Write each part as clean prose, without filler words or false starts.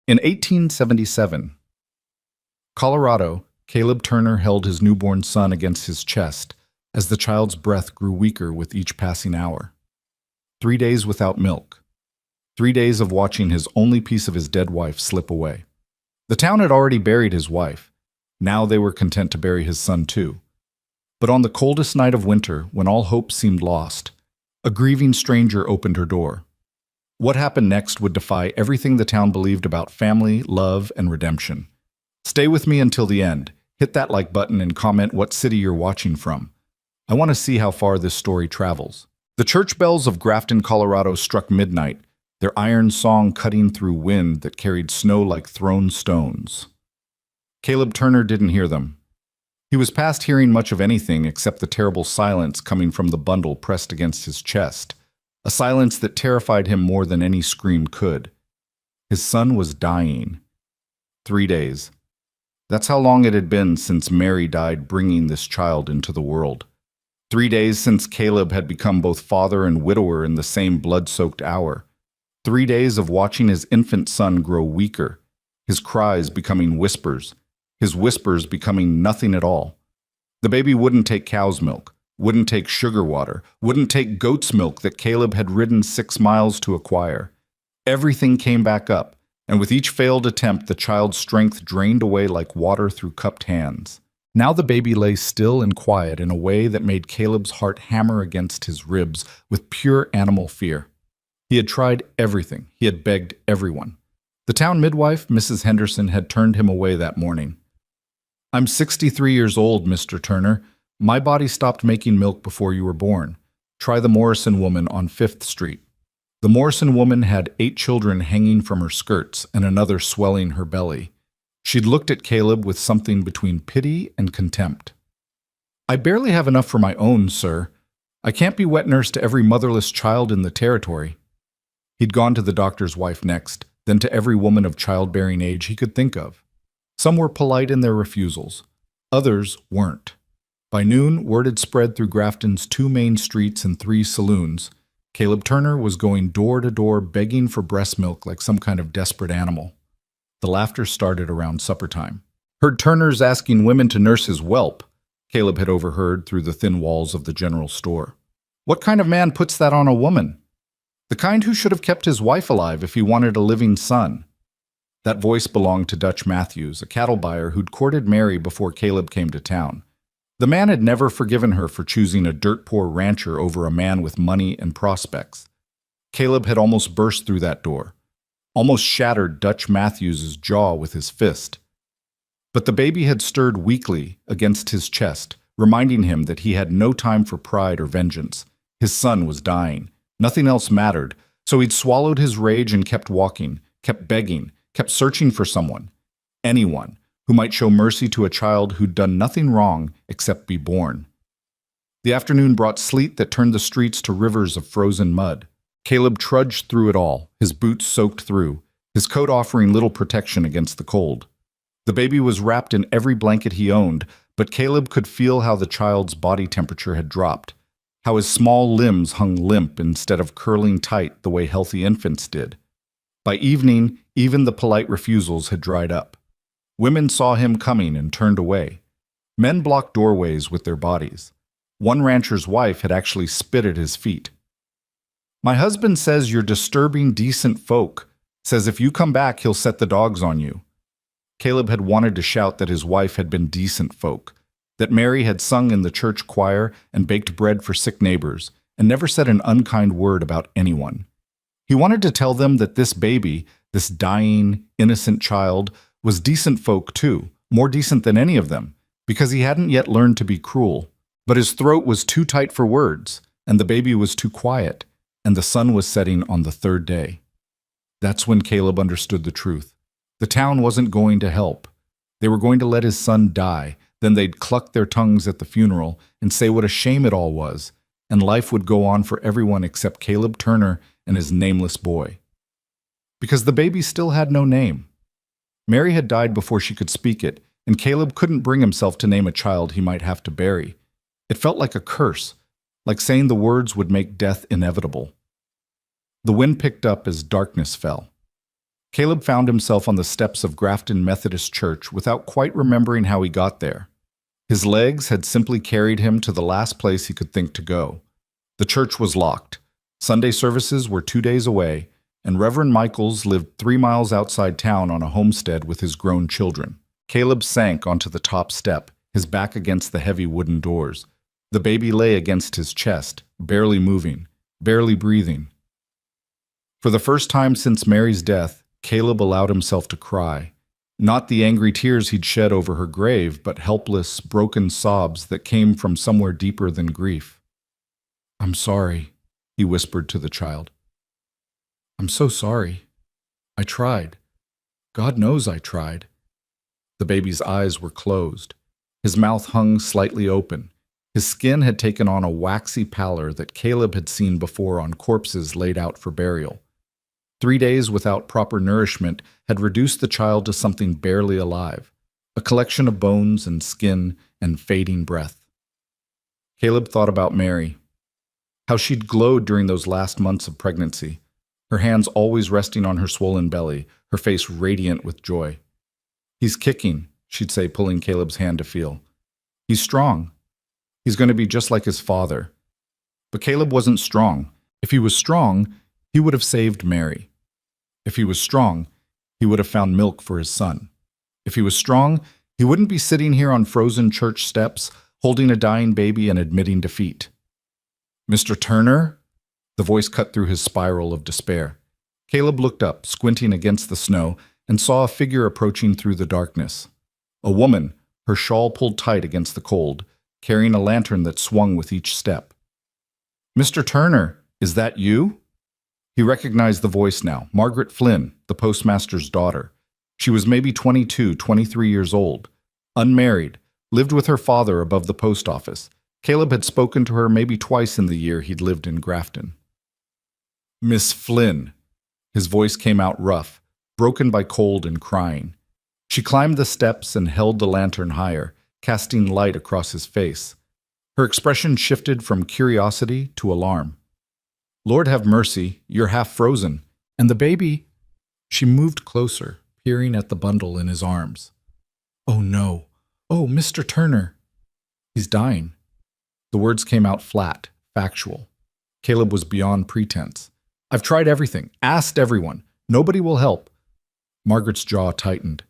In 1877, Colorado, Caleb Turner held his newborn son against his chest as the child's breath grew weaker with each passing hour. 3 days without milk. 3 days of watching his only piece of his dead wife slip away. The town had already buried his wife. Now they were content to bury his son too. But on the coldest night of winter, when all hope seemed lost, a grieving stranger opened her door. What happened next would defy everything the town believed about family, love, and redemption. Stay with me until the end. Hit that like button and comment what city you're watching from. I want to see how far this story travels. The church bells of Grafton, Colorado struck midnight, their iron song cutting through wind that carried snow like thrown stones. Caleb Turner didn't hear them. He was past hearing much of anything except the terrible silence coming from the bundle pressed against his chest, a silence that terrified him more than any scream could. His son was dying. 3 days. That's how long it had been since Mary died bringing this child into the world. 3 days since Caleb had become both father and widower in the same blood-soaked hour. 3 days of watching his infant son grow weaker, his cries becoming whispers, his whispers becoming nothing at all. The baby wouldn't take cow's milk, wouldn't take sugar water, wouldn't take goat's milk that Caleb had ridden 6 miles to acquire. Everything came back up, and with each failed attempt, the child's strength drained away like water through cupped hands. Now the baby lay still and quiet in a way that made Caleb's heart hammer against his ribs with pure animal fear. He had tried everything. He had begged everyone. The town midwife, Mrs. Henderson, had turned him away that morning. "I'm 63 years old, Mr. Turner. My body stopped making milk before you were born. Try the Morrison woman on 5th Street. The Morrison woman had 8 children hanging from her skirts and another swelling her belly. She'd looked at Caleb with something between pity and contempt. "I barely have enough for my own, sir. I can't be wet nurse to every motherless child in the territory." He'd gone to the doctor's wife next, then to every woman of childbearing age he could think of. Some were polite in their refusals. Others weren't. By noon, word had spread through Grafton's 2 main streets and 3 saloons. Caleb Turner was going door to door begging for breast milk like some kind of desperate animal. The laughter started around supper time. Heard Turner's asking women to nurse his whelp, Caleb had overheard through the thin walls of the general store. What kind of man puts that on a woman? The kind who should have kept his wife alive if he wanted a living son. That voice belonged to Dutch Matthews, a cattle buyer who'd courted Mary before Caleb came to town. The man had never forgiven her for choosing a dirt-poor rancher over a man with money and prospects. Caleb had almost burst through that door, almost shattered Dutch Matthews' jaw with his fist. But the baby had stirred weakly against his chest, reminding him that he had no time for pride or vengeance. His son was dying. Nothing else mattered, so he'd swallowed his rage and kept walking, kept begging, kept searching for someone, anyone, who might show mercy to a child who'd done nothing wrong except be born. The afternoon brought sleet that turned the streets to rivers of frozen mud. Caleb trudged through it all, his boots soaked through, his coat offering little protection against the cold. The baby was wrapped in every blanket he owned, but Caleb could feel how the child's body temperature had dropped, how his small limbs hung limp instead of curling tight the way healthy infants did. By evening, even the polite refusals had dried up. Women saw him coming and turned away. Men blocked doorways with their bodies. One rancher's wife had actually spit at his feet. "My husband says you're disturbing decent folk. Says if you come back, he'll set the dogs on you." Caleb had wanted to shout that his wife had been decent folk, that Mary had sung in the church choir and baked bread for sick neighbors, and never said an unkind word about anyone. He wanted to tell them that this baby, this dying, innocent child, was decent folk too, more decent than any of them, because he hadn't yet learned to be cruel. But his throat was too tight for words, and the baby was too quiet, and the sun was setting on the 3rd day. That's when Caleb understood the truth. The town wasn't going to help. They were going to let his son die, then they'd cluck their tongues at the funeral and say what a shame it all was, and life would go on for everyone except Caleb Turner and his nameless boy. Because the baby still had no name. Mary had died before she could speak it, and Caleb couldn't bring himself to name a child he might have to bury. It felt like a curse, like saying the words would make death inevitable. The wind picked up as darkness fell. Caleb found himself on the steps of Grafton Methodist Church without quite remembering how he got there. His legs had simply carried him to the last place he could think to go. The church was locked. Sunday services were 2 days away, and Reverend Michaels lived 3 miles outside town on a homestead with his grown children. Caleb sank onto the top step, his back against the heavy wooden doors. The baby lay against his chest, barely moving, barely breathing. For the first time since Mary's death, Caleb allowed himself to cry. Not the angry tears he'd shed over her grave, but helpless, broken sobs that came from somewhere deeper than grief. "I'm sorry," he whispered to the child. "I'm so sorry. I tried. God knows I tried." The baby's eyes were closed. His mouth hung slightly open. His skin had taken on a waxy pallor that Caleb had seen before on corpses laid out for burial. 3 days without proper nourishment had reduced the child to something barely alive, a collection of bones and skin and fading breath. Caleb thought about Mary, how she'd glowed during those last months of pregnancy, her hands always resting on her swollen belly, her face radiant with joy. "He's kicking," she'd say, pulling Caleb's hand to feel. "He's strong. He's going to be just like his father." But Caleb wasn't strong. If he was strong, he would have saved Mary. If he was strong, he would have found milk for his son. If he was strong, he wouldn't be sitting here on frozen church steps, holding a dying baby and admitting defeat. "Mr. Turner?" The voice cut through his spiral of despair. Caleb looked up, squinting against the snow, and saw a figure approaching through the darkness. A woman, her shawl pulled tight against the cold, carrying a lantern that swung with each step. "Mr. Turner, is that you?" He recognized the voice now, Margaret Flynn, the postmaster's daughter. She was maybe 22, 23 years old, unmarried, lived with her father above the post office. Caleb had spoken to her maybe twice in the year he'd lived in Grafton. "Miss Flynn." His voice came out rough, broken by cold and crying. She climbed the steps and held the lantern higher, casting light across his face. Her expression shifted from curiosity to alarm. "Lord have mercy, you're half frozen. And the baby—" She moved closer, peering at the bundle in his arms. "Oh no. Oh, Mr. Turner. He's dying." The words came out flat, factual. Caleb was beyond pretense. "I've tried everything, asked everyone. Nobody will help." Margaret's jaw tightened.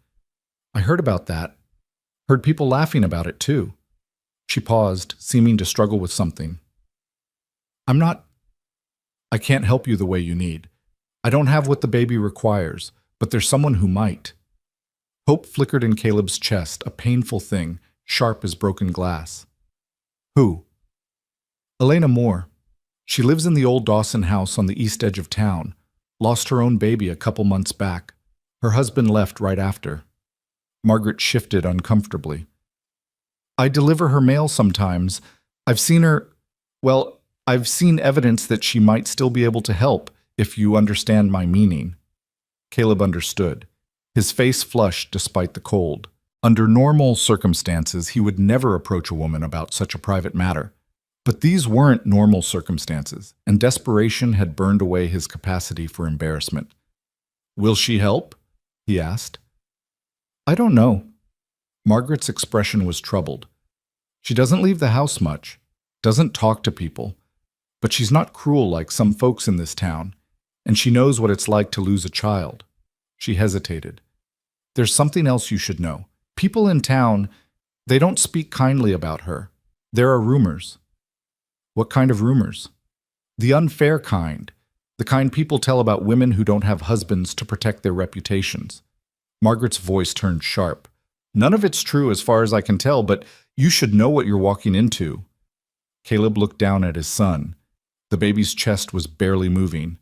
"I heard about that. Heard people laughing about it, too." She paused, seeming to struggle with something. I can't help you the way you need. I don't have what the baby requires, but there's someone who might." Hope flickered in Caleb's chest, a painful thing, sharp as broken glass. "Who?" "Elena Moore. She lives in the old Dawson house on the east edge of town. Lost her own baby a couple months back. Her husband left right after." Margaret shifted uncomfortably. "I deliver her mail sometimes. I've seen her, well, I've seen evidence that she might still be able to help, if you understand my meaning." Caleb understood. His face flushed despite the cold. Under normal circumstances, he would never approach a woman about such a private matter. But these weren't normal circumstances, and desperation had burned away his capacity for embarrassment. "Will she help?" he asked. "I don't know." Margaret's expression was troubled. "She doesn't leave the house much, doesn't talk to people. But she's not cruel like some folks in this town, and she knows what it's like to lose a child." She hesitated. "There's something else you should know. People in town, they don't speak kindly about her. There are rumors." "What kind of rumors?" "The unfair kind. The kind people tell about women who don't have husbands to protect their reputations." Margaret's voice turned sharp. "None of it's true as far as I can tell, but you should know what you're walking into." Caleb looked down at his son. The baby's chest was barely moving.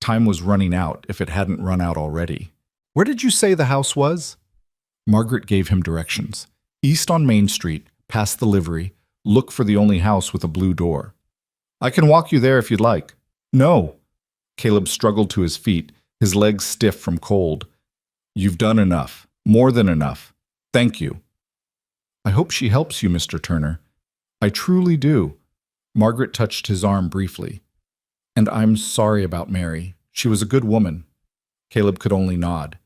Time was running out, if it hadn't run out already. "Where did you say the house was?" Margaret gave him directions. "East on Main Street, past the livery. Look for the only house with a blue door." "I can walk you there if you'd like." "No." Caleb struggled to his feet, his legs stiff from cold. "You've done enough. More than enough. Thank you." "I hope she helps you, Mr. Turner. I truly do." Margaret touched his arm briefly. "And I'm sorry about Mary. She was a good woman." Caleb could only nod.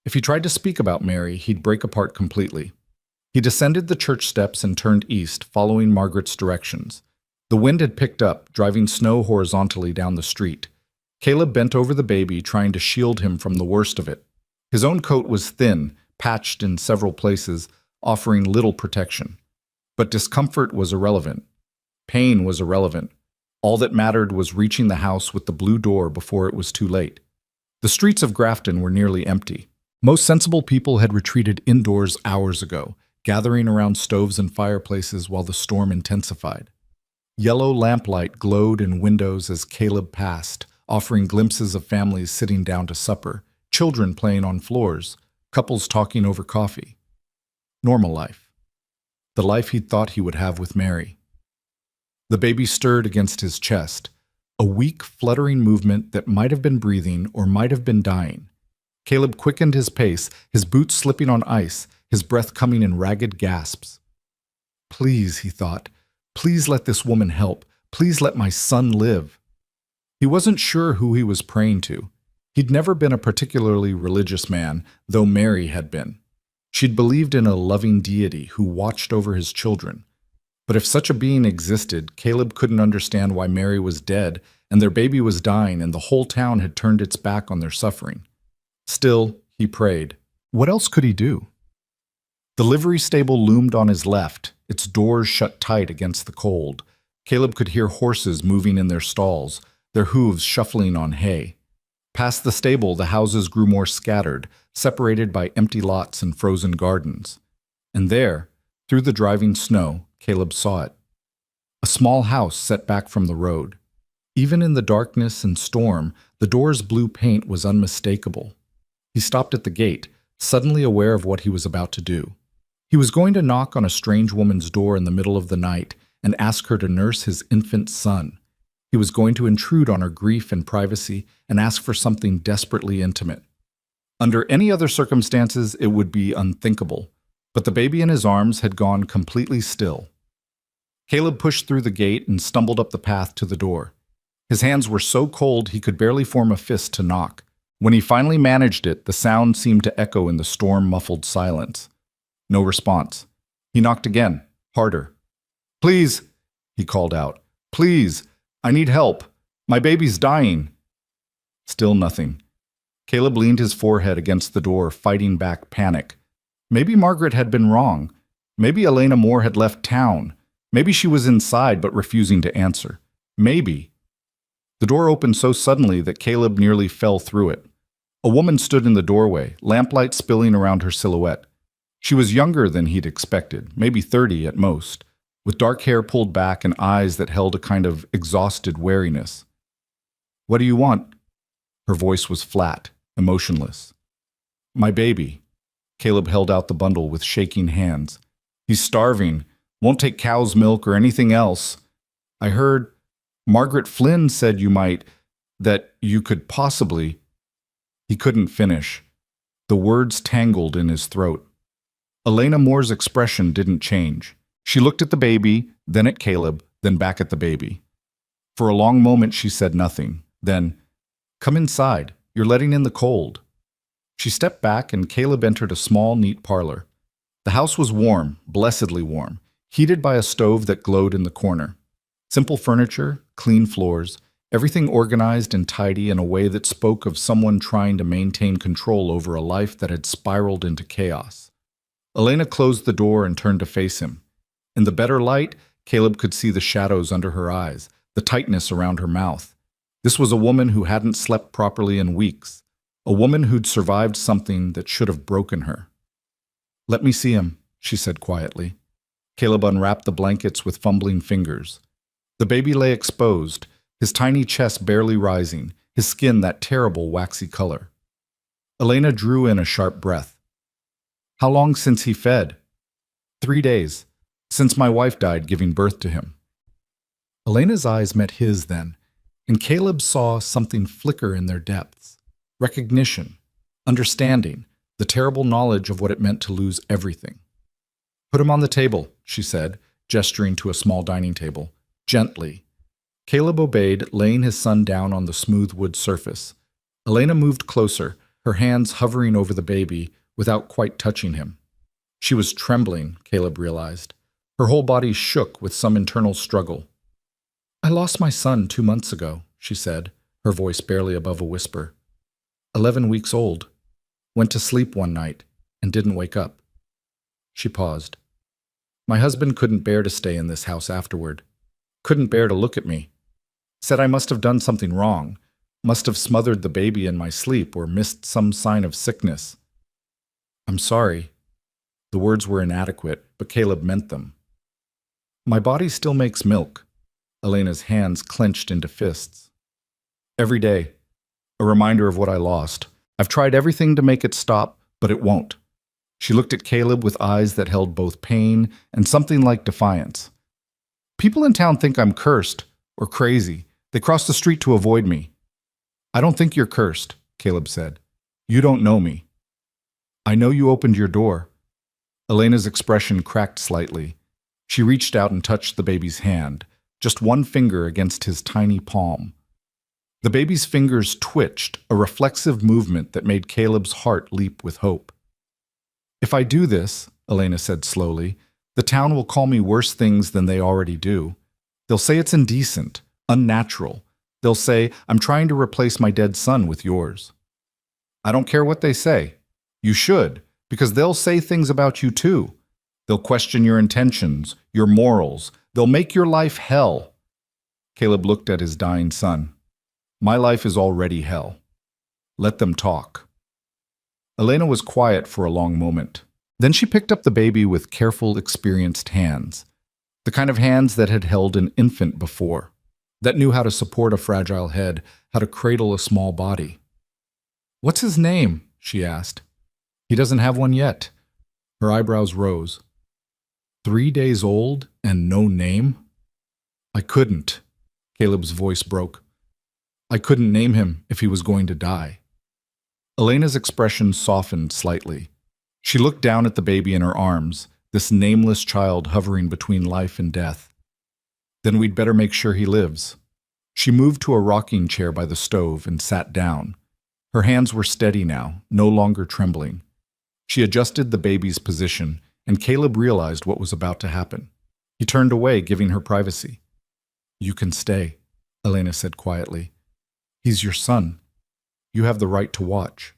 If he tried to speak about Mary, he'd break apart completely. He descended the church steps and turned east, following Margaret's directions. The wind had picked up, driving snow horizontally down the street. Caleb bent over the baby, trying to shield him from the worst of it. His own coat was thin, patched in several places, offering little protection. But discomfort was irrelevant. Pain was irrelevant. All that mattered was reaching the house with the blue door before it was too late. The streets of Grafton were nearly empty. Most sensible people had retreated indoors hours ago, gathering around stoves and fireplaces while the storm intensified. Yellow lamplight glowed in windows as Caleb passed, offering glimpses of families sitting down to supper, children playing on floors, couples talking over coffee. Normal life. The life he'd thought he would have with Mary. The baby stirred against his chest, a weak, fluttering movement that might have been breathing or might have been dying. Caleb quickened his pace, his boots slipping on ice, his breath coming in ragged gasps. Please, he thought, please let this woman help. Please let my son live. He wasn't sure who he was praying to. He'd never been a particularly religious man, though Mary had been. She'd believed in a loving deity who watched over his children. But if such a being existed, Caleb couldn't understand why Mary was dead and their baby was dying and the whole town had turned its back on their suffering. Still, he prayed. What else could he do? The livery stable loomed on his left, its doors shut tight against the cold. Caleb could hear horses moving in their stalls, their hooves shuffling on hay. Past the stable, the houses grew more scattered, separated by empty lots and frozen gardens. And there, through the driving snow, Caleb saw it. A small house set back from the road. Even in the darkness and storm, the door's blue paint was unmistakable. He stopped at the gate, suddenly aware of what he was about to do. He was going to knock on a strange woman's door in the middle of the night and ask her to nurse his infant son. He was going to intrude on her grief and privacy and ask for something desperately intimate. Under any other circumstances, it would be unthinkable, but the baby in his arms had gone completely still. Caleb pushed through the gate and stumbled up the path to the door. His hands were so cold he could barely form a fist to knock. When he finally managed it, the sound seemed to echo in the storm-muffled silence. No response. He knocked again, harder. "Please," he called out. "Please, I need help. My baby's dying." Still nothing. Caleb leaned his forehead against the door, fighting back panic. Maybe Margaret had been wrong. Maybe Elena Moore had left town. Maybe she was inside but refusing to answer. Maybe. The door opened so suddenly that Caleb nearly fell through it. A woman stood in the doorway, lamplight spilling around her silhouette. She was younger than he'd expected, maybe 30 at most, with dark hair pulled back and eyes that held a kind of exhausted wariness. "What do you want?" Her voice was flat, emotionless. "My baby." Caleb held out the bundle with shaking hands. "He's starving. Won't take cow's milk or anything else. I heard Margaret Flynn said that you could possibly." He couldn't finish. The words tangled in his throat. Elena Moore's expression didn't change. She looked at the baby, then at Caleb, then back at the baby. For a long moment she said nothing. Then, "Come inside. You're letting in the cold." She stepped back and Caleb entered a small, neat parlor. The house was warm, blessedly warm, heated by a stove that glowed in the corner. Simple furniture, clean floors, everything organized and tidy in a way that spoke of someone trying to maintain control over a life that had spiraled into chaos. Elena closed the door and turned to face him. In the better light, Caleb could see the shadows under her eyes, the tightness around her mouth. This was a woman who hadn't slept properly in weeks, a woman who'd survived something that should have broken her. "Let me see him," she said quietly. Caleb unwrapped the blankets with fumbling fingers. The baby lay exposed, his tiny chest barely rising, his skin that terrible waxy color. Elena drew in a sharp breath. "How long since he fed?" 3 days. Since my wife died giving birth to him." Elena's eyes met his then, and Caleb saw something flicker in their depths. Recognition, understanding, the terrible knowledge of what it meant to lose everything. "Put him on the table," she said, gesturing to a small dining table. Gently. Caleb obeyed, laying his son down on the smooth wood surface. Elena moved closer, her hands hovering over the baby without quite touching him. She was trembling, Caleb realized. Her whole body shook with some internal struggle. "I lost my son 2 months ago," she said, her voice barely above a whisper. 11 weeks old. Went to sleep one night and didn't wake up. She paused. My husband couldn't bear to stay in this house afterward. Couldn't bear to look at me. Said I must have done something wrong, must have smothered the baby in my sleep or missed some sign of sickness. "I'm sorry." The words were inadequate, but Caleb meant them. "My body still makes milk." Elena's hands clenched into fists. "Every day. A reminder of what I lost. I've tried everything to make it stop, but it won't." She looked at Caleb with eyes that held both pain and something like defiance. "People in town think I'm cursed or crazy. They cross the street to avoid me." "I don't think you're cursed," Caleb said. "You don't know me." "I know you opened your door." Elena's expression cracked slightly. She reached out and touched the baby's hand, just one finger against his tiny palm. The baby's fingers twitched, a reflexive movement that made Caleb's heart leap with hope. "If I do this," Elena said slowly, "the town will call me worse things than they already do. They'll say it's indecent, unnatural. They'll say I'm trying to replace my dead son with yours." "I don't care what they say. You should, because they'll say things about you too. They'll question your intentions, your morals. They'll make your life hell." Caleb looked at his dying son. "My life is already hell. Let them talk." Elena was quiet for a long moment. Then she picked up the baby with careful, experienced hands. The kind of hands that had held an infant before, that knew how to support a fragile head, how to cradle a small body. "What's his name?" she asked. "He doesn't have one yet." Her eyebrows rose. 3 days old and no name? "I couldn't." Caleb's voice broke. "I couldn't name him if he was going to die." Elena's expression softened slightly. She looked down at the baby in her arms, this nameless child hovering between life and death. "Then we'd better make sure he lives." She moved to a rocking chair by the stove and sat down. Her hands were steady now, no longer trembling. She adjusted the baby's position, and Caleb realized what was about to happen. He turned away, giving her privacy. "You can stay," Elena said quietly. "He's your son. You have the right to watch."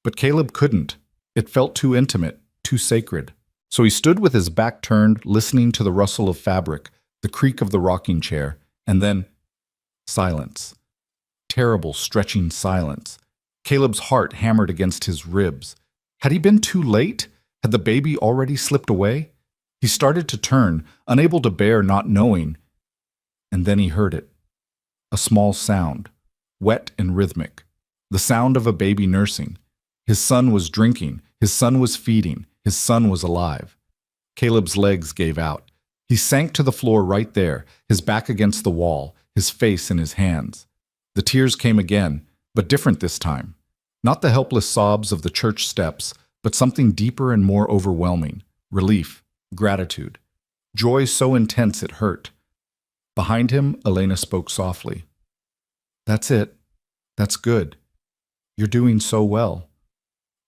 But Caleb couldn't. It felt too intimate, too sacred. So he stood with his back turned, listening to the rustle of fabric, the creak of the rocking chair, and then silence. Terrible, stretching silence. Caleb's heart hammered against his ribs. Had he been too late? Had the baby already slipped away? He started to turn, unable to bear not knowing. And then he heard it. A small sound, wet and rhythmic. The sound of a baby nursing. His son was drinking. His son was feeding. His son was alive. Caleb's legs gave out. He sank to the floor right there, his back against the wall, his face in his hands. The tears came again, but different this time. Not the helpless sobs of the church steps, but something deeper and more overwhelming. Relief, gratitude. Joy so intense it hurt. Behind him, Elena spoke softly. "That's it. That's good. You're doing so well."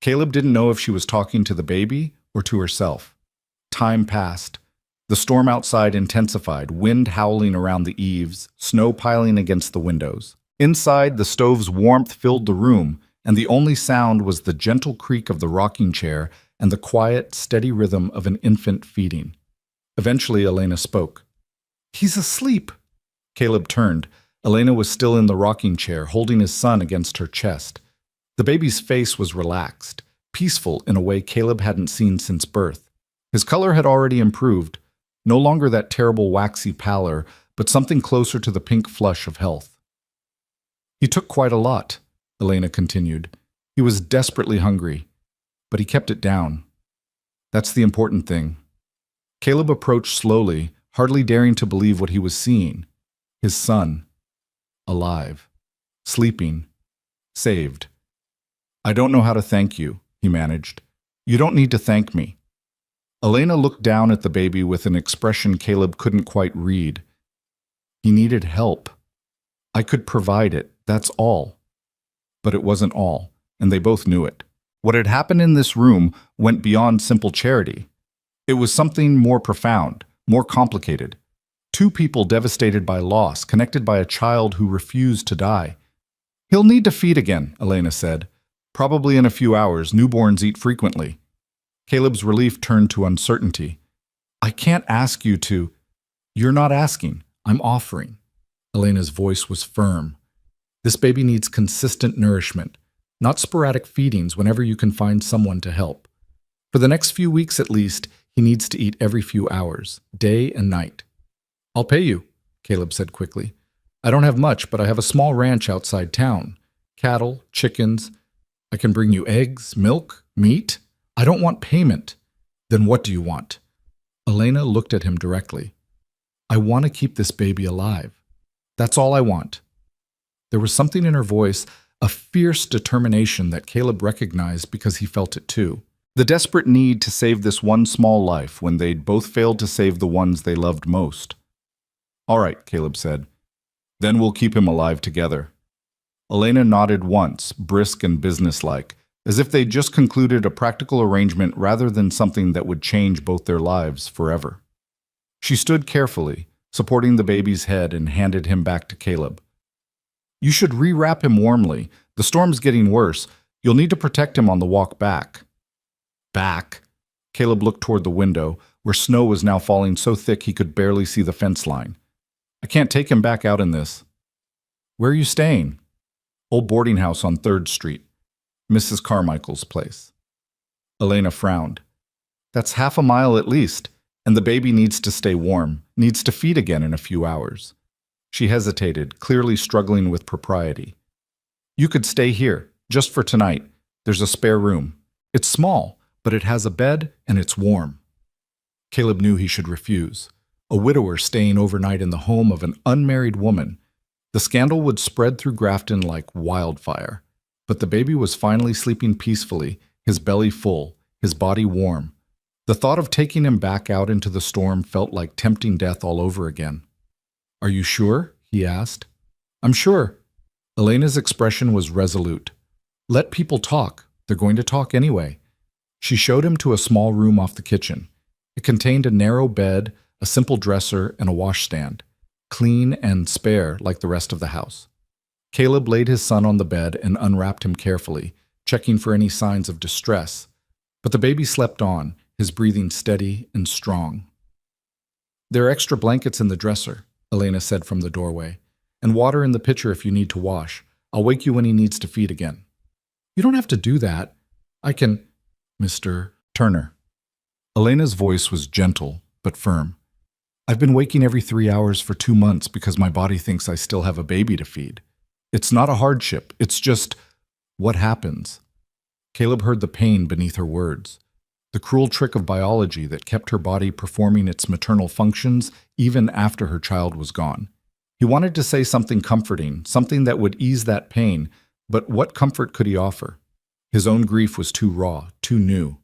Caleb didn't know if she was talking to the baby or to herself. Time passed. The storm outside intensified, wind howling around the eaves, snow piling against the windows. Inside, the stove's warmth filled the room, and the only sound was the gentle creak of the rocking chair and the quiet, steady rhythm of an infant feeding. Eventually, Elena spoke. "He's asleep." Caleb turned. Elena was still in the rocking chair, holding his son against her chest. The baby's face was relaxed, peaceful in a way Caleb hadn't seen since birth. His color had already improved, no longer that terrible waxy pallor, but something closer to the pink flush of health. "He took quite a lot," Elena continued. "He was desperately hungry, but he kept it down. That's the important thing." Caleb approached slowly, hardly daring to believe what he was seeing. His son. Alive. Sleeping. Saved. "I don't know how to thank you," he managed. "You don't need to thank me." Elena looked down at the baby with an expression Caleb couldn't quite read. He needed help. I could provide it, that's all. But it wasn't all, and they both knew it. What had happened in this room went beyond simple charity. It was something more profound, more complicated. Two people devastated by loss, connected by a child who refused to die. "He'll need to feed again," Elena said. "Probably in a few hours. Newborns eat frequently." Caleb's relief turned to uncertainty. "I can't ask you to—" "You're not asking. I'm offering." Elena's voice was firm. "This baby needs consistent nourishment, not sporadic feedings whenever you can find someone to help. For the next few weeks at least, he needs to eat every few hours, day and night." "I'll pay you," Caleb said quickly. "I don't have much, but I have a small ranch outside town. Cattle, chickens. I can bring you eggs, milk, meat. I don't want payment." "Then what do you want?" Elena looked at him directly. "I want to keep this baby alive. That's all I want." There was something in her voice, a fierce determination that Caleb recognized because he felt it too. The desperate need to save this one small life when they'd both failed to save the ones they loved most. "All right," Caleb said. "Then we'll keep him alive together." Elena nodded once, brisk and businesslike, as if they'd just concluded a practical arrangement rather than something that would change both their lives forever. She stood carefully, supporting the baby's head, and handed him back to Caleb. "You should rewrap him warmly. The storm's getting worse. You'll need to protect him on the walk back." "Back?" Caleb looked toward the window, where snow was now falling so thick he could barely see the fence line. "I can't take him back out in this." "Where are you staying?" "Old boarding house on 3rd Street. Mrs. Carmichael's place." Elena frowned. "That's half a mile at least, and the baby needs to stay warm, needs to feed again in a few hours." She hesitated, clearly struggling with propriety. "You could stay here, just for tonight. There's a spare room. It's small, but it has a bed and it's warm." Caleb knew he should refuse. A widower staying overnight in the home of an unmarried woman. The scandal would spread through Grafton like wildfire. But the baby was finally sleeping peacefully, his belly full, his body warm. The thought of taking him back out into the storm felt like tempting death all over again. "Are you sure?" he asked. "I'm sure." Elena's expression was resolute. "Let people talk. They're going to talk anyway." She showed him to a small room off the kitchen. It contained a narrow bed, a simple dresser, and a washstand, clean and spare like the rest of the house. Caleb laid his son on the bed and unwrapped him carefully, checking for any signs of distress. But the baby slept on, his breathing steady and strong. "There are extra blankets in the dresser," Elena said from the doorway, "and water in the pitcher if you need to wash. I'll wake you when he needs to feed again." "You don't have to do that. I can—" "Mr. Turner." Elena's voice was gentle but firm. "I've been waking every 3 hours for 2 months because my body thinks I still have a baby to feed. It's not a hardship. It's just what happens." Caleb heard the pain beneath her words, the cruel trick of biology that kept her body performing its maternal functions even after her child was gone. He wanted to say something comforting, something that would ease that pain, but what comfort could he offer? His own grief was too raw, too new.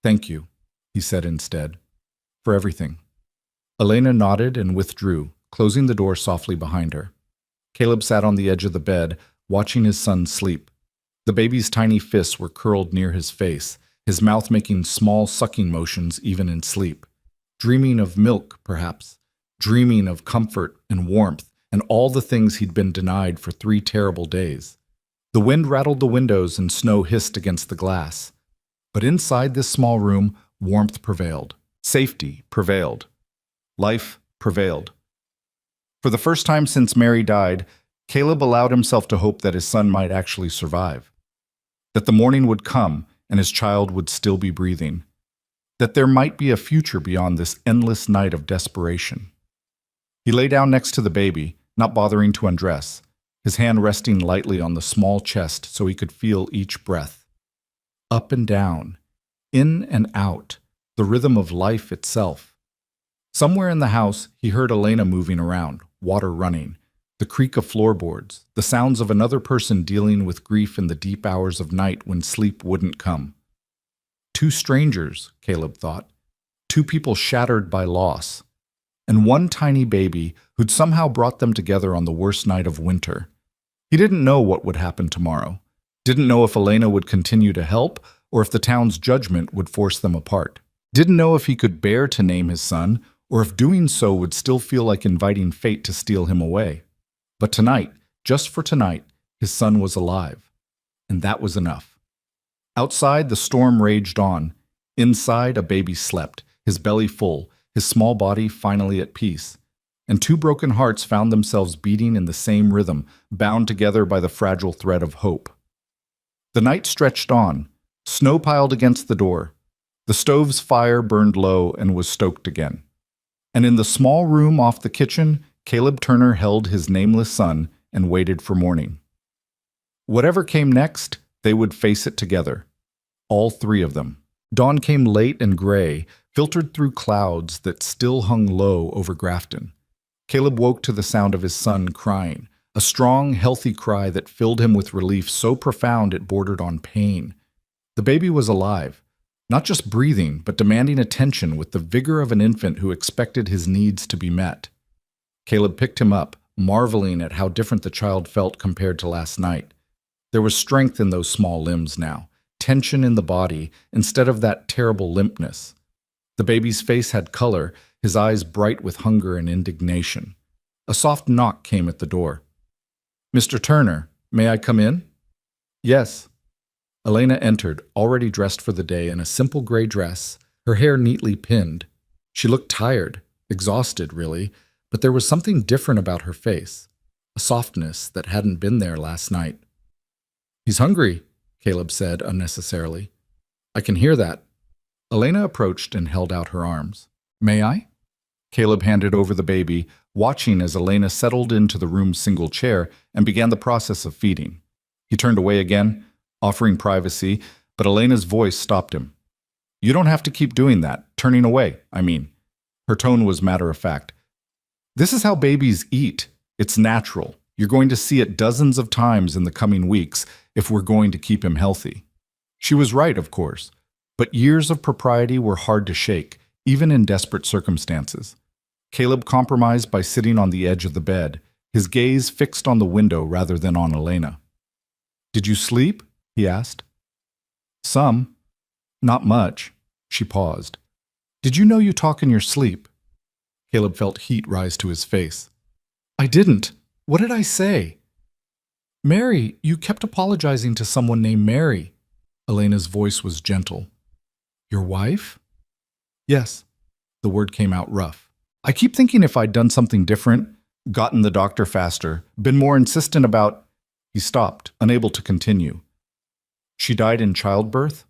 "Thank you," he said instead, "for everything." Elena nodded and withdrew, closing the door softly behind her. Caleb sat on the edge of the bed, watching his son sleep. The baby's tiny fists were curled near his face, his mouth making small sucking motions even in sleep. Dreaming of milk, perhaps. Dreaming of comfort and warmth and all the things he'd been denied for 3 terrible days. The wind rattled the windows and snow hissed against the glass. But inside this small room, warmth prevailed. Safety prevailed. Life prevailed. For the first time since Mary died, Caleb allowed himself to hope that his son might actually survive. That the morning would come and his child would still be breathing. That there might be a future beyond this endless night of desperation. He lay down next to the baby, not bothering to undress, his hand resting lightly on the small chest so he could feel each breath. Up and down, in and out, the rhythm of life itself. Somewhere in the house, he heard Elena moving around, water running, the creak of floorboards, the sounds of another person dealing with grief in the deep hours of night when sleep wouldn't come. 2 strangers, Caleb thought, 2 people shattered by loss, and 1 tiny baby who'd somehow brought them together on the worst night of winter. He didn't know what would happen tomorrow, Didn't know if Elena would continue to help or if the town's judgment would force them apart. Didn't know if he could bear to name his son or if doing so would still feel like inviting fate to steal him away. But tonight, just for tonight, his son was alive. And that was enough. Outside, the storm raged on. Inside, a baby slept, his belly full, his small body finally at peace. And two broken hearts found themselves beating in the same rhythm, bound together by the fragile thread of hope. The night stretched on. Snow piled against the door. The stove's fire burned low and was stoked again. And in the small room off the kitchen, Caleb Turner held his nameless son and waited for morning. Whatever came next, they would face it together. All three of them. Dawn came late and gray, filtered through clouds that still hung low over Grafton. Caleb woke to the sound of his son crying, a strong, healthy cry that filled him with relief so profound it bordered on pain. The baby was alive, not just breathing, but demanding attention with the vigor of an infant who expected his needs to be met. Caleb picked him up, marveling at how different the child felt compared to last night. There was strength in those small limbs now, tension in the body, instead of that terrible limpness. The baby's face had color, his eyes bright with hunger and indignation. A soft knock came at the door. "Mr. Turner, may I come in?" "Yes." Elena entered, already dressed for the day in a simple gray dress, her hair neatly pinned. She looked tired, exhausted really, but there was something different about her face, a softness that hadn't been there last night. "He's hungry," Caleb said unnecessarily. "I can hear that." Elena approached and held out her arms. "May I?" Caleb handed over the baby, watching as Elena settled into the room's single chair and began the process of feeding. He turned away again, offering privacy, but Elena's voice stopped him. "You don't have to keep doing that, turning away, I mean." Her tone was matter-of-fact. "This is how babies eat. It's natural. You're going to see it dozens of times in the coming weeks if we're going to keep him healthy." She was right, of course, but years of propriety were hard to shake, even in desperate circumstances. Caleb compromised by sitting on the edge of the bed, his gaze fixed on the window rather than on Elena. "Did you sleep?" he asked. "Some. Not much." She paused. "Did you know you talk in your sleep?" Caleb felt heat rise to his face. "I didn't. What did I say?" "Mary, you kept apologizing to someone named Mary." Elena's voice was gentle. "Your wife?" "Yes." The word came out rough. "I keep thinking if I'd done something different, gotten the doctor faster, been more insistent about—" He stopped, unable to continue. "She died in childbirth?"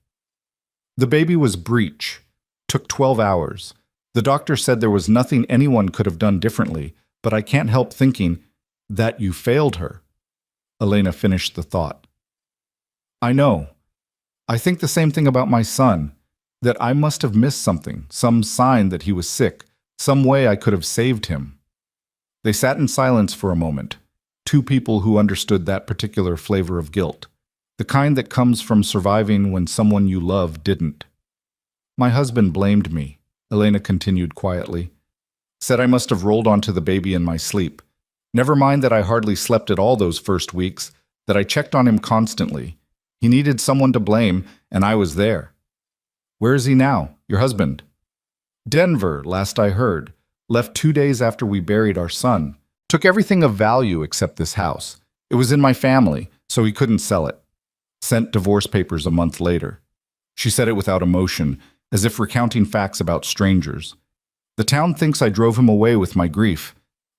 "The baby was breech. Took 12 hours. The doctor said there was nothing anyone could have done differently, but I can't help thinking that you failed her." Elena finished the thought. "I know. I think the same thing about my son, that I must have missed something, some sign that he was sick, some way I could have saved him." They sat in silence for a moment, two people who understood that particular flavor of guilt, the kind that comes from surviving when someone you love didn't. "My husband blamed me," Elena continued quietly. "Said I must have rolled onto the baby in my sleep. Never mind that I hardly slept at all those first weeks, that I checked on him constantly. He needed someone to blame, and I was there." "Where is he now, your husband?" "Denver, last I heard. Left 2 days after we buried our son. Took everything of value except this house. It was in my family, so he couldn't sell it. Sent divorce papers a month later." She said it without emotion, as if recounting facts about strangers. "The town thinks I drove him away with my grief,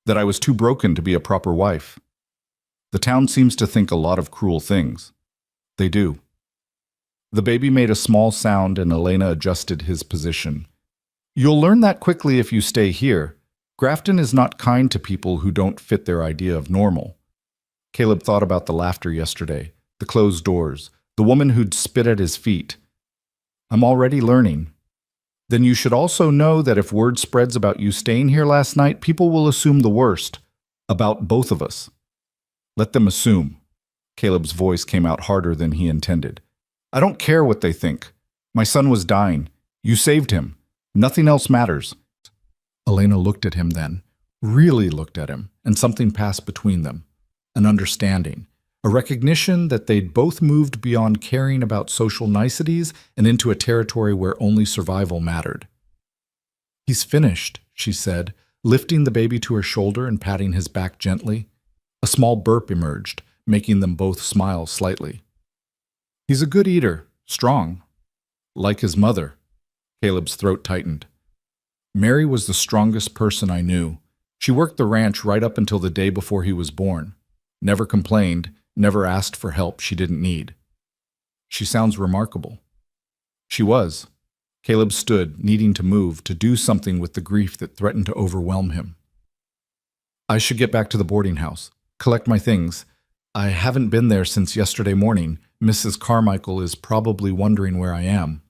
that I was too broken to be a proper wife. The town seems to think a lot of cruel things. They do." The baby made a small sound and Elena adjusted his position. "You'll learn that quickly if you stay here. Grafton is not kind to people who don't fit their idea of normal." Caleb thought about the laughter yesterday, the closed doors, the woman who'd spit at his feet. "I'm already learning." "Then you should also know that if word spreads about you staying here last night, people will assume the worst, about both of us." "Let them assume." Caleb's voice came out harder than he intended. "I don't care what they think. My son was dying. You saved him. Nothing else matters." Elena looked at him then, really looked at him, and something passed between them, an understanding. a recognition that they'd both moved beyond caring about social niceties and into a territory where only survival mattered. "He's finished," she said, lifting the baby to her shoulder and patting his back gently. A small burp emerged, making them both smile slightly. "He's a good eater, strong. Like his mother." Caleb's throat tightened. "Mary was the strongest person I knew. She worked the ranch right up until the day before he was born. Never complained, never asked for help she didn't need." "She sounds remarkable." She was. Caleb stood, needing to move, to do something with the grief that threatened to overwhelm him. "I should get back to the boarding house, collect my things. I haven't been there since yesterday morning. Mrs. Carmichael is probably wondering where I am."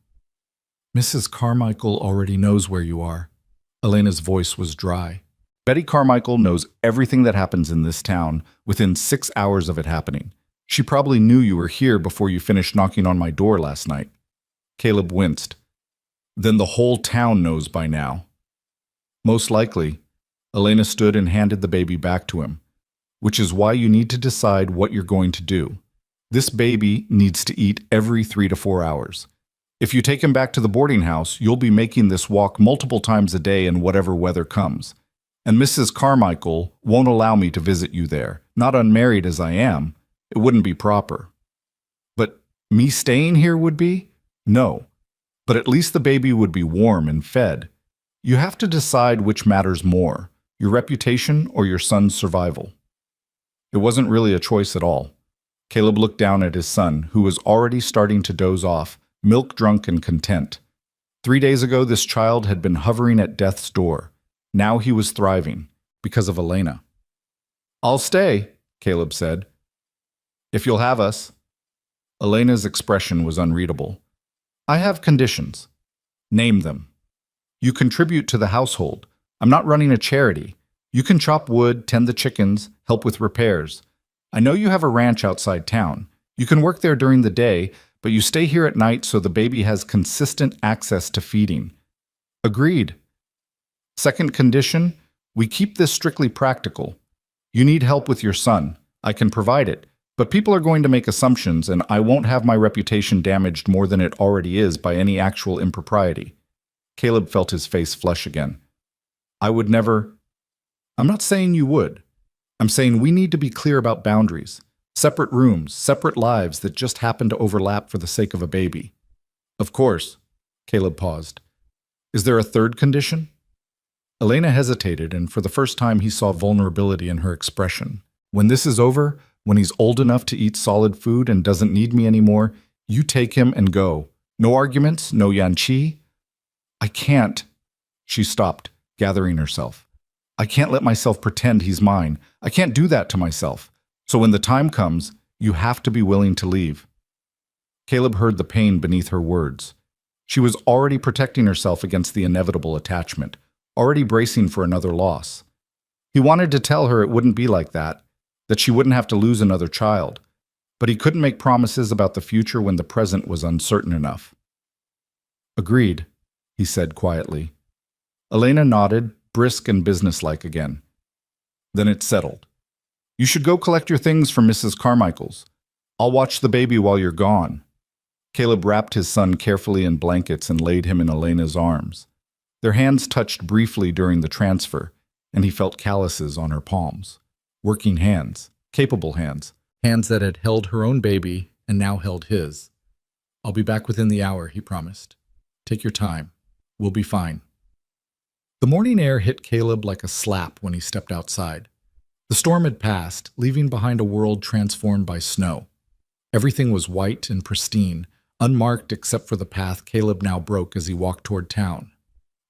"Mrs. Carmichael already knows where you are." Elena's voice was dry. "Betty Carmichael knows everything that happens in this town within 6 hours of it happening. She probably knew you were here before you finished knocking on my door last night." Caleb winced. "Then the whole town knows by now." "Most likely." Elena stood and handed the baby back to him. "Which is why you need to decide what you're going to do. This baby needs to eat every 3 to 4 hours. If you take him back to the boarding house, you'll be making this walk multiple times a day in whatever weather comes. And Mrs. Carmichael won't allow me to visit you there. Not unmarried as I am. It wouldn't be proper." "But me staying here would be?" "No. But at least the baby would be warm and fed. You have to decide which matters more, your reputation or your son's survival." It wasn't really a choice at all. Caleb looked down at his son, who was already starting to doze off, milk-drunk and content. 3 days ago, this child had been hovering at death's door. Now he was thriving, because of Elena. "I'll stay," Caleb said. "If you'll have us." Elena's expression was unreadable. "I have conditions." "Name them." "You contribute to the household. I'm not running a charity. You can chop wood, tend the chickens, help with repairs. I know you have a ranch outside town. You can work there during the day, but you stay here at night so the baby has consistent access to feeding." "Agreed." "Second condition, we keep this strictly practical. You need help with your son. I can provide it, but people are going to make assumptions, and I won't have my reputation damaged more than it already is by any actual impropriety." Caleb felt his face flush again. "I would never—" "I'm not saying you would. I'm saying we need to be clear about boundaries. Separate rooms, separate lives that just happen to overlap for the sake of a baby." "Of course." Caleb paused. "Is there a third condition?" Elena hesitated, and for the first time he saw vulnerability in her expression. "When this is over, when he's old enough to eat solid food and doesn't need me anymore, you take him and go. No arguments, no Yanqi." "I can't." She stopped, gathering herself. "I can't let myself pretend he's mine. I can't do that to myself. So when the time comes, you have to be willing to leave." Caleb heard the pain beneath her words. She was already protecting herself against the inevitable attachment, already bracing for another loss. He wanted to tell her it wouldn't be like that she wouldn't have to lose another child, but he couldn't make promises about the future when the present was uncertain enough. "Agreed," he said quietly. Elena nodded, brisk and businesslike again. "Then it's settled. You should go collect your things from Mrs. Carmichael's. I'll watch the baby while you're gone." Caleb wrapped his son carefully in blankets and laid him in Elena's arms. Their hands touched briefly during the transfer, and he felt calluses on her palms. Working hands, capable hands, hands that had held her own baby and now held his. "I'll be back within the hour," he promised. "Take your time. We'll be fine." The morning air hit Caleb like a slap when he stepped outside. The storm had passed, leaving behind a world transformed by snow. Everything was white and pristine, unmarked except for the path Caleb now broke as he walked toward town.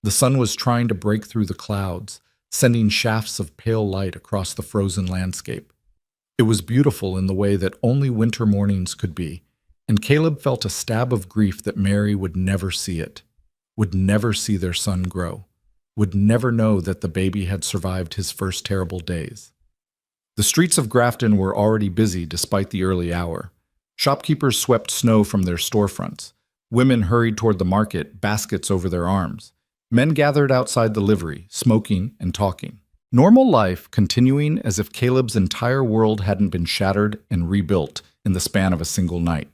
The sun was trying to break through the clouds, sending shafts of pale light across the frozen landscape. It was beautiful in the way that only winter mornings could be, and Caleb felt a stab of grief that Mary would never see it, would never see their son grow, would never know that the baby had survived his first terrible days. The streets of Grafton were already busy despite the early hour. Shopkeepers swept snow from their storefronts. Women hurried toward the market, baskets over their arms. Men gathered outside the livery, smoking and talking. Normal life continuing as if Caleb's entire world hadn't been shattered and rebuilt in the span of a single night.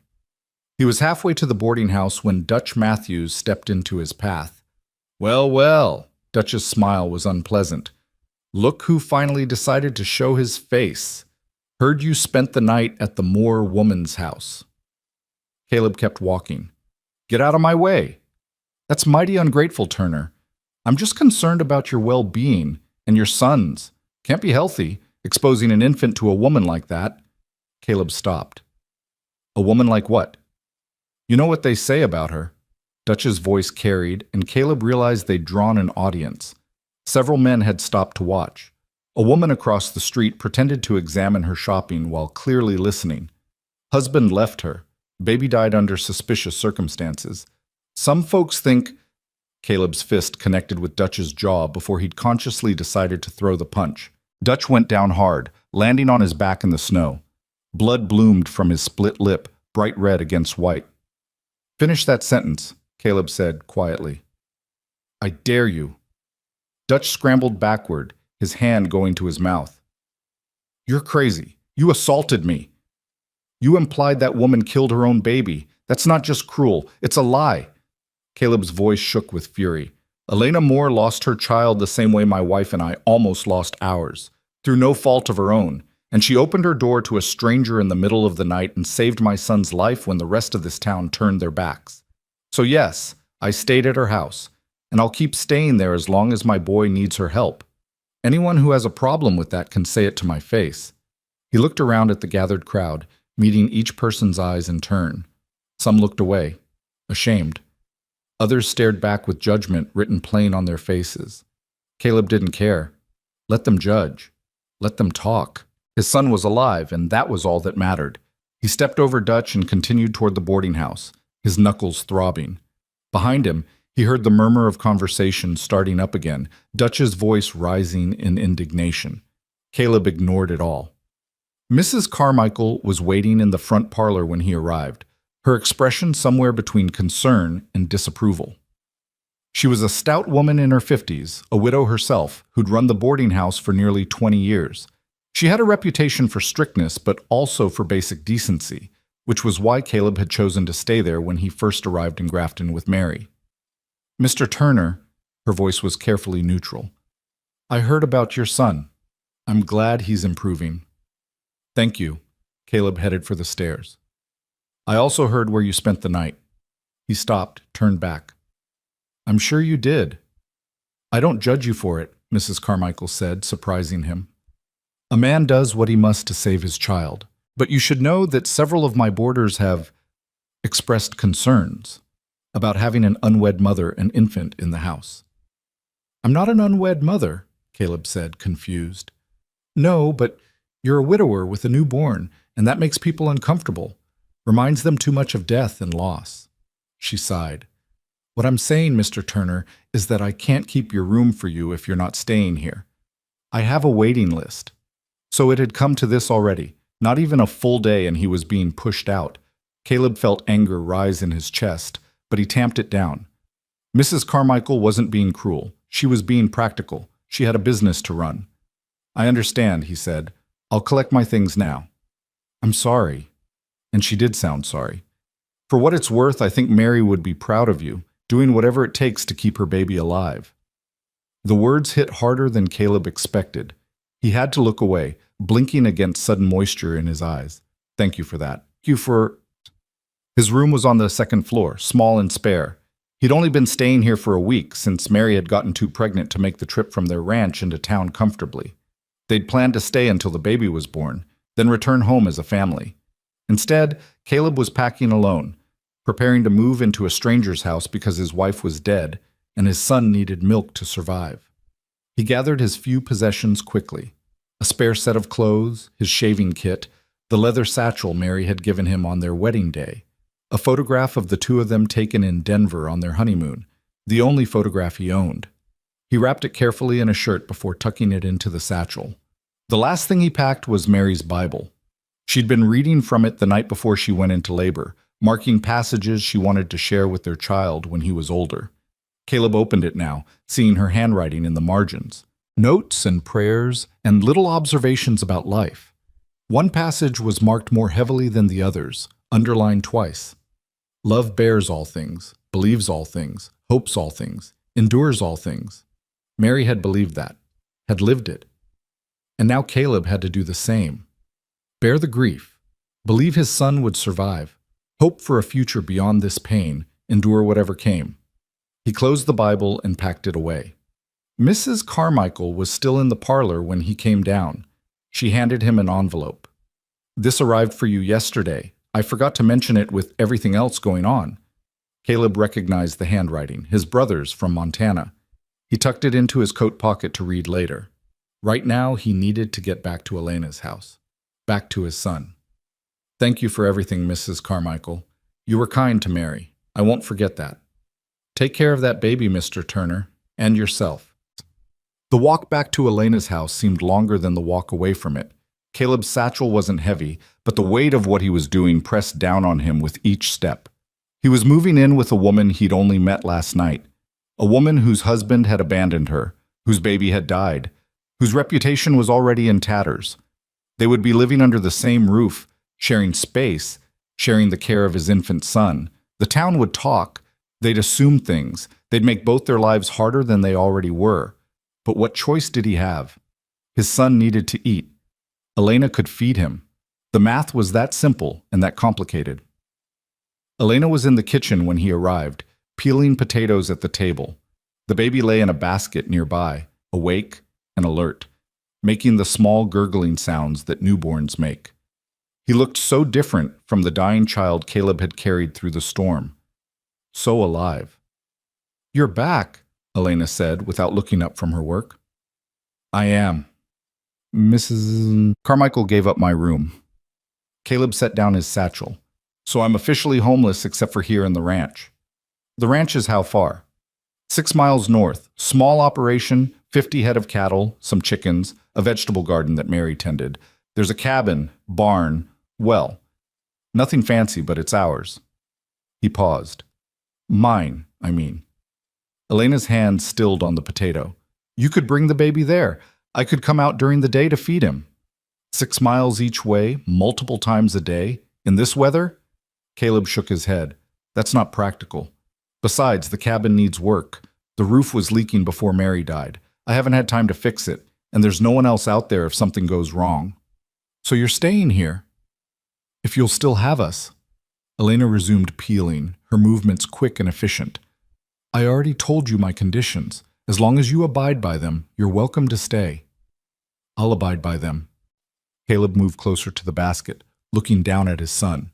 He was halfway to the boarding house when Dutch Matthews stepped into his path. Well, well, Dutch's smile was unpleasant. Look who finally decided to show his face. Heard you spent the night at the Moore woman's house. Caleb kept walking. Get out of my way. That's mighty ungrateful, Turner. I'm just concerned about your well-being and your son's. Can't be healthy, exposing an infant to a woman like that. Caleb stopped. A woman like what? You know what they say about her. Dutch's voice carried, and Caleb realized they'd drawn an audience. Several men had stopped to watch. A woman across the street pretended to examine her shopping while clearly listening. Husband left her. Baby died under suspicious circumstances. Some folks think... Caleb's fist connected with Dutch's jaw before he'd consciously decided to throw the punch. Dutch went down hard, landing on his back in the snow. Blood bloomed from his split lip, bright red against white. Finish that sentence, Caleb said quietly. I dare you. Dutch scrambled backward, his hand going to his mouth. You're crazy. You assaulted me. You implied that woman killed her own baby. That's not just cruel. It's a lie. Caleb's voice shook with fury. Elena Moore lost her child the same way my wife and I almost lost ours, through no fault of her own, and she opened her door to a stranger in the middle of the night and saved my son's life when the rest of this town turned their backs. So yes, I stayed at her house, and I'll keep staying there as long as my boy needs her help. Anyone who has a problem with that can say it to my face. He looked around at the gathered crowd, meeting each person's eyes in turn. Some looked away, ashamed. Others stared back with judgment written plain on their faces. Caleb didn't care. Let them judge. Let them talk. His son was alive, and that was all that mattered. He stepped over Dutch and continued toward the boarding house, his knuckles throbbing. Behind him, he heard the murmur of conversation starting up again, Dutch's voice rising in indignation. Caleb ignored it all. Mrs. Carmichael was waiting in the front parlor when he arrived, her expression somewhere between concern and disapproval. She was a stout woman in her 50s, a widow herself, who'd run the boarding house for nearly 20 years. She had a reputation for strictness, but also for basic decency, which was why Caleb had chosen to stay there when he first arrived in Grafton with Mary. Mr. Turner, her voice was carefully neutral. I heard about your son. I'm glad he's improving. Thank you. Caleb headed for the stairs. I also heard where you spent the night. He stopped, turned back. I'm sure you did. I don't judge you for it, Mrs. Carmichael said, surprising him. A man does what he must to save his child, but you should know that several of my boarders have expressed concerns about having an unwed mother and infant in the house. I'm not an unwed mother, Caleb said, confused. No, but you're a widower with a newborn, and that makes people uncomfortable. Reminds them too much of death and loss. She sighed. What I'm saying, Mr. Turner, is that I can't keep your room for you if you're not staying here. I have a waiting list. So it had come to this already. Not even a full day and he was being pushed out. Caleb felt anger rise in his chest, but he tamped it down. Mrs. Carmichael wasn't being cruel. She was being practical. She had a business to run. I understand, he said. I'll collect my things now. I'm sorry. And she did sound sorry. For what it's worth, I think Mary would be proud of you, doing whatever it takes to keep her baby alive. The words hit harder than Caleb expected. He had to look away, blinking against sudden moisture in his eyes. Thank you for that. Thank you for... His room was on the second floor, small and spare. He'd only been staying here for a week since Mary had gotten too pregnant to make the trip from their ranch into town comfortably. They'd planned to stay until the baby was born, then return home as a family. Instead, Caleb was packing alone, preparing to move into a stranger's house because his wife was dead and his son needed milk to survive. He gathered his few possessions quickly. A spare set of clothes, his shaving kit, the leather satchel Mary had given him on their wedding day, a photograph of the two of them taken in Denver on their honeymoon, the only photograph he owned. He wrapped it carefully in a shirt before tucking it into the satchel. The last thing he packed was Mary's Bible. She'd been reading from it the night before she went into labor, marking passages she wanted to share with their child when he was older. Caleb opened it now, seeing her handwriting in the margins. Notes and prayers and little observations about life. One passage was marked more heavily than the others, underlined twice. Love bears all things, believes all things, hopes all things, endures all things. Mary had believed that, had lived it. And now Caleb had to do the same. Bear the grief, believe his son would survive, hope for a future beyond this pain, endure whatever came. He closed the Bible and packed it away. Mrs. Carmichael was still in the parlor when he came down. She handed him an envelope. "This arrived for you yesterday. I forgot to mention it with everything else going on." Caleb recognized the handwriting, his brother's from Montana. He tucked it into his coat pocket to read later. Right now, he needed to get back to Elena's house, back to his son. "Thank you for everything, Mrs. Carmichael. You were kind to Mary. I won't forget that. Take care of that baby, Mr. Turner, and yourself." The walk back to Elena's house seemed longer than the walk away from it. Caleb's satchel wasn't heavy, but the weight of what he was doing pressed down on him with each step. He was moving in with a woman he'd only met last night, a woman whose husband had abandoned her, whose baby had died, whose reputation was already in tatters. They would be living under the same roof, sharing space, sharing the care of his infant son. The town would talk. They'd assume things. They'd make both their lives harder than they already were. But what choice did he have? His son needed to eat. Elena could feed him. The math was that simple and that complicated. Elena was in the kitchen when he arrived, peeling potatoes at the table. The baby lay in a basket nearby, awake and alert, making the small gurgling sounds that newborns make. He looked so different from the dying child Caleb had carried through the storm. So alive. "You're back," Elena said without looking up from her work. "I am." Mrs. Carmichael gave up my room. Caleb set down his satchel. "So I'm officially homeless except for here in the ranch." "The ranch is how far?" 6 miles north. Small operation, 50 head of cattle, some chickens, a vegetable garden that Mary tended. There's a cabin, barn, well. Nothing fancy, but it's ours." He paused. "Mine, I mean." Elena's hand stilled on the potato. "You could bring the baby there. I could come out during the day to feed him." 6 miles each way, multiple times a day, in this weather? Caleb shook his head. "That's not practical. Besides, the cabin needs work. The roof was leaking before Mary died. I haven't had time to fix it, and there's no one else out there if something goes wrong." "So you're staying here?" "If you'll still have us." Elena resumed peeling, her movements quick and efficient. "I already told you my conditions. As long as you abide by them, you're welcome to stay." "I'll abide by them." Caleb moved closer to the basket, looking down at his son.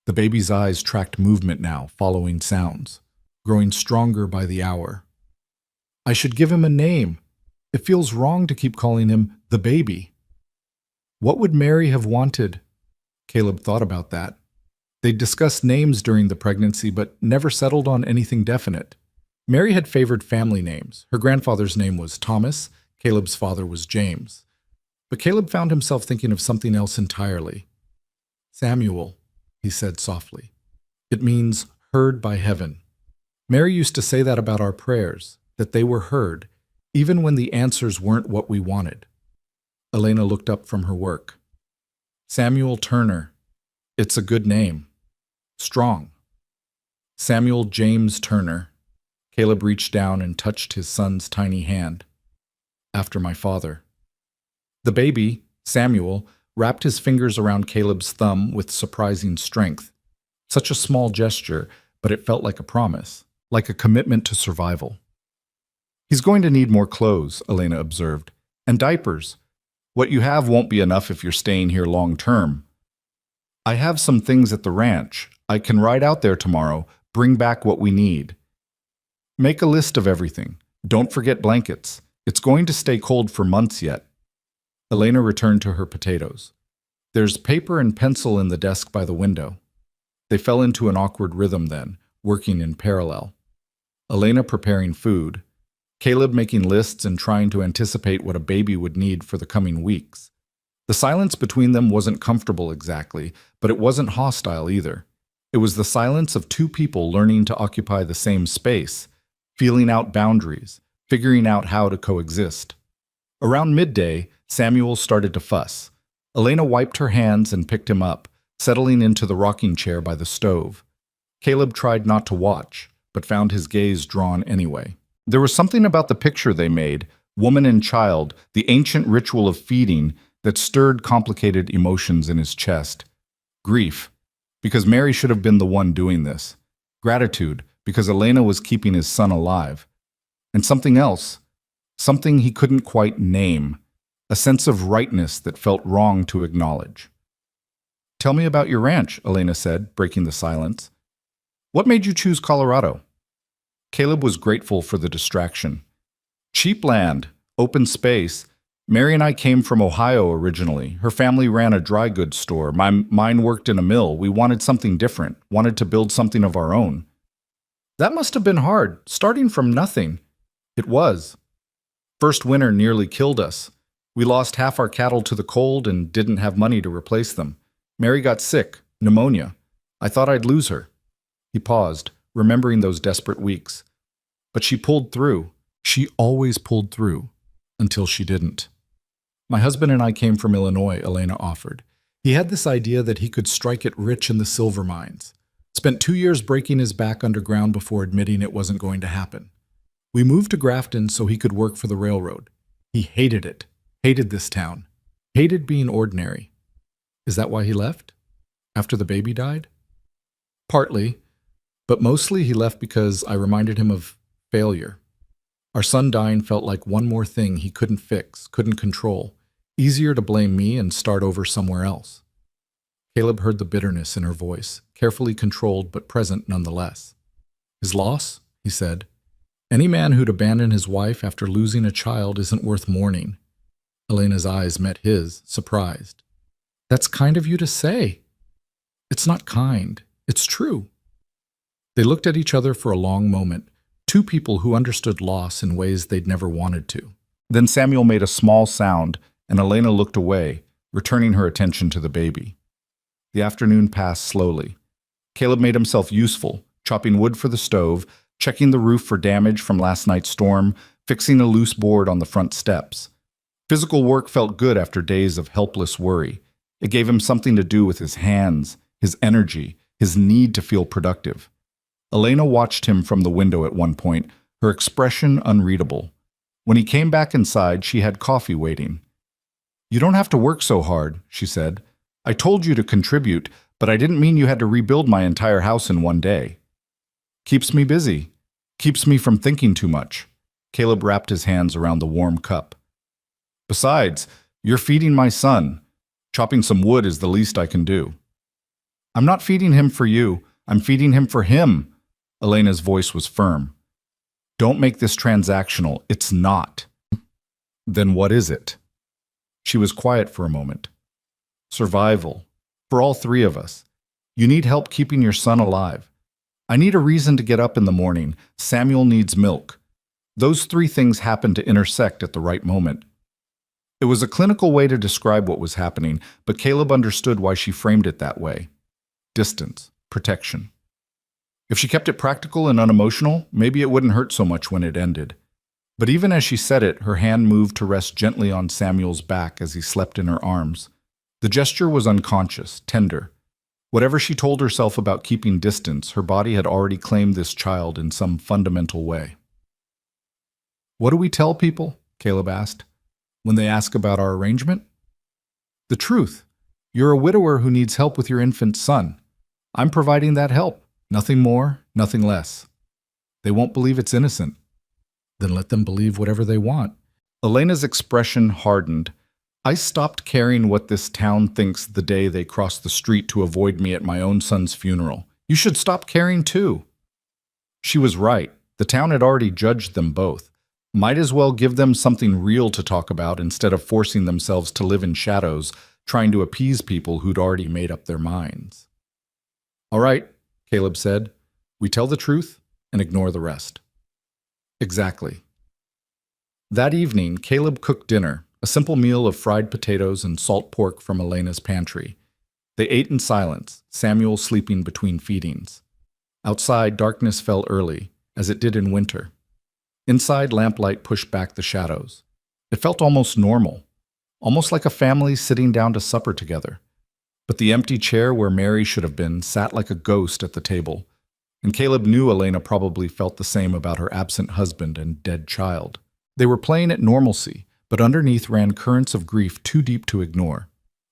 The baby's eyes tracked movement now, following sounds, growing stronger by the hour. "I should give him a name. It feels wrong to keep calling him the baby." What would Mary have wanted? Caleb thought about that. They'd discussed names during the pregnancy, but never settled on anything definite. Mary had favored family names. Her grandfather's name was Thomas. Caleb's father was James. But Caleb found himself thinking of something else entirely. "Samuel," he said softly. "It means heard by heaven." Mary used to say that about our prayers, that they were heard, even when the answers weren't what we wanted. Elena looked up from her work. "Samuel Turner. It's a good name. Strong." Samuel James Turner. Caleb reached down and touched his son's tiny hand. "After my father." The baby, Samuel, wrapped his fingers around Caleb's thumb with surprising strength. Such a small gesture, but it felt like a promise, like a commitment to survival. "He's going to need more clothes," Elena observed, "and diapers. What you have won't be enough if you're staying here long term. I have some things at the ranch. I can ride out there tomorrow, bring back what we need. Make a list of everything. Don't forget blankets. It's going to stay cold for months yet." Elena returned to her potatoes. "There's paper and pencil in the desk by the window." They fell into an awkward rhythm then, working in parallel. Elena preparing food, Caleb making lists and trying to anticipate what a baby would need for the coming weeks. The silence between them wasn't comfortable exactly, but it wasn't hostile either. It was the silence of two people learning to occupy the same space, feeling out boundaries, figuring out how to coexist. Around midday, Samuel started to fuss. Elena wiped her hands and picked him up, settling into the rocking chair by the stove. Caleb tried not to watch, but found his gaze drawn anyway. There was something about the picture they made, woman and child, the ancient ritual of feeding, that stirred complicated emotions in his chest. Grief, because Mary should have been the one doing this. Gratitude, because Elena was keeping his son alive. And something else, something he couldn't quite name, a sense of rightness that felt wrong to acknowledge. "Tell me about your ranch," Elena said, breaking the silence. "What made you choose Colorado?" Caleb was grateful for the distraction. "Cheap land, open space. Mary and I came from Ohio originally. Her family ran a dry goods store. Mine worked in a mill. We wanted something different, wanted to build something of our own." "That must have been hard, starting from nothing." "It was. First winter nearly killed us. We lost half our cattle to the cold and didn't have money to replace them. Mary got sick, pneumonia. I thought I'd lose her." He paused, remembering those desperate weeks. But she pulled through. She always pulled through, until she didn't. "My husband and I came from Illinois," Elena offered. "He had this idea that he could strike it rich in the silver mines. Spent 2 years breaking his back underground before admitting it wasn't going to happen. We moved to Grafton so he could work for the railroad. He hated it, hated this town, hated being ordinary." "Is that why he left? After the baby died?" "Partly, but mostly he left because I reminded him of failure. Our son dying felt like one more thing he couldn't fix, couldn't control. Easier to blame me and start over somewhere else." Caleb heard the bitterness in her voice, carefully controlled but present nonetheless. "His loss?" he said. "Any man who'd abandon his wife after losing a child isn't worth mourning." Elena's eyes met his, surprised. "That's kind of you to say." "It's not kind. It's true." They looked at each other for a long moment, two people who understood loss in ways they'd never wanted to. Then Samuel made a small sound, and Elena looked away, returning her attention to the baby. The afternoon passed slowly. Caleb made himself useful, chopping wood for the stove, checking the roof for damage from last night's storm, fixing a loose board on the front steps. Physical work felt good after days of helpless worry. It gave him something to do with his hands, his energy, his need to feel productive. Elena watched him from the window at one point, her expression unreadable. When he came back inside, she had coffee waiting. "You don't have to work so hard," she said. "I told you to contribute, but I didn't mean you had to rebuild my entire house in one day." "Keeps me busy. Keeps me from thinking too much." Caleb wrapped his hands around the warm cup. "Besides, you're feeding my son. Chopping some wood is the least I can do." "I'm not feeding him for you. I'm feeding him for him." Elena's voice was firm. "Don't make this transactional. It's not." "Then what is it?" She was quiet for a moment. "Survival. For all three of us. You need help keeping your son alive. I need a reason to get up in the morning. Samuel needs milk. Those three things happen to intersect at the right moment." It was a clinical way to describe what was happening, but Caleb understood why she framed it that way. Distance, protection. If she kept it practical and unemotional, maybe it wouldn't hurt so much when it ended. But even as she said it, her hand moved to rest gently on Samuel's back as he slept in her arms. The gesture was unconscious, tender. Whatever she told herself about keeping distance, her body had already claimed this child in some fundamental way. "What do we tell people?" Caleb asked. "When they ask about our arrangement?" "The truth. You're a widower who needs help with your infant son. I'm providing that help. Nothing more, nothing less. They won't believe it's innocent." "Then let them believe whatever they want." Elena's expression hardened. "I stopped caring what this town thinks the day they cross the street to avoid me at my own son's funeral. You should stop caring too." She was right. The town had already judged them both. Might as well give them something real to talk about instead of forcing themselves to live in shadows, trying to appease people who'd already made up their minds. "All right," Caleb said. "We tell the truth and ignore the rest." Exactly. That evening, Caleb cooked dinner, a simple meal of fried potatoes and salt pork from Elena's pantry. They ate in silence, Samuel sleeping between feedings. Outside, darkness fell early, as it did in winter. Inside, lamplight pushed back the shadows. It felt almost normal, almost like a family sitting down to supper together. But the empty chair where Mary should have been sat like a ghost at the table, and Caleb knew Elena probably felt the same about her absent husband and dead child. They were playing at normalcy, but underneath ran currents of grief too deep to ignore.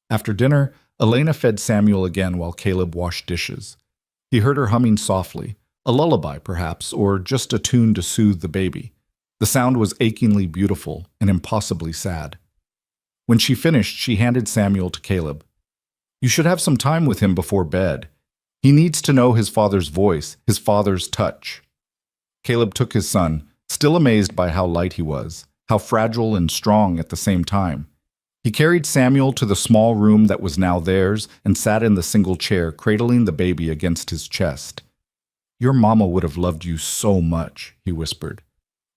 After dinner, Elena fed Samuel again while Caleb washed dishes. He heard her humming softly, a lullaby perhaps, or just a tune to soothe the baby. The sound was achingly beautiful and impossibly sad. When she finished, she handed Samuel to Caleb. "You should have some time with him before bed. He needs to know his father's voice, his father's touch." Caleb took his son, still amazed by how light he was, how fragile and strong at the same time. He carried Samuel to the small room that was now theirs and sat in the single chair, cradling the baby against his chest. "Your mama would have loved you so much," he whispered.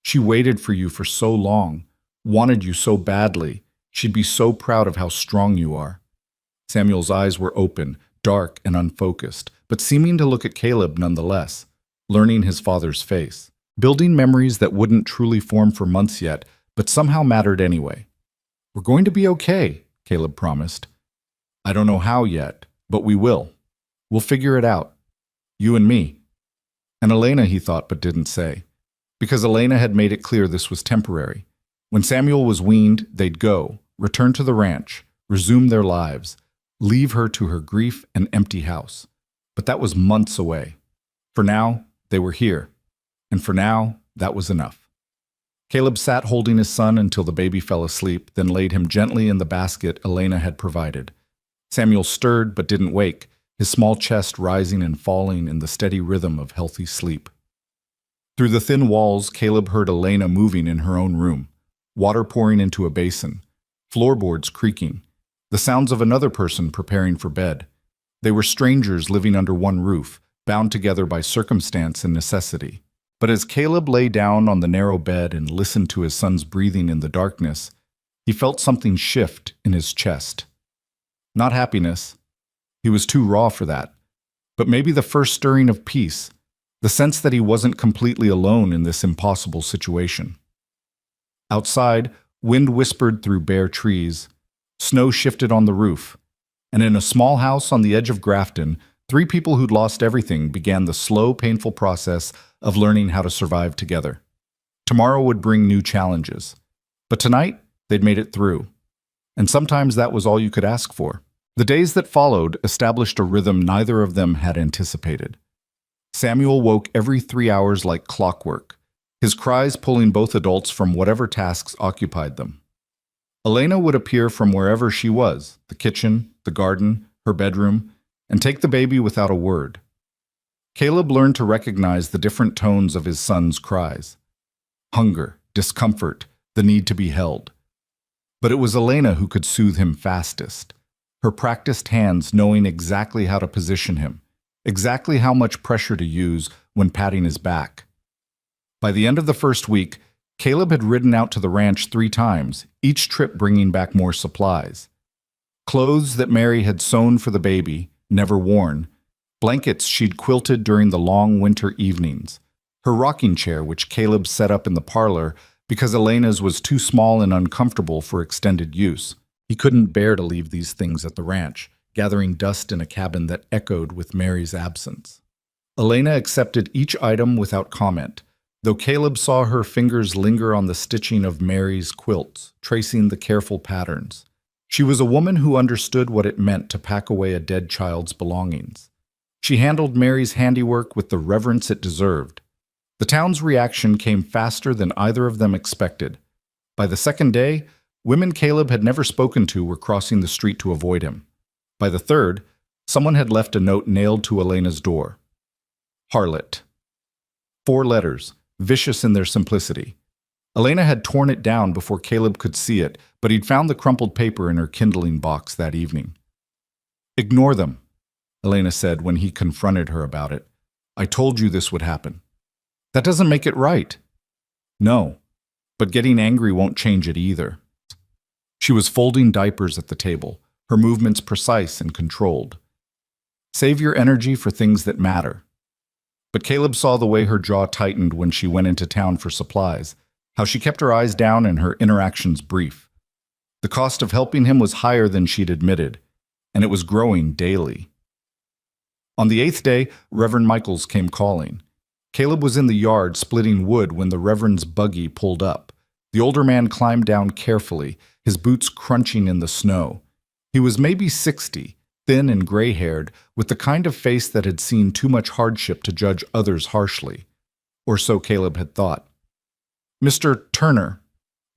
"She waited for you for so long, wanted you so badly. She'd be so proud of how strong you are." Samuel's eyes were open, dark and unfocused, but seeming to look at Caleb nonetheless, learning his father's face, building memories that wouldn't truly form for months yet, but somehow mattered anyway. "We're going to be okay," Caleb promised. "I don't know how yet, but we will. We'll figure it out. You and me." And Elena, he thought, but didn't say. Because Elena had made it clear this was temporary. When Samuel was weaned, they'd go, return to the ranch, resume their lives, leave her to her grief and empty house. But that was months away. For now, they were here. And for now, that was enough. Caleb sat holding his son until the baby fell asleep, then laid him gently in the basket Elena had provided. Samuel stirred but didn't wake, his small chest rising and falling in the steady rhythm of healthy sleep. Through the thin walls, Caleb heard Elena moving in her own room, water pouring into a basin, floorboards creaking, the sounds of another person preparing for bed. They were strangers living under one roof, bound together by circumstance and necessity. But as Caleb lay down on the narrow bed and listened to his son's breathing in the darkness, he felt something shift in his chest. Not happiness. He was too raw for that. But maybe the first stirring of peace, the sense that he wasn't completely alone in this impossible situation. Outside, wind whispered through bare trees, snow shifted on the roof, and in a small house on the edge of Grafton, 3 people who'd lost everything began the slow, painful process of learning how to survive together. Tomorrow would bring new challenges, but tonight they'd made it through. And sometimes that was all you could ask for. The days that followed established a rhythm neither of them had anticipated. Samuel woke every 3 hours like clockwork, his cries pulling both adults from whatever tasks occupied them. Elena would appear from wherever she was, the kitchen, the garden, her bedroom, and take the baby without a word. Caleb learned to recognize the different tones of his son's cries. Hunger, discomfort, the need to be held. But it was Elena who could soothe him fastest, her practiced hands knowing exactly how to position him, exactly how much pressure to use when patting his back. By the end of the first week, Caleb had ridden out to the ranch 3 times, each trip bringing back more supplies. Clothes that Mary had sewn for the baby, never worn, blankets she'd quilted during the long winter evenings, her rocking chair which Caleb set up in the parlor because Elena's was too small and uncomfortable for extended use. He couldn't bear to leave these things at the ranch, gathering dust in a cabin that echoed with Mary's absence. Elena accepted each item without comment, though Caleb saw her fingers linger on the stitching of Mary's quilts, tracing the careful patterns. She was a woman who understood what it meant to pack away a dead child's belongings. She handled Mary's handiwork with the reverence it deserved. The town's reaction came faster than either of them expected. By the second day, women Caleb had never spoken to were crossing the street to avoid him. By the third, someone had left a note nailed to Elena's door. Harlot. 4 letters, vicious in their simplicity. Elena had torn it down before Caleb could see it, but he'd found the crumpled paper in her kindling box that evening. "Ignore them," Elena said when he confronted her about it. "I told you this would happen." "That doesn't make it right." "No, but getting angry won't change it either." She was folding diapers at the table, her movements precise and controlled. "Save your energy for things that matter." But Caleb saw the way her jaw tightened when she went into town for supplies. how she kept her eyes down and her interactions brief. The cost of helping him was higher than she'd admitted, and it was growing daily. On the 8th day, Reverend Michaels came calling. Caleb was in the yard splitting wood when the Reverend's buggy pulled up. The older man climbed down carefully, his boots crunching in the snow. He was maybe 60, thin and gray-haired, with the kind of face that had seen too much hardship to judge others harshly. Or so Caleb had thought. "Mr. Turner,"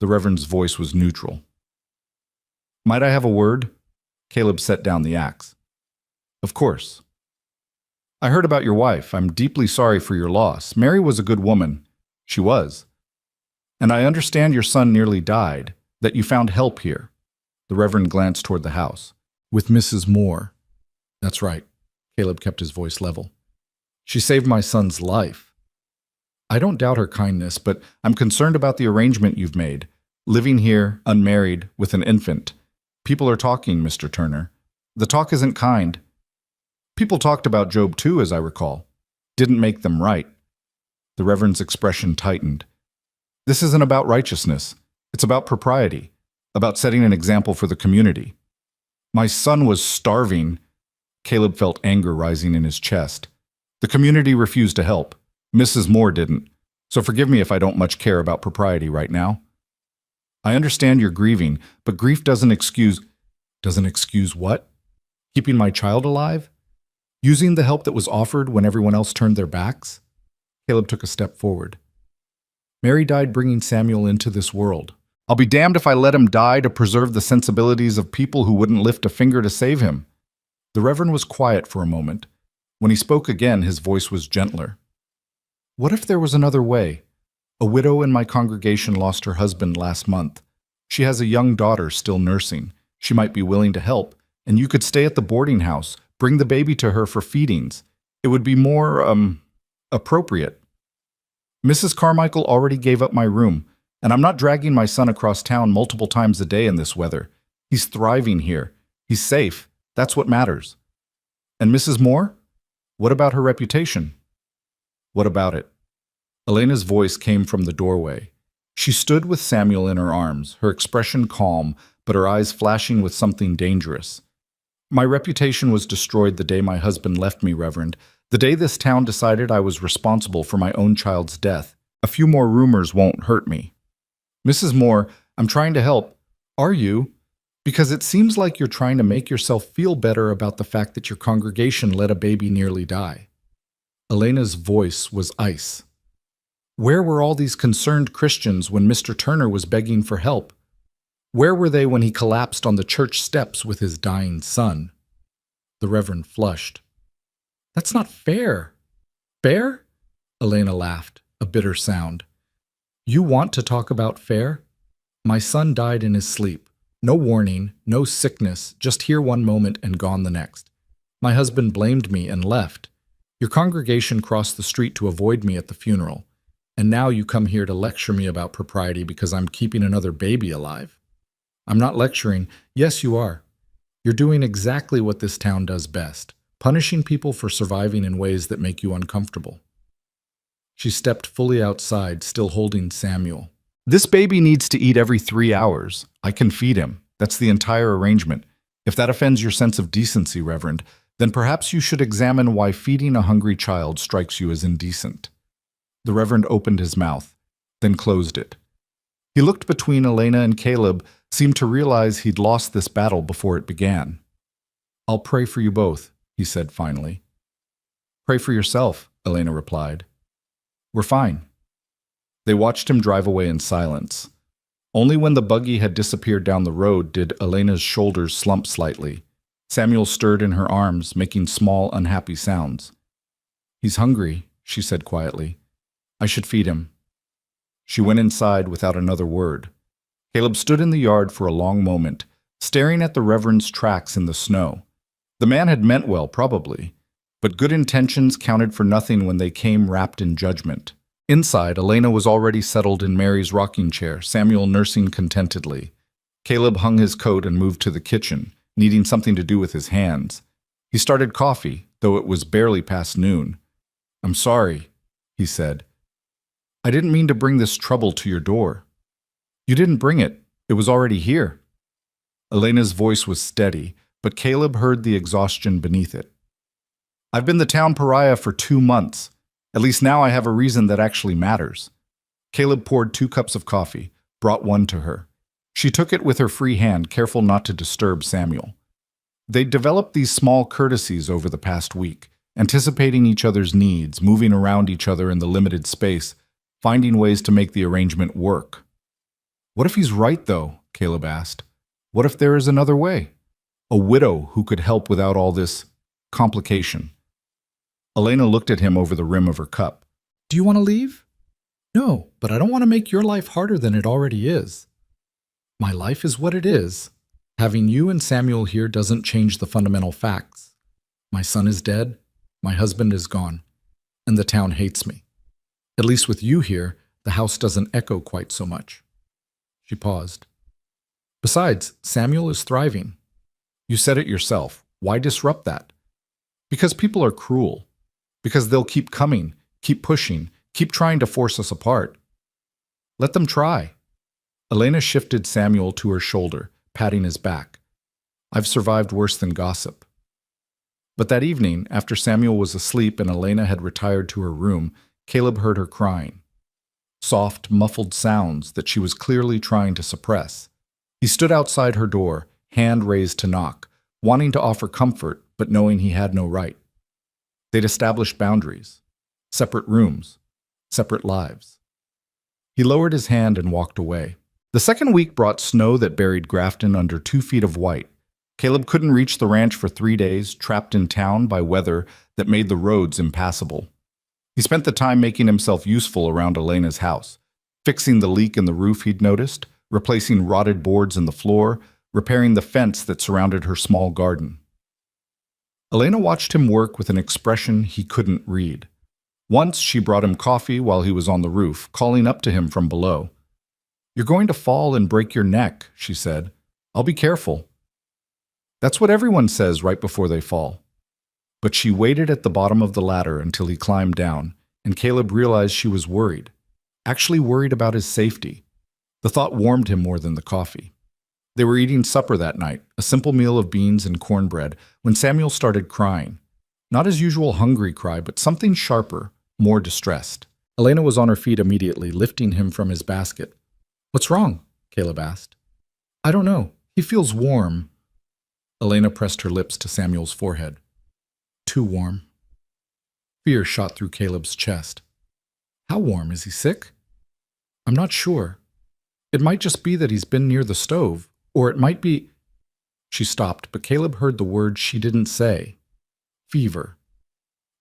the Reverend's voice was neutral. "Might I have a word?" Caleb set down the axe. "Of course." "I heard about your wife. I'm deeply sorry for your loss. Mary was a good woman." "She was." "And I understand your son nearly died, that you found help here." The Reverend glanced toward the house. "With Mrs. Moore." "That's right." Caleb kept his voice level. "She saved my son's life." "I don't doubt her kindness, but I'm concerned about the arrangement you've made. Living here, unmarried, with an infant. People are talking, Mr. Turner. The talk isn't kind. People talked about Job too, as I recall. Didn't make them right." The Reverend's expression tightened. "This isn't about righteousness. It's about propriety, about setting an example for the community. My son was starving." Caleb felt anger rising in his chest. "The community refused to help. Mrs. Moore didn't. So forgive me if I don't much care about propriety right now. I understand you're grieving, but grief doesn't excuse..." "Doesn't excuse what?" "Keeping my child alive? Using the help that was offered when everyone else turned their backs?" Caleb took a step forward. "Mary died bringing Samuel into this world. I'll be damned if I let him die to preserve the sensibilities of people who wouldn't lift a finger to save him." The Reverend was quiet for a moment. When he spoke again, his voice was gentler. "What if there was another way? A widow in my congregation lost her husband last month. She has a young daughter still nursing. She might be willing to help, and you could stay at the boarding house, bring the baby to her for feedings. It would be more, appropriate. Mrs. Carmichael already gave up my room, and I'm not dragging my son across town multiple times a day in this weather. He's thriving here. He's safe. That's what matters. And Mrs. Moore? What about her reputation?" "What about it?" Elena's voice came from the doorway. She stood with Samuel in her arms, her expression calm, but her eyes flashing with something dangerous. "My reputation was destroyed the day my husband left me, Reverend, the day this town decided I was responsible for my own child's death. A few more rumors won't hurt me." "Mrs. Moore, I'm trying to help." "Are you? Because it seems like you're trying to make yourself feel better about the fact that your congregation let a baby nearly die." Elena's voice was ice. "Where were all these concerned Christians when Mr. Turner was begging for help? Where were they when he collapsed on the church steps with his dying son?" The Reverend flushed. "That's not fair." "Fair?" Elena laughed, a bitter sound. "You want to talk about fair? My son died in his sleep. No warning, no sickness, just here one moment and gone the next. My husband blamed me and left. Your congregation crossed the street to avoid me at the funeral. And now you come here to lecture me about propriety because I'm keeping another baby alive. I'm not lecturing. Yes, you are. You're doing exactly what this town does best, punishing people for surviving in ways that make you uncomfortable." She stepped fully outside, still holding Samuel. "This baby needs to eat every 3 hours. I can feed him. That's the entire arrangement. If that offends your sense of decency, Reverend, then perhaps you should examine why feeding a hungry child strikes you as indecent." The Reverend opened his mouth, then closed it. He looked between Elena and Caleb, seemed to realize he'd lost this battle before it began. "I'll pray for you both," he said finally. "Pray for yourself," Elena replied. "We're fine." They watched him drive away in silence. Only when the buggy had disappeared down the road did Elena's shoulders slump slightly. Samuel stirred in her arms, making small, unhappy sounds. "He's hungry," she said quietly. "I should feed him." She went inside without another word. Caleb stood in the yard for a long moment, staring at the Reverend's tracks in the snow. The man had meant well, probably, but good intentions counted for nothing when they came wrapped in judgment. Inside, Elena was already settled in Mary's rocking chair, Samuel nursing contentedly. Caleb hung his coat and moved to the kitchen, needing something to do with his hands. He started coffee, though it was barely past noon. "I'm sorry," he said. I didn't mean to bring this trouble to your door. You didn't bring it. It was already here. Elena's voice was steady, but Caleb heard the exhaustion beneath it. I've been the town pariah for 2 months. At least now I have a reason that actually matters. Caleb poured 2 cups of coffee, brought one to her. She took it with her free hand, careful not to disturb Samuel. They'd developed these small courtesies over the past week, anticipating each other's needs, moving around each other in the limited space, finding ways to make the arrangement work. What if he's right, though? Caleb asked. What if there is another way? A widow who could help without all this complication. Elena looked at him over the rim of her cup. Do you want to leave? No, but I don't want to make your life harder than it already is. My life is what it is. Having you and Samuel here doesn't change the fundamental facts. My son is dead, my husband is gone, and the town hates me. At least with you here, the house doesn't echo quite so much. She paused. Besides, Samuel is thriving. You said it yourself. Why disrupt that? Because people are cruel. Because they'll keep coming, keep pushing, keep trying to force us apart. Let them try. Elena shifted Samuel to her shoulder, patting his back. I've survived worse than gossip. But that evening, after Samuel was asleep and Elena had retired to her room, Caleb heard her crying. Soft, muffled sounds that she was clearly trying to suppress. He stood outside her door, hand raised to knock, wanting to offer comfort, but knowing he had no right. They'd established boundaries, separate rooms, separate lives. He lowered his hand and walked away. The second week brought snow that buried Grafton under 2 feet of white. Caleb couldn't reach the ranch for 3 days, trapped in town by weather that made the roads impassable. He spent the time making himself useful around Elena's house, fixing the leak in the roof he'd noticed, replacing rotted boards in the floor, repairing the fence that surrounded her small garden. Elena watched him work with an expression he couldn't read. Once she brought him coffee while he was on the roof, calling up to him from below. You're going to fall and break your neck, she said. I'll be careful. That's what everyone says right before they fall. But she waited at the bottom of the ladder until he climbed down, and Caleb realized she was worried, actually worried about his safety. The thought warmed him more than the coffee. They were eating supper that night, a simple meal of beans and cornbread, when Samuel started crying. Not his usual hungry cry, but something sharper, more distressed. Elena was on her feet immediately, lifting him from his basket. What's wrong? Caleb asked. I don't know. He feels warm. Elena pressed her lips to Samuel's forehead. Too warm. Fear shot through Caleb's chest. How warm? Is he sick? I'm not sure. It might just be that he's been near the stove, or it might be... She stopped, but Caleb heard the word she didn't say. Fever.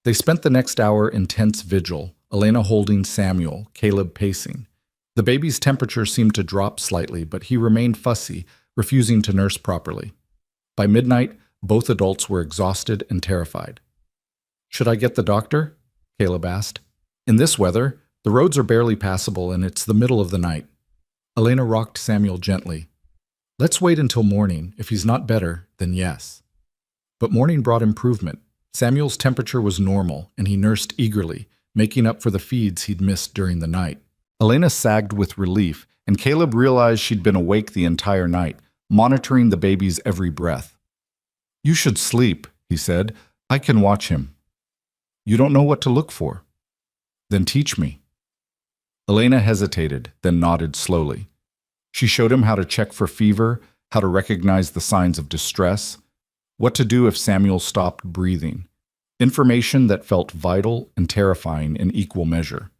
They spent the next hour in tense vigil, Elena holding Samuel, Caleb pacing. The baby's temperature seemed to drop slightly, but he remained fussy, refusing to nurse properly. By midnight, both adults were exhausted and terrified. Should I get the doctor? Caleb asked. In this weather, the roads are barely passable and it's the middle of the night. Elena rocked Samuel gently. Let's wait until morning. If he's not better, then yes. But morning brought improvement. Samuel's temperature was normal, and he nursed eagerly, making up for the feeds he'd missed during the night. Elena sagged with relief, and Caleb realized she'd been awake the entire night, monitoring the baby's every breath. You should sleep, he said. I can watch him. You don't know what to look for. Then teach me. Elena hesitated, then nodded slowly. She showed him how to check for fever, how to recognize the signs of distress, what to do if Samuel stopped breathing. Information that felt vital and terrifying in equal measure.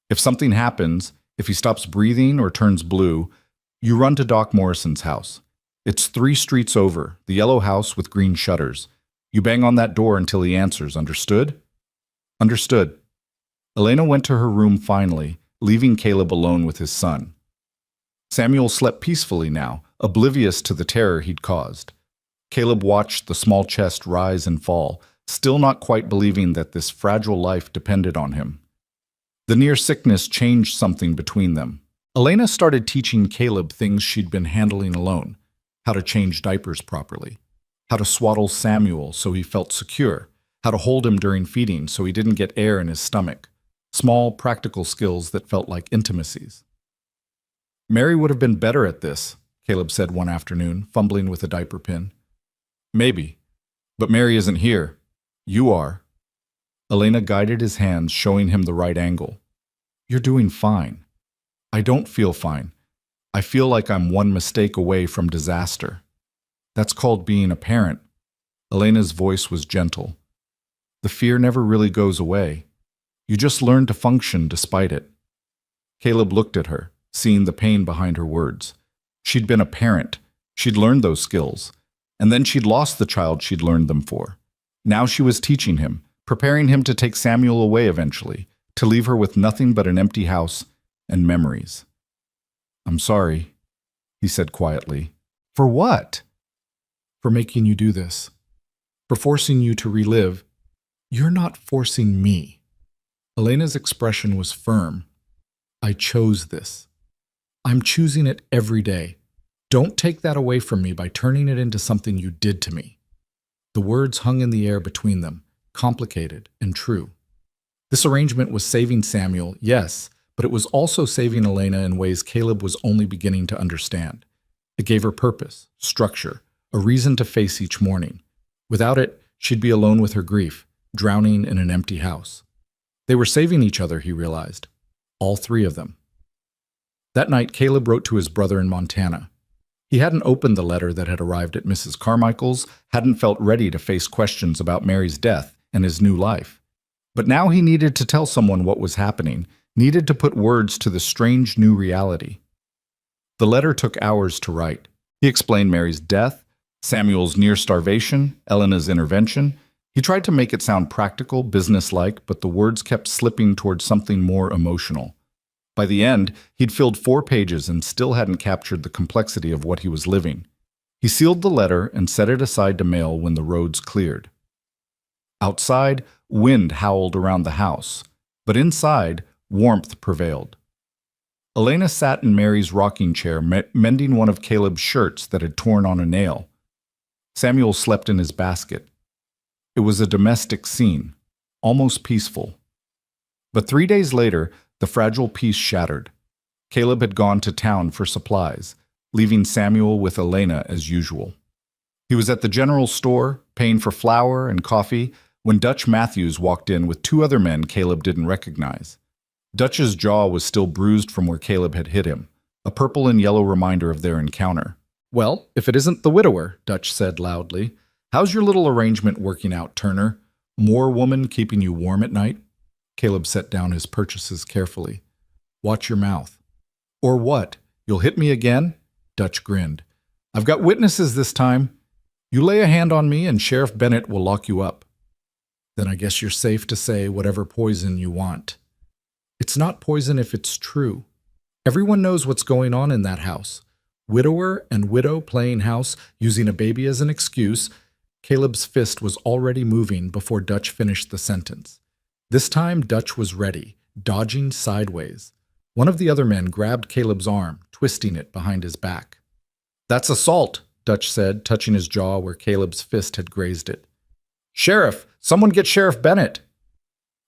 If something happens, if he stops breathing or turns blue, you run to Doc Morrison's house. It's 3 streets over, the yellow house with green shutters. You bang on that door until he answers, understood? Understood. Elena went to her room finally, leaving Caleb alone with his son. Samuel slept peacefully now, oblivious to the terror he'd caused. Caleb watched the small chest rise and fall, still not quite believing that this fragile life depended on him. The near sickness changed something between them. Elena started teaching Caleb things she'd been handling alone, how to change diapers properly, how to swaddle Samuel so he felt secure, how to hold him during feeding so he didn't get air in his stomach. Small, practical skills that felt like intimacies. Mary would have been better at this, Caleb said one afternoon, fumbling with a diaper pin. Maybe, but Mary isn't here. You are. Elena guided his hands, showing him the right angle. You're doing fine. I don't feel fine. I feel like I'm one mistake away from disaster. That's called being a parent. Elena's voice was gentle. The fear never really goes away. You just learn to function despite it. Caleb looked at her, seeing the pain behind her words. She'd been a parent. She'd learned those skills. And then she'd lost the child she'd learned them for. Now she was teaching him, preparing him to take Samuel away eventually, to leave her with nothing but an empty house and memories. I'm sorry, he said quietly. For what? For making you do this. For forcing you to relive. You're not forcing me. Elena's expression was firm. I chose this. I'm choosing it every day. Don't take that away from me by turning it into something you did to me. The words hung in the air between them, complicated and true. This arrangement was saving Samuel, yes, but it was also saving Elena in ways Caleb was only beginning to understand. It gave her purpose, structure, a reason to face each morning. Without it, she'd be alone with her grief, drowning in an empty house. They were saving each other, he realized. All three of them. That night, Caleb wrote to his brother in Montana. He hadn't opened the letter that had arrived at Mrs. Carmichael's, hadn't felt ready to face questions about Mary's death and his new life. But now he needed to tell someone what was happening, needed to put words to the strange new reality. The letter took hours to write. He explained Mary's death, Samuel's near starvation, Elena's intervention. He tried to make it sound practical, businesslike, but the words kept slipping towards something more emotional. By the end, he'd filled 4 pages and still hadn't captured the complexity of what he was living. He sealed the letter and set it aside to mail when the roads cleared. Outside, wind howled around the house, but inside, warmth prevailed. Elena sat in Mary's rocking chair, mending one of Caleb's shirts that had torn on a nail. Samuel slept in his basket. It was a domestic scene, almost peaceful. But 3 days later, the fragile peace shattered. Caleb had gone to town for supplies, leaving Samuel with Elena as usual. He was at the general store, paying for flour and coffee, when Dutch Matthews walked in with 2 other men Caleb didn't recognize. Dutch's jaw was still bruised from where Caleb had hit him, a purple and yellow reminder of their encounter. Well, if it isn't the widower, Dutch said loudly. How's your little arrangement working out, Turner? More woman keeping you warm at night? Caleb set down his purchases carefully. Watch your mouth. Or what? You'll hit me again? Dutch grinned. I've got witnesses this time. You lay a hand on me and Sheriff Bennett will lock you up. Then I guess you're safe to say whatever poison you want. It's not poison if it's true. Everyone knows what's going on in that house. Widower and widow playing house, using a baby as an excuse. Caleb's fist was already moving before Dutch finished the sentence. This time, Dutch was ready, dodging sideways. One of the other men grabbed Caleb's arm, twisting it behind his back. That's assault, Dutch said, touching his jaw where Caleb's fist had grazed it. Sheriff! Someone get Sheriff Bennett!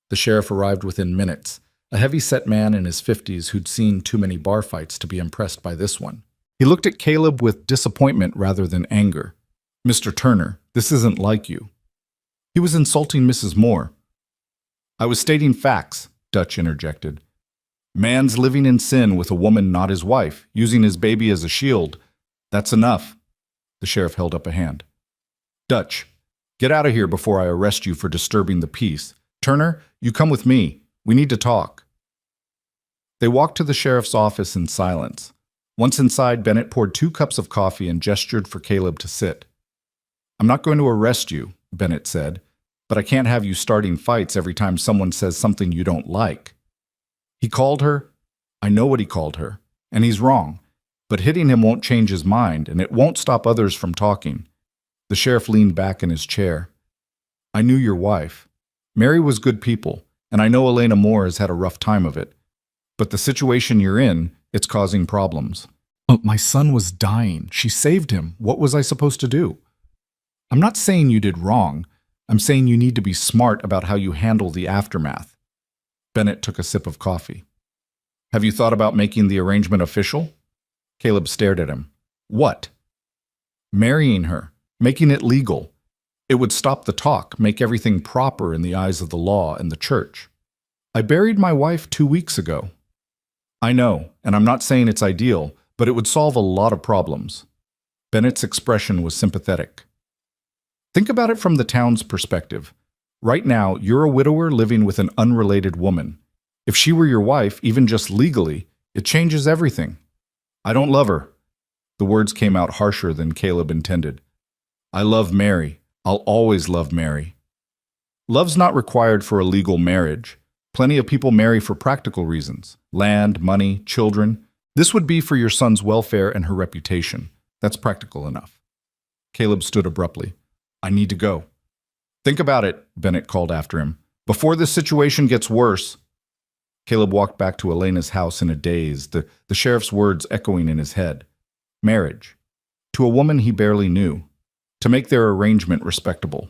The sheriff arrived within minutes, a heavy-set man in his 50s who'd seen too many bar fights to be impressed by this one. He looked at Caleb with disappointment rather than anger. Mr. Turner, this isn't like you. He was insulting Mrs. Moore. I was stating facts, Dutch interjected. Man's living in sin with a woman not his wife, using his baby as a shield. That's enough. The sheriff held up a hand. Dutch, get out of here before I arrest you for disturbing the peace. Turner, you come with me. We need to talk. They walked to the sheriff's office in silence. Once inside, Bennett poured 2 cups of coffee and gestured for Caleb to sit. I'm not going to arrest you, Bennett said, but I can't have you starting fights every time someone says something you don't like. He called her. I know what he called her, and he's wrong, but hitting him won't change his mind, and it won't stop others from talking. The sheriff leaned back in his chair. I knew your wife. Mary was good people, and I know Elena Moore has had a rough time of it. But the situation you're in, it's causing problems. Oh, my son was dying. She saved him. What was I supposed to do? I'm not saying you did wrong. I'm saying you need to be smart about how you handle the aftermath. Bennett took a sip of coffee. Have you thought about making the arrangement official? Caleb stared at him. What? Marrying her, making it legal. It would stop the talk, make everything proper in the eyes of the law and the church. I buried my wife 2 weeks ago. I know, and I'm not saying it's ideal, but it would solve a lot of problems. Bennett's expression was sympathetic. Think about it from the town's perspective. Right now, you're a widower living with an unrelated woman. If she were your wife, even just legally, it changes everything. I don't love her. The words came out harsher than Caleb intended. I love Mary. I'll always love Mary. Love's not required for a legal marriage. Plenty of people marry for practical reasons. Land, money, children. This would be for your son's welfare and her reputation. That's practical enough. Caleb stood abruptly. I need to go. Think about it, Bennett called after him. Before this situation gets worse. Caleb walked back to Elena's house in a daze, the sheriff's words echoing in his head. Marriage. To a woman he barely knew. To make their arrangement respectable.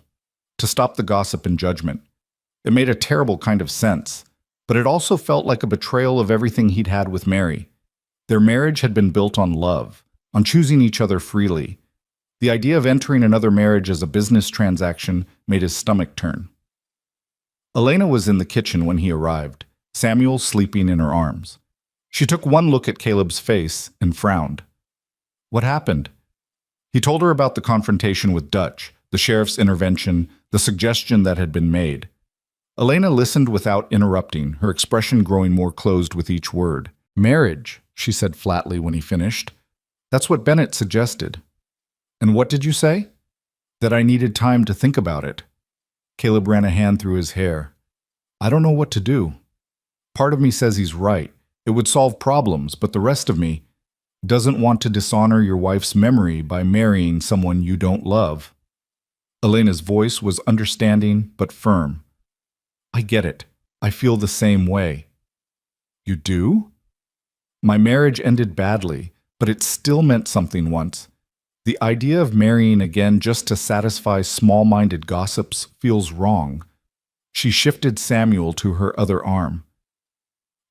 To stop the gossip and judgment. It made a terrible kind of sense, but it also felt like a betrayal of everything he'd had with Mary. Their marriage had been built on love, on choosing each other freely. The idea of entering another marriage as a business transaction made his stomach turn. Elena was in the kitchen when he arrived, Samuel sleeping in her arms. She took one look at Caleb's face and frowned. What happened? He told her about the confrontation with Dutch, the sheriff's intervention, the suggestion that had been made. Elena listened without interrupting, her expression growing more closed with each word. Marriage, she said flatly when he finished. That's what Bennett suggested. And what did you say? That I needed time to think about it. Caleb ran a hand through his hair. I don't know what to do. Part of me says he's right. It would solve problems, but the rest of me doesn't want to dishonor your wife's memory by marrying someone you don't love. Elena's voice was understanding but firm. I get it. I feel the same way. You do? My marriage ended badly, but it still meant something once. The idea of marrying again just to satisfy small-minded gossips feels wrong. She shifted Samuel to her other arm.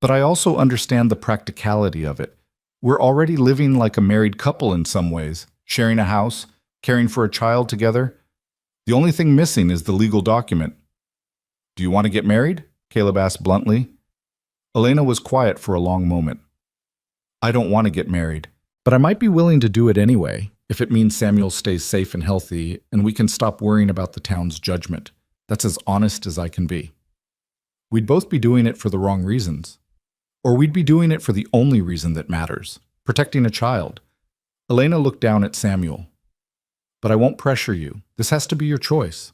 But I also understand the practicality of it. We're already living like a married couple in some ways, sharing a house, caring for a child together. The only thing missing is the legal document. Do you want to get married? Caleb asked bluntly. Elena was quiet for a long moment. I don't want to get married, but I might be willing to do it anyway, if it means Samuel stays safe and healthy and we can stop worrying about the town's judgment. That's as honest as I can be. We'd both be doing it for the wrong reasons. Or we'd be doing it for the only reason that matters, protecting a child. Elena looked down at Samuel. But I won't pressure you. This has to be your choice.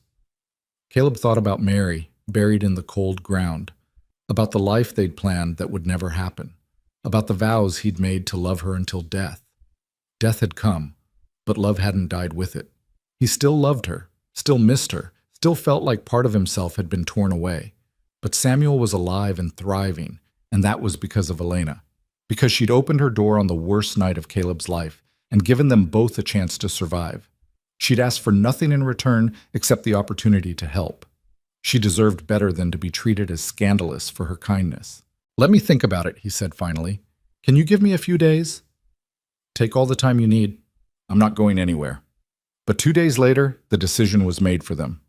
Caleb thought about Mary, buried in the cold ground, about the life they'd planned that would never happen, about the vows he'd made to love her until death. Death had come, but love hadn't died with it. He still loved her, still missed her, still felt like part of himself had been torn away. But Samuel was alive and thriving, and that was because of Elena, because she'd opened her door on the worst night of Caleb's life and given them both a chance to survive. She'd asked for nothing in return except the opportunity to help. She deserved better than to be treated as scandalous for her kindness. Let me think about it, he said finally. Can you give me a few days? Take all the time you need. I'm not going anywhere. But 2 days later, the decision was made for them.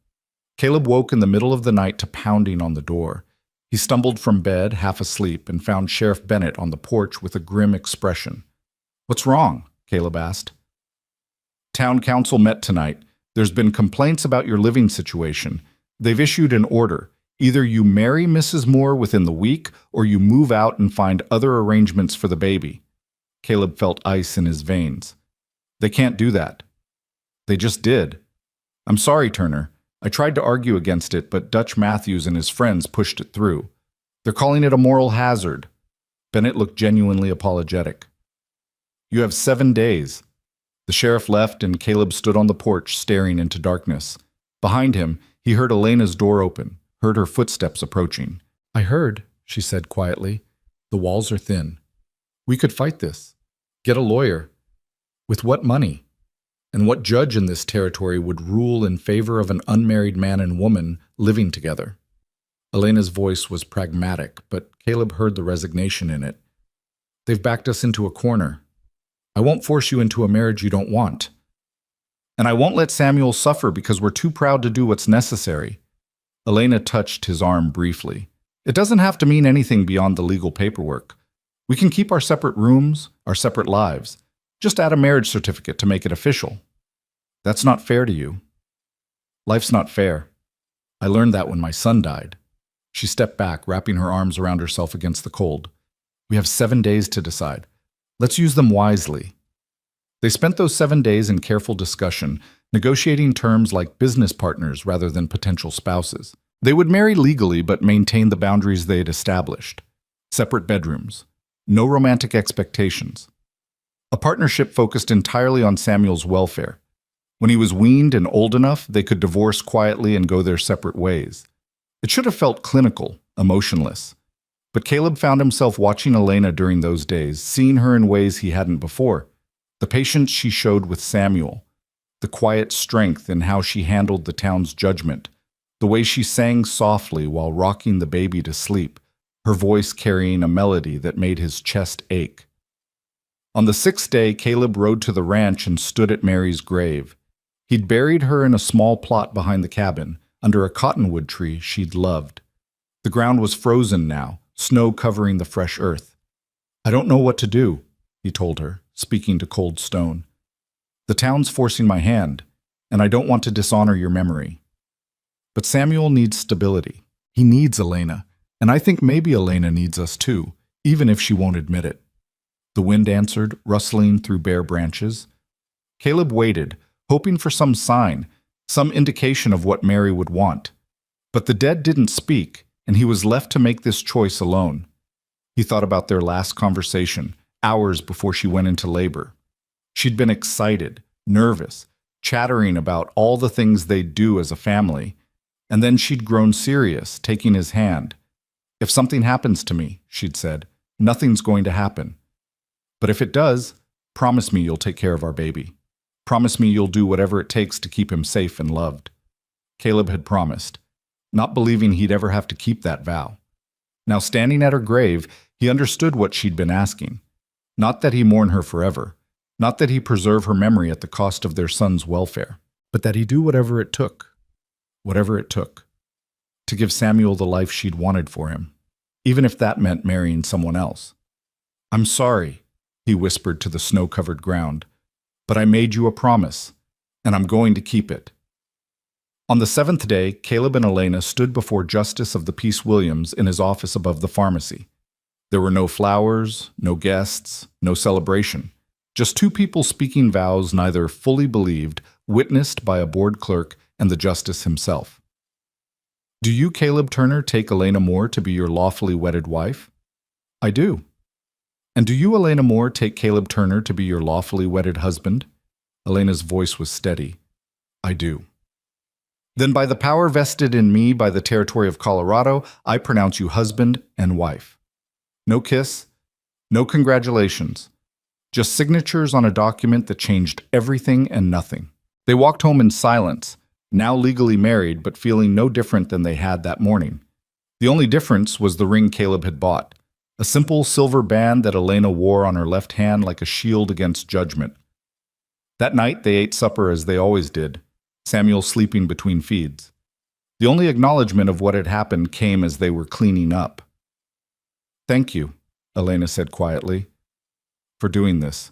Caleb woke in the middle of the night to pounding on the door. He stumbled from bed, half asleep, and found Sheriff Bennett on the porch with a grim expression. What's wrong? Caleb asked. Town council met tonight. There's been complaints about your living situation. They've issued an order. Either you marry Mrs. Moore within the week, or you move out and find other arrangements for the baby. Caleb felt ice in his veins. They can't do that. They just did. I'm sorry, Turner. I tried to argue against it, but Dutch Matthews and his friends pushed it through. They're calling it a moral hazard. Bennett looked genuinely apologetic. You have 7 days. The sheriff left, and Caleb stood on the porch staring into darkness. Behind him, he heard Elena's door open, heard her footsteps approaching. I heard, she said quietly. The walls are thin. We could fight this. Get a lawyer. With what money? And what judge in this territory would rule in favor of an unmarried man and woman living together? Elena's voice was pragmatic, but Caleb heard the resignation in it. They've backed us into a corner. I won't force you into a marriage you don't want. And I won't let Samuel suffer because we're too proud to do what's necessary. Elena touched his arm briefly. It doesn't have to mean anything beyond the legal paperwork. We can keep our separate rooms, our separate lives. Just add a marriage certificate to make it official. That's not fair to you. Life's not fair. I learned that when my son died. She stepped back, wrapping her arms around herself against the cold. We have 7 days to decide. Let's use them wisely. They spent those 7 days in careful discussion, negotiating terms like business partners rather than potential spouses. They would marry legally but maintain the boundaries they had established. Separate bedrooms. No romantic expectations. A partnership focused entirely on Samuel's welfare. When he was weaned and old enough, they could divorce quietly and go their separate ways. It should have felt clinical, emotionless. But Caleb found himself watching Elena during those days, seeing her in ways he hadn't before. The patience she showed with Samuel, the quiet strength in how she handled the town's judgment, the way she sang softly while rocking the baby to sleep, her voice carrying a melody that made his chest ache. On the 6th day, Caleb rode to the ranch and stood at Mary's grave. He'd buried her in a small plot behind the cabin, under a cottonwood tree she'd loved. The ground was frozen now, snow covering the fresh earth. I don't know what to do, he told her, speaking to cold stone. The town's forcing my hand, and I don't want to dishonor your memory. But Samuel needs stability. He needs Elena, and I think maybe Elena needs us too, even if she won't admit it. The wind answered, rustling through bare branches. Caleb waited, hoping for some sign, some indication of what Mary would want. But the dead didn't speak, and he was left to make this choice alone. He thought about their last conversation, hours before she went into labor. She'd been excited, nervous, chattering about all the things they'd do as a family, and then she'd grown serious, taking his hand. If something happens to me, she'd said, nothing's going to happen. But if it does, promise me you'll take care of our baby. Promise me you'll do whatever it takes to keep him safe and loved. Caleb had promised, not believing he'd ever have to keep that vow. Now standing at her grave, he understood what she'd been asking. Not that he mourn her forever, not that he preserve her memory at the cost of their son's welfare, but that he do whatever it took, to give Samuel the life she'd wanted for him, even if that meant marrying someone else. I'm sorry, he whispered to the snow-covered ground, but I made you a promise, and I'm going to keep it. On the 7th day, Caleb and Elena stood before Justice of the Peace Williams in his office above the pharmacy. There were no flowers, no guests, no celebration. Just two people speaking vows neither fully believed, witnessed by a board clerk and the justice himself. Do you, Caleb Turner, take Elena Moore to be your lawfully wedded wife? I do. And do you, Elena Moore, take Caleb Turner to be your lawfully wedded husband? Elena's voice was steady. I do. Then by the power vested in me by the territory of Colorado, I pronounce you husband and wife. No kiss, no congratulations, just signatures on a document that changed everything and nothing. They walked home in silence, now legally married but feeling no different than they had that morning. The only difference was the ring Caleb had bought, a simple silver band that Elena wore on her left hand like a shield against judgment. That night they ate supper as they always did, Samuel sleeping between feeds. The only acknowledgement of what had happened came as they were cleaning up. Thank you, Elena said quietly, for doing this.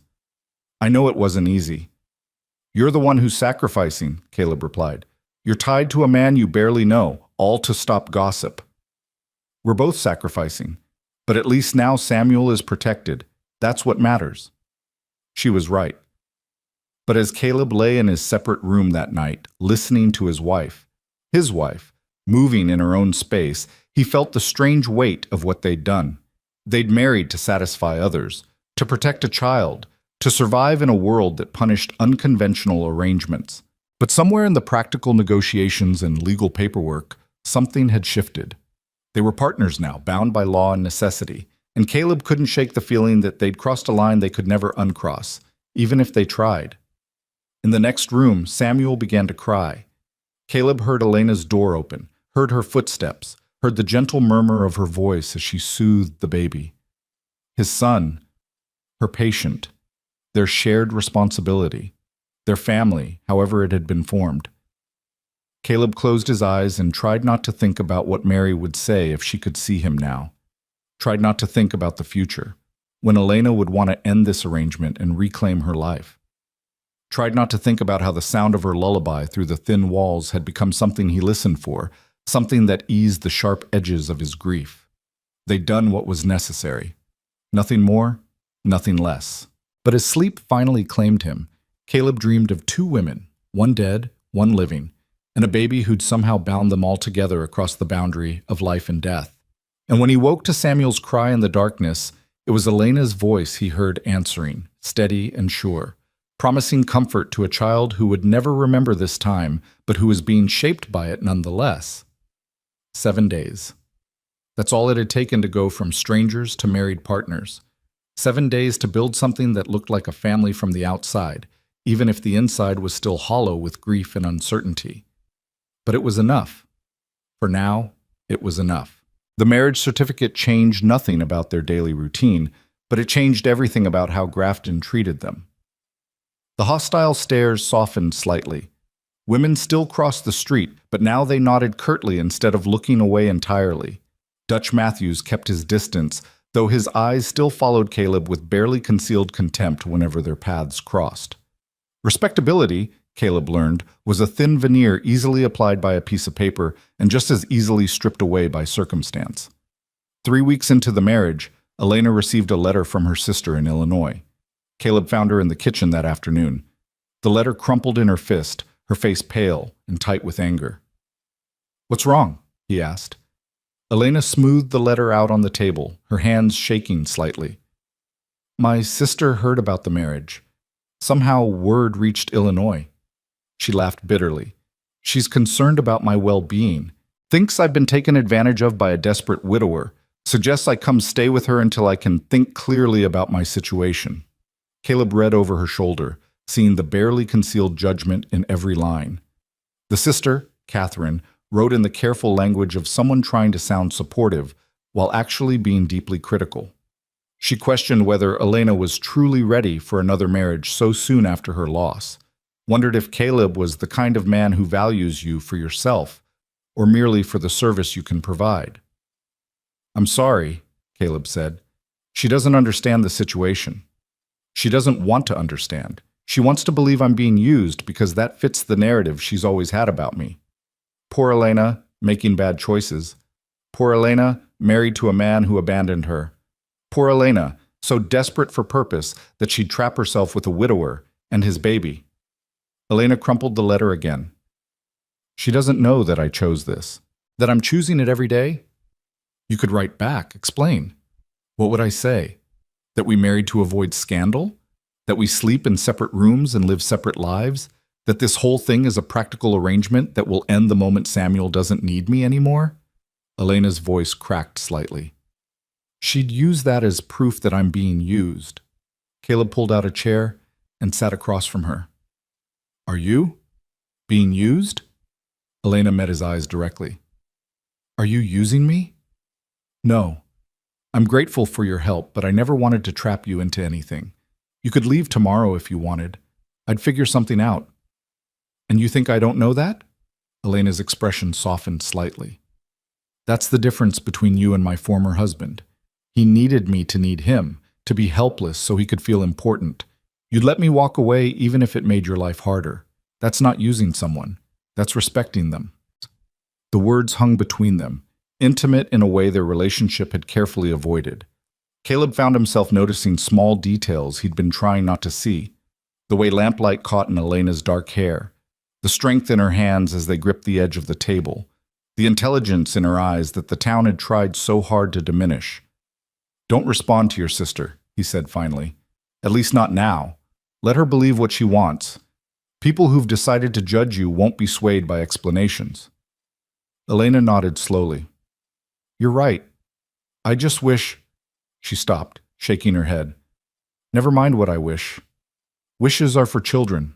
I know it wasn't easy. You're the one who's sacrificing, Caleb replied. You're tied to a man you barely know, all to stop gossip. We're both sacrificing, but at least now Samuel is protected. That's what matters. She was right. But as Caleb lay in his separate room that night, listening to his wife, moving in her own space, he felt the strange weight of what they'd done. They'd married to satisfy others, to protect a child, to survive in a world that punished unconventional arrangements. But somewhere in the practical negotiations and legal paperwork, something had shifted. They were partners now, bound by law and necessity, and Caleb couldn't shake the feeling that they'd crossed a line they could never uncross, even if they tried. In the next room, Samuel began to cry. Caleb heard Elena's door open, heard her footsteps, heard the gentle murmur of her voice as she soothed the baby. His son, her patient, their shared responsibility, their family, however it had been formed. Caleb closed his eyes and tried not to think about what Mary would say if she could see him now. Tried not to think about the future, when Elena would want to end this arrangement and reclaim her life. Tried not to think about how the sound of her lullaby through the thin walls had become something he listened for, something that eased the sharp edges of his grief. They'd done what was necessary. Nothing more, nothing less. But as sleep finally claimed him, Caleb dreamed of two women, one dead, one living, and a baby who'd somehow bound them all together across the boundary of life and death. And when he woke to Samuel's cry in the darkness, it was Elena's voice he heard answering, steady and sure, promising comfort to a child who would never remember this time, but who was being shaped by it nonetheless. 7 days. That's all it had taken to go from strangers to married partners. 7 days to build something that looked like a family from the outside, even if the inside was still hollow with grief and uncertainty. But it was enough. For now, it was enough. The marriage certificate changed nothing about their daily routine, but it changed everything about how Grafton treated them. The hostile stares softened slightly. Women still crossed the street, but now they nodded curtly instead of looking away entirely. Dutch Matthews kept his distance, though his eyes still followed Caleb with barely concealed contempt whenever their paths crossed. Respectability, Caleb learned, was a thin veneer easily applied by a piece of paper and just as easily stripped away by circumstance. 3 weeks into the marriage, Elena received a letter from her sister in Illinois. Caleb found her in the kitchen that afternoon. The letter crumpled in her fist, her face pale and tight with anger. "What's wrong?" he asked. Elena smoothed the letter out on the table, her hands shaking slightly. "My sister heard about the marriage. Somehow word reached Illinois." She laughed bitterly. "She's concerned about my well-being, thinks I've been taken advantage of by a desperate widower, suggests I come stay with her until I can think clearly about my situation." Caleb read over her shoulder, seeing the barely concealed judgment in every line. The sister, Catherine, wrote in the careful language of someone trying to sound supportive while actually being deeply critical. She questioned whether Elena was truly ready for another marriage so soon after her loss, wondered if Caleb was the kind of man who values you for yourself or merely for the service you can provide. "I'm sorry," Caleb said. "She doesn't understand the situation. She doesn't want to understand. She wants to believe I'm being used because that fits the narrative she's always had about me. Poor Elena, making bad choices. Poor Elena, married to a man who abandoned her. Poor Elena, so desperate for purpose that she'd trap herself with a widower and his baby." Elena crumpled the letter again. "She doesn't know that I chose this, that I'm choosing it every day." "You could write back, explain. What would I say? That we married to avoid scandal? That we sleep in separate rooms and live separate lives? That this whole thing is a practical arrangement that will end the moment Samuel doesn't need me anymore?" Elena's voice cracked slightly. "She'd use that as proof that I'm being used." Caleb pulled out a chair and sat across from her. "Are you? Being used?" Elena met his eyes directly. "Are you using me?" "No. I'm grateful for your help, but I never wanted to trap you into anything. You could leave tomorrow if you wanted. I'd figure something out." "And you think I don't know that?" Elena's expression softened slightly. "That's the difference between you and my former husband. He needed me to need him, to be helpless so he could feel important. You'd let me walk away even if it made your life harder. That's not using someone. That's respecting them." The words hung between them, intimate in a way their relationship had carefully avoided. Caleb found himself noticing small details he'd been trying not to see. The way lamplight caught in Elena's dark hair, the strength in her hands as they gripped the edge of the table, the intelligence in her eyes that the town had tried so hard to diminish. "Don't respond to your sister," he said finally. "At least not now. Let her believe what she wants. People who've decided to judge you won't be swayed by explanations." Elena nodded slowly. "You're right. I just wish—" She stopped, shaking her head. "Never mind what I wish. Wishes are for children."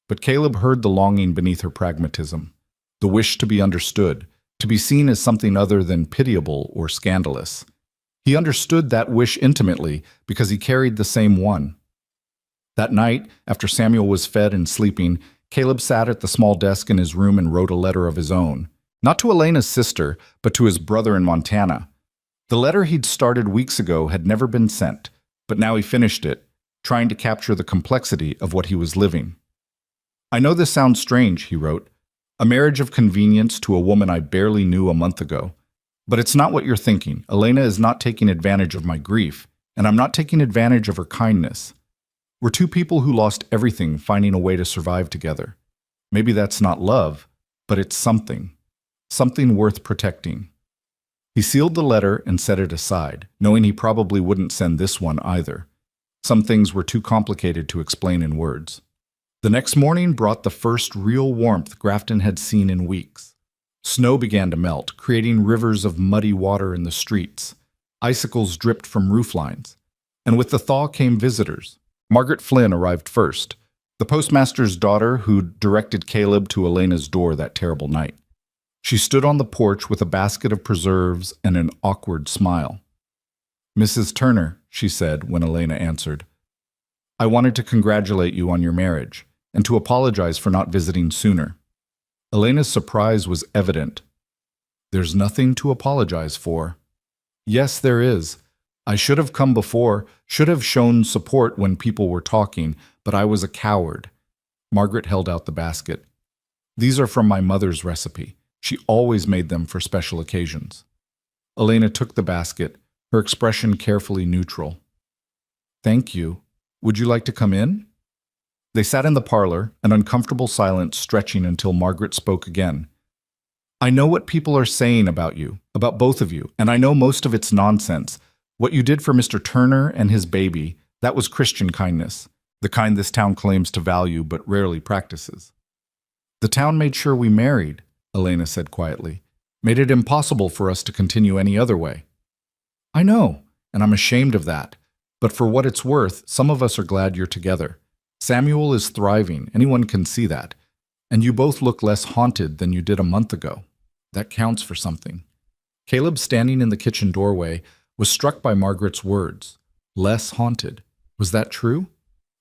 But Caleb heard the longing beneath her pragmatism, the wish to be understood, to be seen as something other than pitiable or scandalous. He understood that wish intimately because he carried the same one. That night, after Samuel was fed and sleeping, Caleb sat at the small desk in his room and wrote a letter of his own. Not to Elena's sister, but to his brother in Montana. The letter he'd started weeks ago had never been sent, but now he finished it, trying to capture the complexity of what he was living. "I know this sounds strange," he wrote. "A marriage of convenience to a woman I barely knew a month ago. But it's not what you're thinking. Elena is not taking advantage of my grief, and I'm not taking advantage of her kindness. We're two people who lost everything finding a way to survive together. Maybe that's not love, but it's something. Something worth protecting." He sealed the letter and set it aside, knowing he probably wouldn't send this one either. Some things were too complicated to explain in words. The next morning brought the first real warmth Grafton had seen in weeks. Snow began to melt, creating rivers of muddy water in the streets. Icicles dripped from roof lines. And with the thaw came visitors. Margaret Flynn arrived first, the postmaster's daughter who'd directed Caleb to Elena's door that terrible night. She stood on the porch with a basket of preserves and an awkward smile. "Mrs. Turner," she said when Elena answered, "I wanted to congratulate you on your marriage and to apologize for not visiting sooner." Elena's surprise was evident. "There's nothing to apologize for." "Yes, there is. I should have come before, should have shown support when people were talking, but I was a coward." Margaret held out the basket. "These are from my mother's recipe. She always made them for special occasions." Elena took the basket, her expression carefully neutral. "Thank you. Would you like to come in?" They sat in the parlor, an uncomfortable silence stretching until Margaret spoke again. "I know what people are saying about you, about both of you, and I know most of it's nonsense. What you did for Mr. Turner and his baby, that was Christian kindness, the kind this town claims to value but rarely practices." "The town made sure we married," Elena said quietly, "made it impossible for us to continue any other way." "I know, and I'm ashamed of that. But for what it's worth, some of us are glad you're together. Samuel is thriving, anyone can see that. And you both look less haunted than you did a month ago. That counts for something." Caleb, standing in the kitchen doorway, was struck by Margaret's words. Less haunted. Was that true?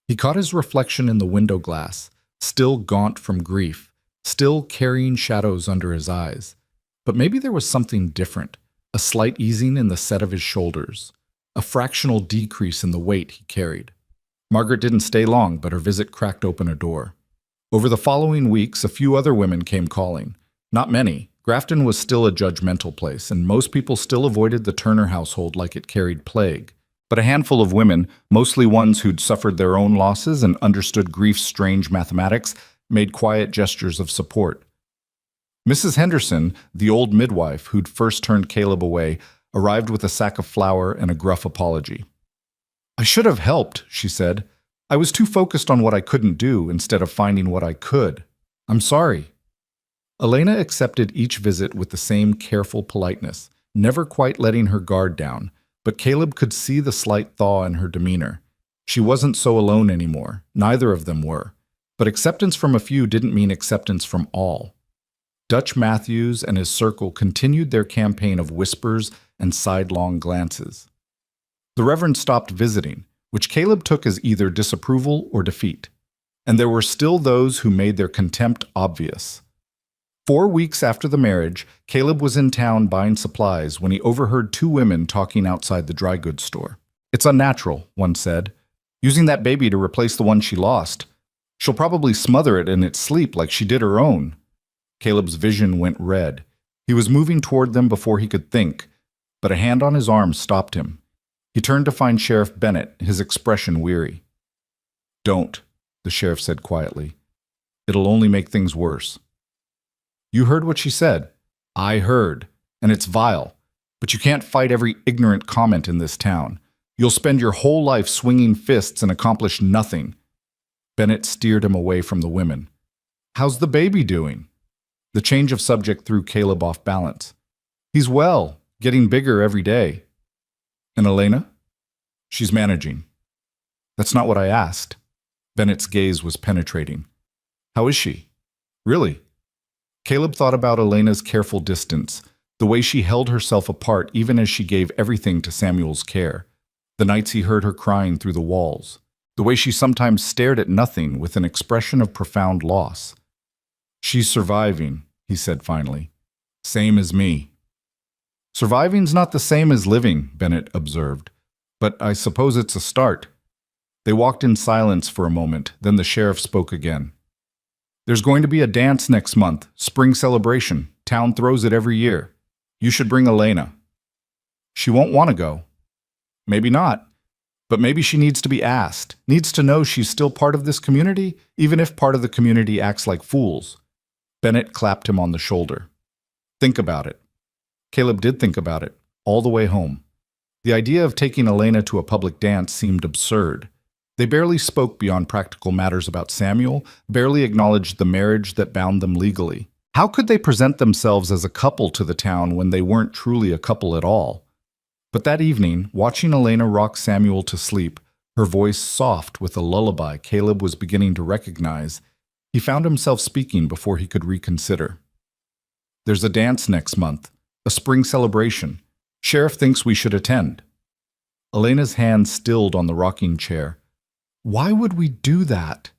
He caught his reflection in the window glass, still gaunt from grief, still carrying shadows under his eyes. But maybe there was something different, a slight easing in the set of his shoulders, a fractional decrease in the weight he carried. Margaret didn't stay long, but her visit cracked open a door. Over the following weeks, a few other women came calling. Not many. Grafton was still a judgmental place, and most people still avoided the Turner household like it carried plague. But a handful of women, mostly ones who'd suffered their own losses and understood grief's strange mathematics, made quiet gestures of support. Mrs. Henderson, the old midwife who'd first turned Caleb away, arrived with a sack of flour and a gruff apology. "I should have helped," she said. "I was too focused on what I couldn't do instead of finding what I could. I'm sorry." Elena accepted each visit with the same careful politeness, never quite letting her guard down, but Caleb could see the slight thaw in her demeanor. She wasn't so alone anymore, neither of them were. But acceptance from a few didn't mean acceptance from all. Dutch Matthews and his circle continued their campaign of whispers and sidelong glances. The Reverend stopped visiting, which Caleb took as either disapproval or defeat. And there were still those who made their contempt obvious. 4 weeks after the marriage, Caleb was in town buying supplies when he overheard 2 women talking outside the dry goods store. "It's unnatural," one said, "using that baby to replace the one she lost. She'll probably smother it in its sleep like she did her own." Caleb's vision went red. He was moving toward them before he could think, but a hand on his arm stopped him. He turned to find Sheriff Bennett, his expression weary. "Don't," the sheriff said quietly. "It'll only make things worse." "You heard what she said." "I heard, and it's vile. But you can't fight every ignorant comment in this town. You'll spend your whole life swinging fists and accomplish nothing." Bennett steered him away from the women. "How's the baby doing?" The change of subject threw Caleb off balance. "He's well, getting bigger every day." "And Elena?" "She's managing." "That's not what I asked." Bennett's gaze was penetrating. "How is she?" "Really?" Caleb thought about Elena's careful distance, the way she held herself apart even as she gave everything to Samuel's care, the nights he heard her crying through the walls, the way she sometimes stared at nothing with an expression of profound loss. "She's surviving," he said finally. "Same as me." "Surviving's not the same as living," Bennett observed. "But I suppose it's a start." They walked in silence for a moment, then the sheriff spoke again. "There's going to be a dance next month, spring celebration. Town throws it every year. You should bring Elena." "She won't want to go." "Maybe not. But maybe she needs to be asked, needs to know she's still part of this community, even if part of the community acts like fools." Bennett clapped him on the shoulder. "Think about it." Caleb did think about it, all the way home. The idea of taking Elena to a public dance seemed absurd. They barely spoke beyond practical matters about Samuel, barely acknowledged the marriage that bound them legally. How could they present themselves as a couple to the town when they weren't truly a couple at all? But that evening, watching Elena rock Samuel to sleep, her voice soft with a lullaby Caleb was beginning to recognize, he found himself speaking before he could reconsider. "There's a dance next month, a spring celebration. Sheriff thinks we should attend." Elena's hand stilled on the rocking chair. "Why would we do that?"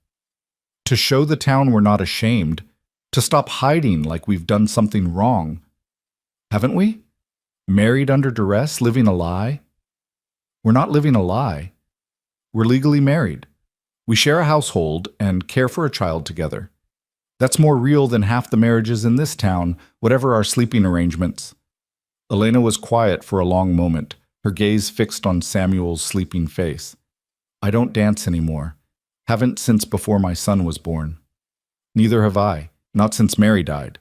"To show the town we're not ashamed, to stop hiding like we've done something wrong. Haven't we? Married under duress, living a lie?" "We're not living a lie. We're legally married. We share a household and care for a child together. That's more real than half the marriages in this town, whatever our sleeping arrangements." Elena was quiet for a long moment, her gaze fixed on Samuel's sleeping face. "I don't dance anymore. Haven't since before my son was born." "Neither have I, not since Mary died."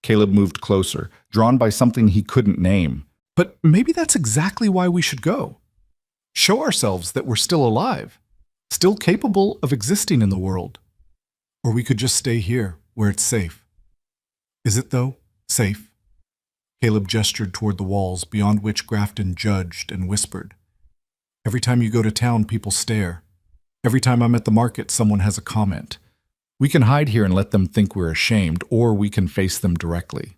Caleb moved closer, drawn by something he couldn't name. "But maybe that's exactly why we should go. Show ourselves that we're still alive, still capable of existing in the world. Or we could just stay here, where it's safe." "Is it, though, safe?" Caleb gestured toward the walls, beyond which Grafton judged and whispered. "Every time you go to town, people stare. Every time I'm at the market, someone has a comment. We can hide here and let them think we're ashamed, or we can face them directly."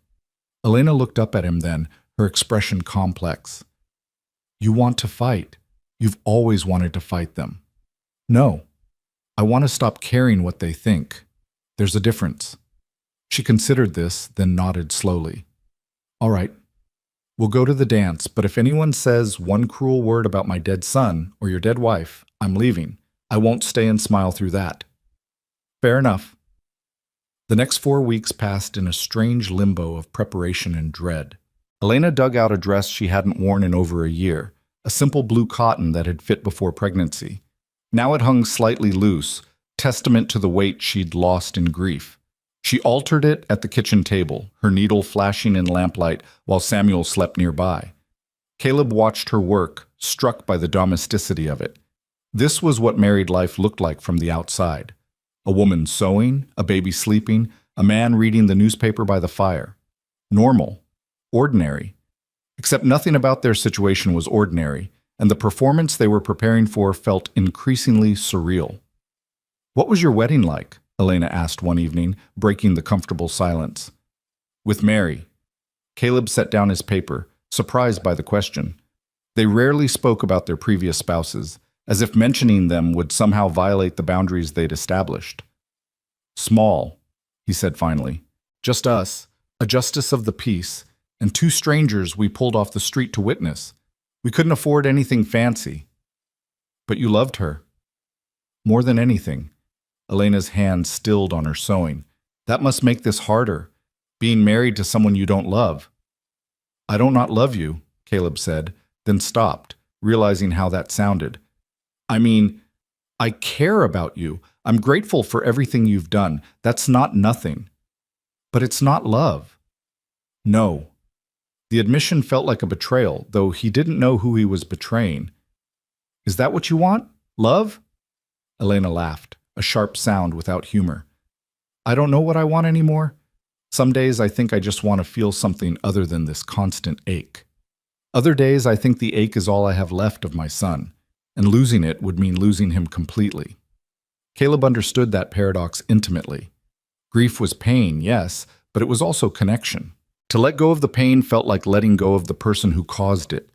Elena looked up at him then, her expression complex. "You want to fight. You've always wanted to fight them." "No. I want to stop caring what they think. There's a difference." She considered this, then nodded slowly. "All right. We'll go to the dance, but if anyone says one cruel word about my dead son or your dead wife, I'm leaving. I won't stay and smile through that." "Fair enough." The next 4 weeks passed in a strange limbo of preparation and dread. Elena dug out a dress she hadn't worn in over a year, a simple blue cotton that had fit before pregnancy. Now it hung slightly loose, testament to the weight she'd lost in grief. She altered it at the kitchen table, her needle flashing in lamplight while Samuel slept nearby. Caleb watched her work, struck by the domesticity of it. This was what married life looked like from the outside. A woman sewing, a baby sleeping, a man reading the newspaper by the fire. Normal. Ordinary. Except nothing about their situation was ordinary, and the performance they were preparing for felt increasingly surreal. "What was your wedding like?" Elena asked one evening, breaking the comfortable silence. "With Mary." Caleb set down his paper, surprised by the question. They rarely spoke about their previous spouses, as if mentioning them would somehow violate the boundaries they'd established. "Small," he said finally. "Just us, a justice of the peace, and 2 strangers we pulled off the street to witness. We couldn't afford anything fancy." "But you loved her." "More than anything." Elena's hand stilled on her sewing. "That must make this harder, being married to someone you don't love." "I don't not love you," Caleb said, then stopped, realizing how that sounded. "I mean, I care about you. I'm grateful for everything you've done. That's not nothing. But it's not love." "No." The admission felt like a betrayal, though he didn't know who he was betraying. "Is that what you want? Love?" Elena laughed, a sharp sound without humor. "I don't know what I want anymore. Some days I think I just want to feel something other than this constant ache. Other days I think the ache is all I have left of my son, and losing it would mean losing him completely." Caleb understood that paradox intimately. Grief was pain, yes, but it was also connection. To let go of the pain felt like letting go of the person who caused it.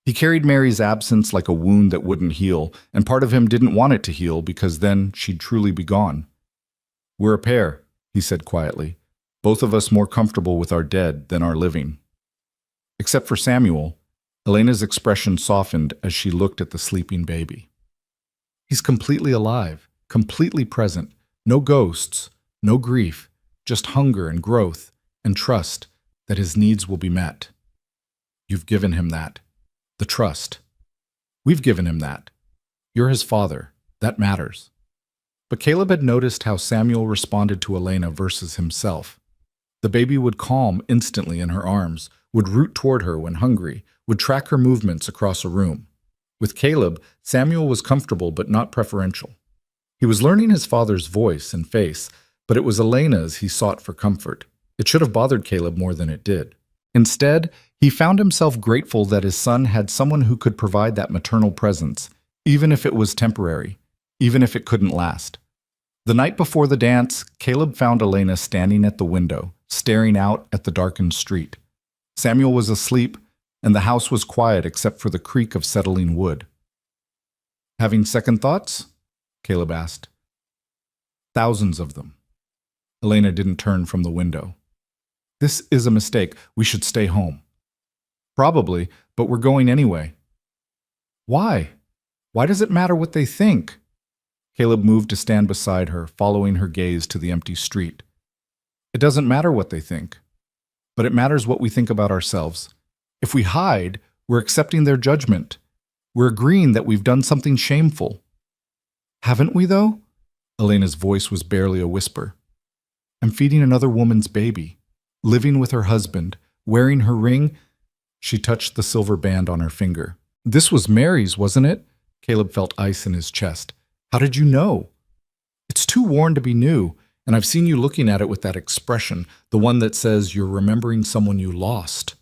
He carried Mary's absence like a wound that wouldn't heal, and part of him didn't want it to heal because then she'd truly be gone. "We're a pair," he said quietly, "both of us more comfortable with our dead than our living." Except for Samuel, Elena's expression softened as she looked at the sleeping baby. He's completely alive, completely present, no ghosts, no grief, just hunger and growth and trust that his needs will be met. You've given him that. The trust. We've given him that. You're his father. That matters. But Caleb had noticed how Samuel responded to Elena versus himself. The baby would calm instantly in her arms, would root toward her when hungry, would track her movements across a room. With Caleb, Samuel was comfortable but not preferential. He was learning his father's voice and face, but it was Elena's he sought for comfort. It should have bothered Caleb more than it did. Instead, he found himself grateful that his son had someone who could provide that maternal presence, even if it was temporary, even if it couldn't last. The night before the dance, Caleb found Elena standing at the window, staring out at the darkened street. Samuel was asleep, and the house was quiet except for the creak of settling wood. "Having second thoughts?" Caleb asked. "Thousands of them." Elena didn't turn from the window. "This is a mistake. We should stay home." "Probably, but we're going anyway." "Why? Why does it matter what they think?" Caleb moved to stand beside her, following her gaze to the empty street. "It doesn't matter what they think, but it matters what we think about ourselves. If we hide, we're accepting their judgment. We're agreeing that we've done something shameful." "Haven't we, though?" Elena's voice was barely a whisper. "I'm feeding another woman's baby, living with her husband, wearing her ring." She touched the silver band on her finger. "This was Mary's, wasn't it?" Caleb felt ice in his chest. "How did you know?" "It's too worn to be new, and I've seen you looking at it with that expression, the one that says you're remembering someone you lost."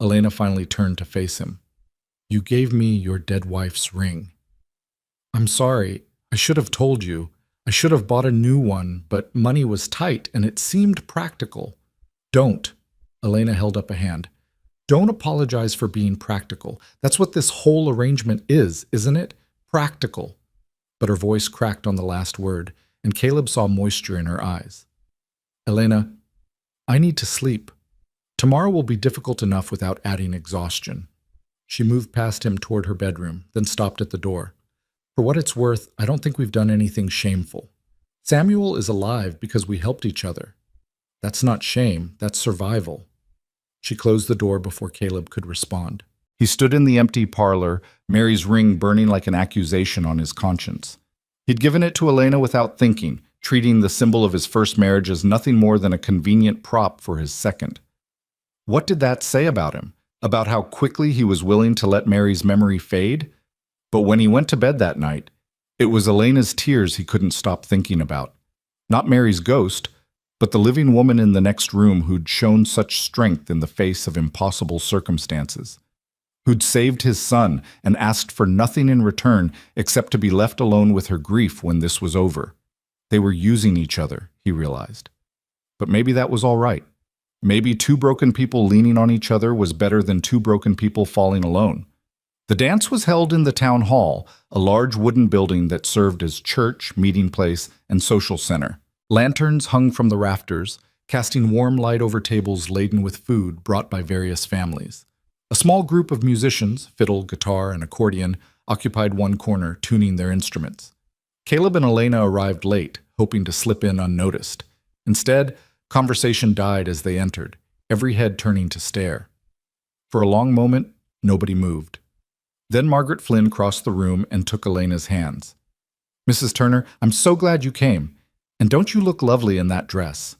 Elena finally turned to face him. "You gave me your dead wife's ring." "I'm sorry. I should have told you. I should have bought a new one, but money was tight and it seemed practical." "Don't." Elena held up a hand. "Don't apologize for being practical. That's what this whole arrangement is, isn't it? Practical." But her voice cracked on the last word, and Caleb saw moisture in her eyes. "Elena, I need to sleep. Tomorrow will be difficult enough without adding exhaustion." She moved past him toward her bedroom, then stopped at the door. "For what it's worth, I don't think we've done anything shameful. Samuel is alive because we helped each other. That's not shame, that's survival." She closed the door before Caleb could respond. He stood in the empty parlor, Mary's ring burning like an accusation on his conscience. He'd given it to Elena without thinking, treating the symbol of his first marriage as nothing more than a convenient prop for his second. What did that say about him? About how quickly he was willing to let Mary's memory fade? But when he went to bed that night, it was Elena's tears he couldn't stop thinking about. Not Mary's ghost, but the living woman in the next room who'd shown such strength in the face of impossible circumstances. Who'd saved his son and asked for nothing in return except to be left alone with her grief when this was over. They were using each other, he realized. But maybe that was all right. Maybe two broken people leaning on each other was better than two broken people falling alone. The dance was held in the town hall, a large wooden building that served as church, meeting place, and social center. Lanterns hung from the rafters, casting warm light over tables laden with food brought by various families. A small group of musicians, fiddle, guitar, and accordion, occupied one corner, tuning their instruments. Caleb and Elena arrived late, hoping to slip in unnoticed. Instead, conversation died as they entered, every head turning to stare. For a long moment, nobody moved. Then Margaret Flynn crossed the room and took Elena's hands. "Mrs. Turner, I'm so glad you came. And don't you look lovely in that dress?"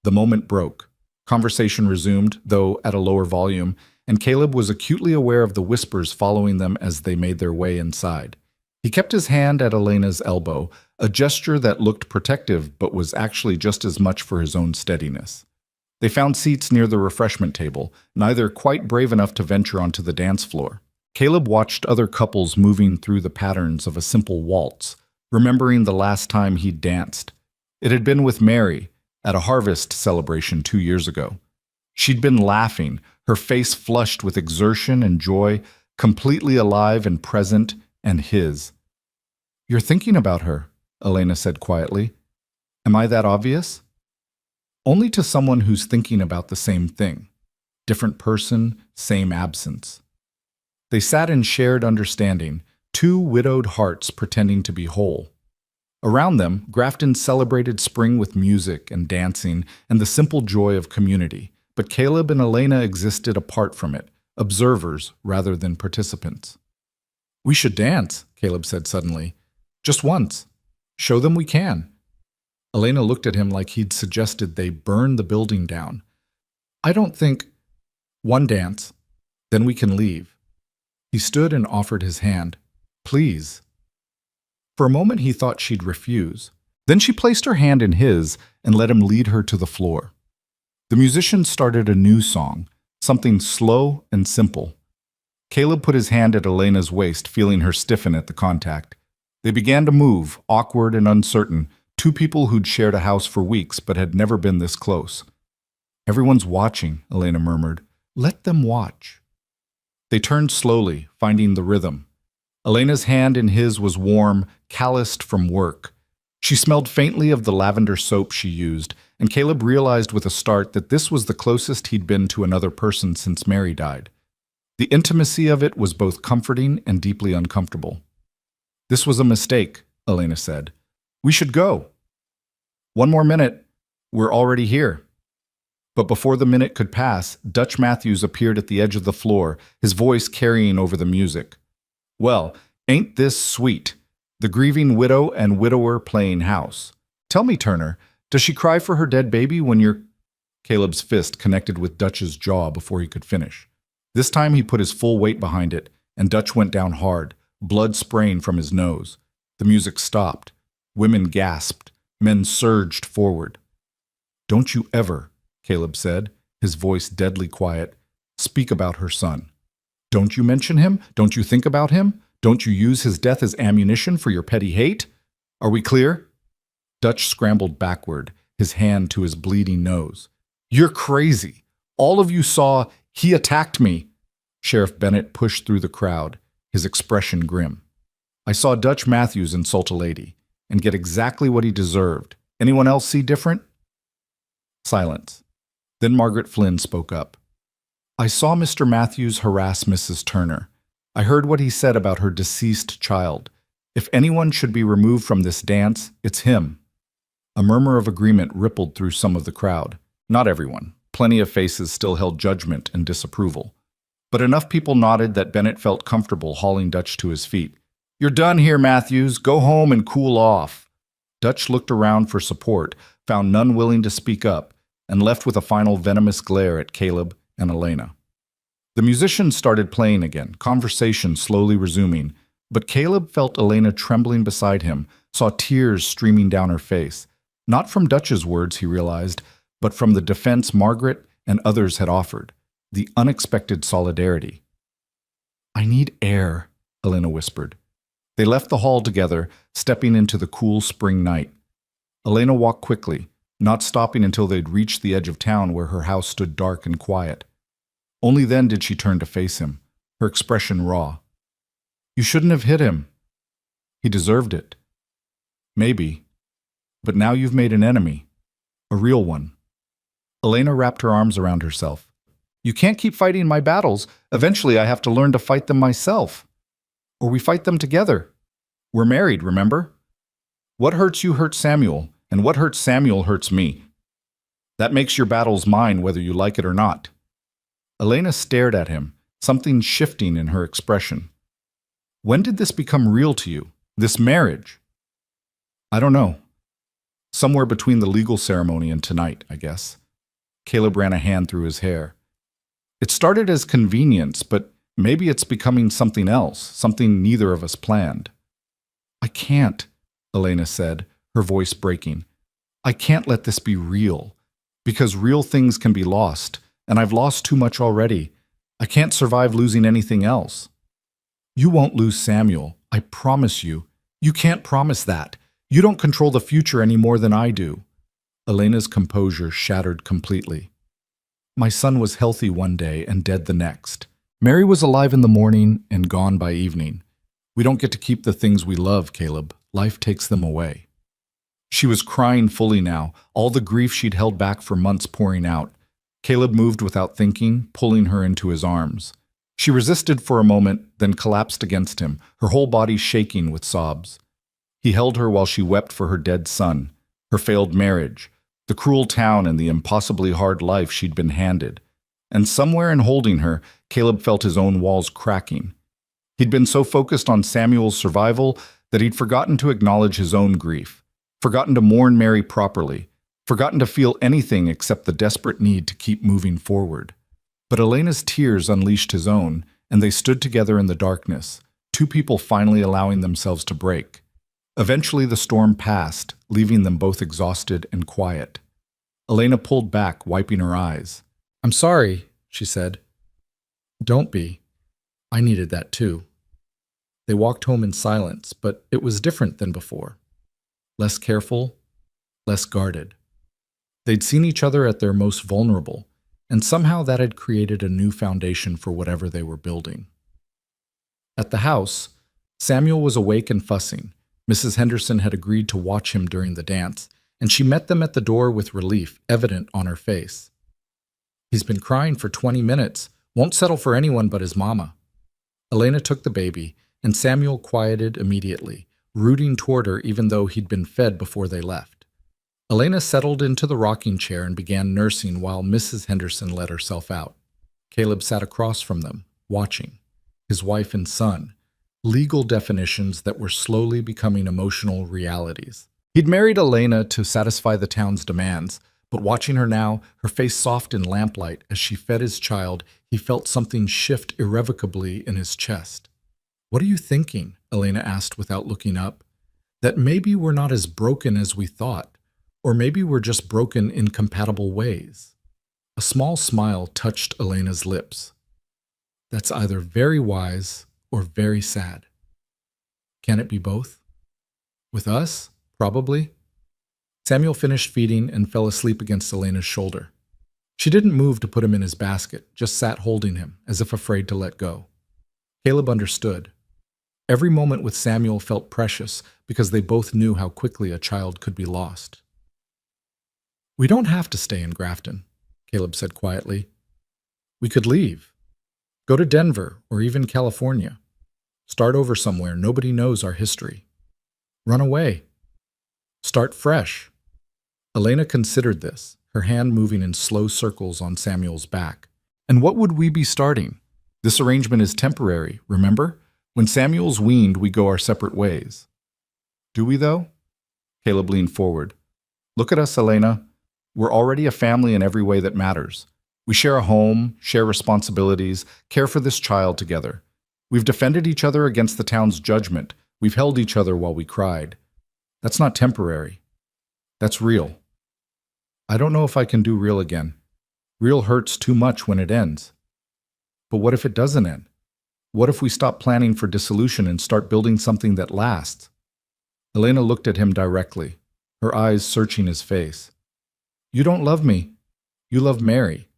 The moment broke. Conversation resumed, though at a lower volume, and Caleb was acutely aware of the whispers following them as they made their way inside. He kept his hand at Elena's elbow, a gesture that looked protective but was actually just as much for his own steadiness. They found seats near the refreshment table, neither quite brave enough to venture onto the dance floor. Caleb watched other couples moving through the patterns of a simple waltz, remembering the last time he'd danced. It had been with Mary, at a harvest celebration 2 years ago. She'd been laughing, her face flushed with exertion and joy, completely alive and present, and his. "You're thinking about her," Elena said quietly. "Am I that obvious?" "Only to someone who's thinking about the same thing. Different person, same absence." They sat in shared understanding, two widowed hearts pretending to be whole. Around them, Grafton celebrated spring with music and dancing and the simple joy of community, but Caleb and Elena existed apart from it, observers rather than participants. "We should dance," Caleb said suddenly. "Just once. Show them we can." Elena looked at him like he'd suggested they burn the building down. "I don't think—" "One dance, then we can leave." He stood and offered his hand. "Please." For a moment he thought she'd refuse. Then she placed her hand in his and let him lead her to the floor. The musician started a new song, something slow and simple. Caleb put his hand at Elena's waist, feeling her stiffen at the contact. They began to move, awkward and uncertain, two people who'd shared a house for weeks but had never been this close. "Everyone's watching," Elena murmured. "Let them watch." They turned slowly, finding the rhythm. Elena's hand in his was warm, calloused from work. She smelled faintly of the lavender soap she used, and Caleb realized with a start that this was the closest he'd been to another person since Mary died. The intimacy of it was both comforting and deeply uncomfortable. "This was a mistake," Elena said. "We should go." "One more minute. We're already here." But before the minute could pass, Dutch Matthews appeared at the edge of the floor, his voice carrying over the music. "Well, ain't this sweet? The grieving widow and widower playing house. Tell me, Turner, does she cry for her dead baby when you're—" Caleb's fist connected with Dutch's jaw before he could finish. This time he put his full weight behind it, and Dutch went down hard, blood spraying from his nose. The music stopped. Women gasped. Men surged forward. "Don't you ever," Caleb said, his voice deadly quiet, "speak about her son. Don't you mention him? Don't you think about him? Don't you use his death as ammunition for your petty hate? Are we clear?" Dutch scrambled backward, his hand to his bleeding nose. "You're crazy. All of you saw he attacked me." Sheriff Bennett pushed through the crowd, his expression grim. "I saw Dutch Matthews insult a lady and get exactly what he deserved. Anyone else see different?" Silence. Then Margaret Flynn spoke up. "I saw Mr. Matthews harass Mrs. Turner. I heard what he said about her deceased child. If anyone should be removed from this dance, it's him." A murmur of agreement rippled through some of the crowd. Not everyone. Plenty of faces still held judgment and disapproval. But enough people nodded that Bennett felt comfortable hauling Dutch to his feet. "You're done here, Matthews. Go home and cool off." Dutch looked around for support, found none willing to speak up, and left with a final venomous glare at Caleb and Elena. The musicians started playing again, conversation slowly resuming, but Caleb felt Elena trembling beside him, saw tears streaming down her face. Not from Dutch's words, he realized, but from the defense Margaret and others had offered, the unexpected solidarity. "I need air," Elena whispered. They left the hall together, stepping into the cool spring night. Elena walked quickly, not stopping until they'd reached the edge of town where her house stood dark and quiet. Only then did she turn to face him, her expression raw. "You shouldn't have hit him. He deserved it." "Maybe. But now you've made an enemy. A real one." Elena wrapped her arms around herself. "You can't keep fighting my battles. Eventually I have to learn to fight them myself. Or we fight them together. We're married, remember? What hurts you hurts Samuel, and what hurts Samuel hurts me. That makes your battles mine whether you like it or not." Elena stared at him, something shifting in her expression. "When did this become real to you, this marriage?" "I don't know. Somewhere between the legal ceremony and tonight, I guess." Caleb ran a hand through his hair. "It started as convenience, but maybe it's becoming something else, something neither of us planned." "I can't," Elena said, her voice breaking. "I can't let this be real, because real things can be lost, and I've lost too much already. I can't survive losing anything else." "You won't lose Samuel, I promise you. You can't promise that. You don't control the future any more than I do." Elena's composure shattered completely. My son was healthy one day and dead the next. Mary was alive in the morning and gone by evening. We don't get to keep the things we love, Caleb. Life takes them away. She was crying fully now, all the grief she'd held back for months pouring out. Caleb moved without thinking, pulling her into his arms. She resisted for a moment, then collapsed against him, her whole body shaking with sobs. He held her while she wept for her dead son, her failed marriage, the cruel town and the impossibly hard life she'd been handed. And somewhere in holding her, Caleb felt his own walls cracking. He'd been so focused on Samuel's survival that he'd forgotten to acknowledge his own grief, forgotten to mourn Mary properly, forgotten to feel anything except the desperate need to keep moving forward. But Elena's tears unleashed his own, and they stood together in the darkness, two people finally allowing themselves to break. Eventually the storm passed, leaving them both exhausted and quiet. Elena pulled back, wiping her eyes. "I'm sorry," she said. "Don't be. I needed that too." They walked home in silence, but it was different than before. Less careful, less guarded. They'd seen each other at their most vulnerable, and somehow that had created a new foundation for whatever they were building. At the house, Samuel was awake and fussing. Mrs. Henderson had agreed to watch him during the dance, and she met them at the door with relief evident on her face. "He's been crying for 20 minutes, won't settle for anyone but his mama." Elena took the baby, and Samuel quieted immediately, rooting toward her even though he'd been fed before they left. Elena settled into the rocking chair and began nursing while Mrs. Henderson let herself out. Caleb sat across from them, watching. His wife and son, legal definitions that were slowly becoming emotional realities. He'd married Elena to satisfy the town's demands, but watching her now, her face soft in lamplight as she fed his child, he felt something shift irrevocably in his chest. "What are you thinking?" Elena asked without looking up. "That maybe we're not as broken as we thought, or maybe we're just broken in compatible ways." A small smile touched Elena's lips. "That's either very wise or very sad. Can it be both? With us, probably." Samuel finished feeding and fell asleep against Elena's shoulder. She didn't move to put him in his basket, just sat holding him, as if afraid to let go. Caleb understood. Every moment with Samuel felt precious because they both knew how quickly a child could be lost. "We don't have to stay in Grafton," Caleb said quietly. "We could leave. Go to Denver or even California. Start over somewhere nobody knows our history. Run away. Start fresh." Elena considered this, her hand moving in slow circles on Samuel's back. "And what would we be starting? This arrangement is temporary, remember? When Samuel's weaned, we go our separate ways." "Do we, though?" Caleb leaned forward. "Look at us, Elena. We're already a family in every way that matters. We share a home, share responsibilities, care for this child together. We've defended each other against the town's judgment. We've held each other while we cried. That's not temporary. That's real. I don't know if I can do real again. Real hurts too much when it ends. But what if it doesn't end? What if we stop planning for dissolution and start building something that lasts?" Elena looked at him directly, her eyes searching his face. "You don't love me. You love Mary.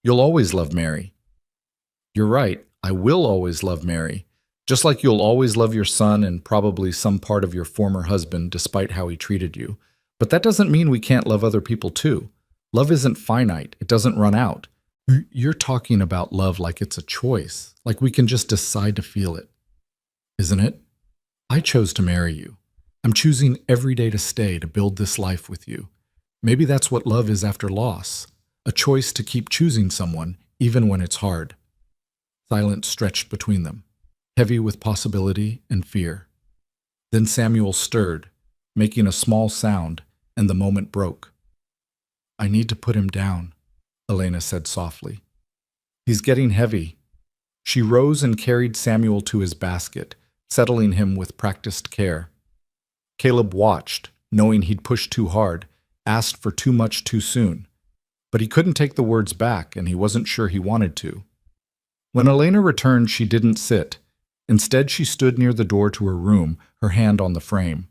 You'll always love Mary." "You're right. I will always love Mary. Just like you'll always love your son and probably some part of your former husband despite how he treated you. But that doesn't mean we can't love other people too. Love isn't finite. It doesn't run out." "You're talking about love like it's a choice, like we can just decide to feel it. Isn't it? I chose to marry you. I'm choosing every day to stay, to build this life with you. Maybe that's what love is after loss, a choice to keep choosing someone, even when it's hard." Silence stretched between them, heavy with possibility and fear. Then Samuel stirred, making a small sound, and the moment broke. "I need to put him down," Elena said softly. "He's getting heavy." She rose and carried Samuel to his basket, settling him with practiced care. Caleb watched, knowing he'd pushed too hard, asked for too much too soon. But he couldn't take the words back, and he wasn't sure he wanted to. When Elena returned, she didn't sit. Instead, she stood near the door to her room, her hand on the frame.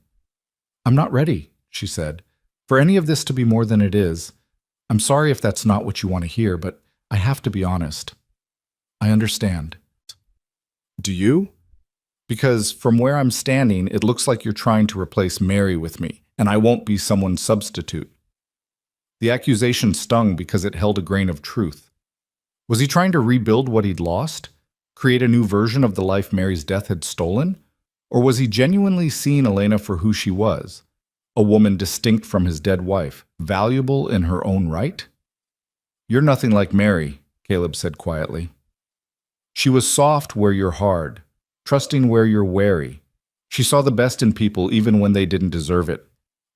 "I'm not ready," she said. For any of this to be more than it is, I'm sorry if that's not what you want to hear, but I have to be honest. I understand. Do you? Because from where I'm standing, it looks like you're trying to replace Mary with me, and I won't be someone's substitute. The accusation stung because it held a grain of truth. Was he trying to rebuild what he'd lost? Create a new version of the life Mary's death had stolen? Or was he genuinely seeing Elena for who she was? A woman distinct from his dead wife, valuable in her own right? You're nothing like Mary, Caleb said quietly. She was soft where you're hard, trusting where you're wary. She saw the best in people even when they didn't deserve it.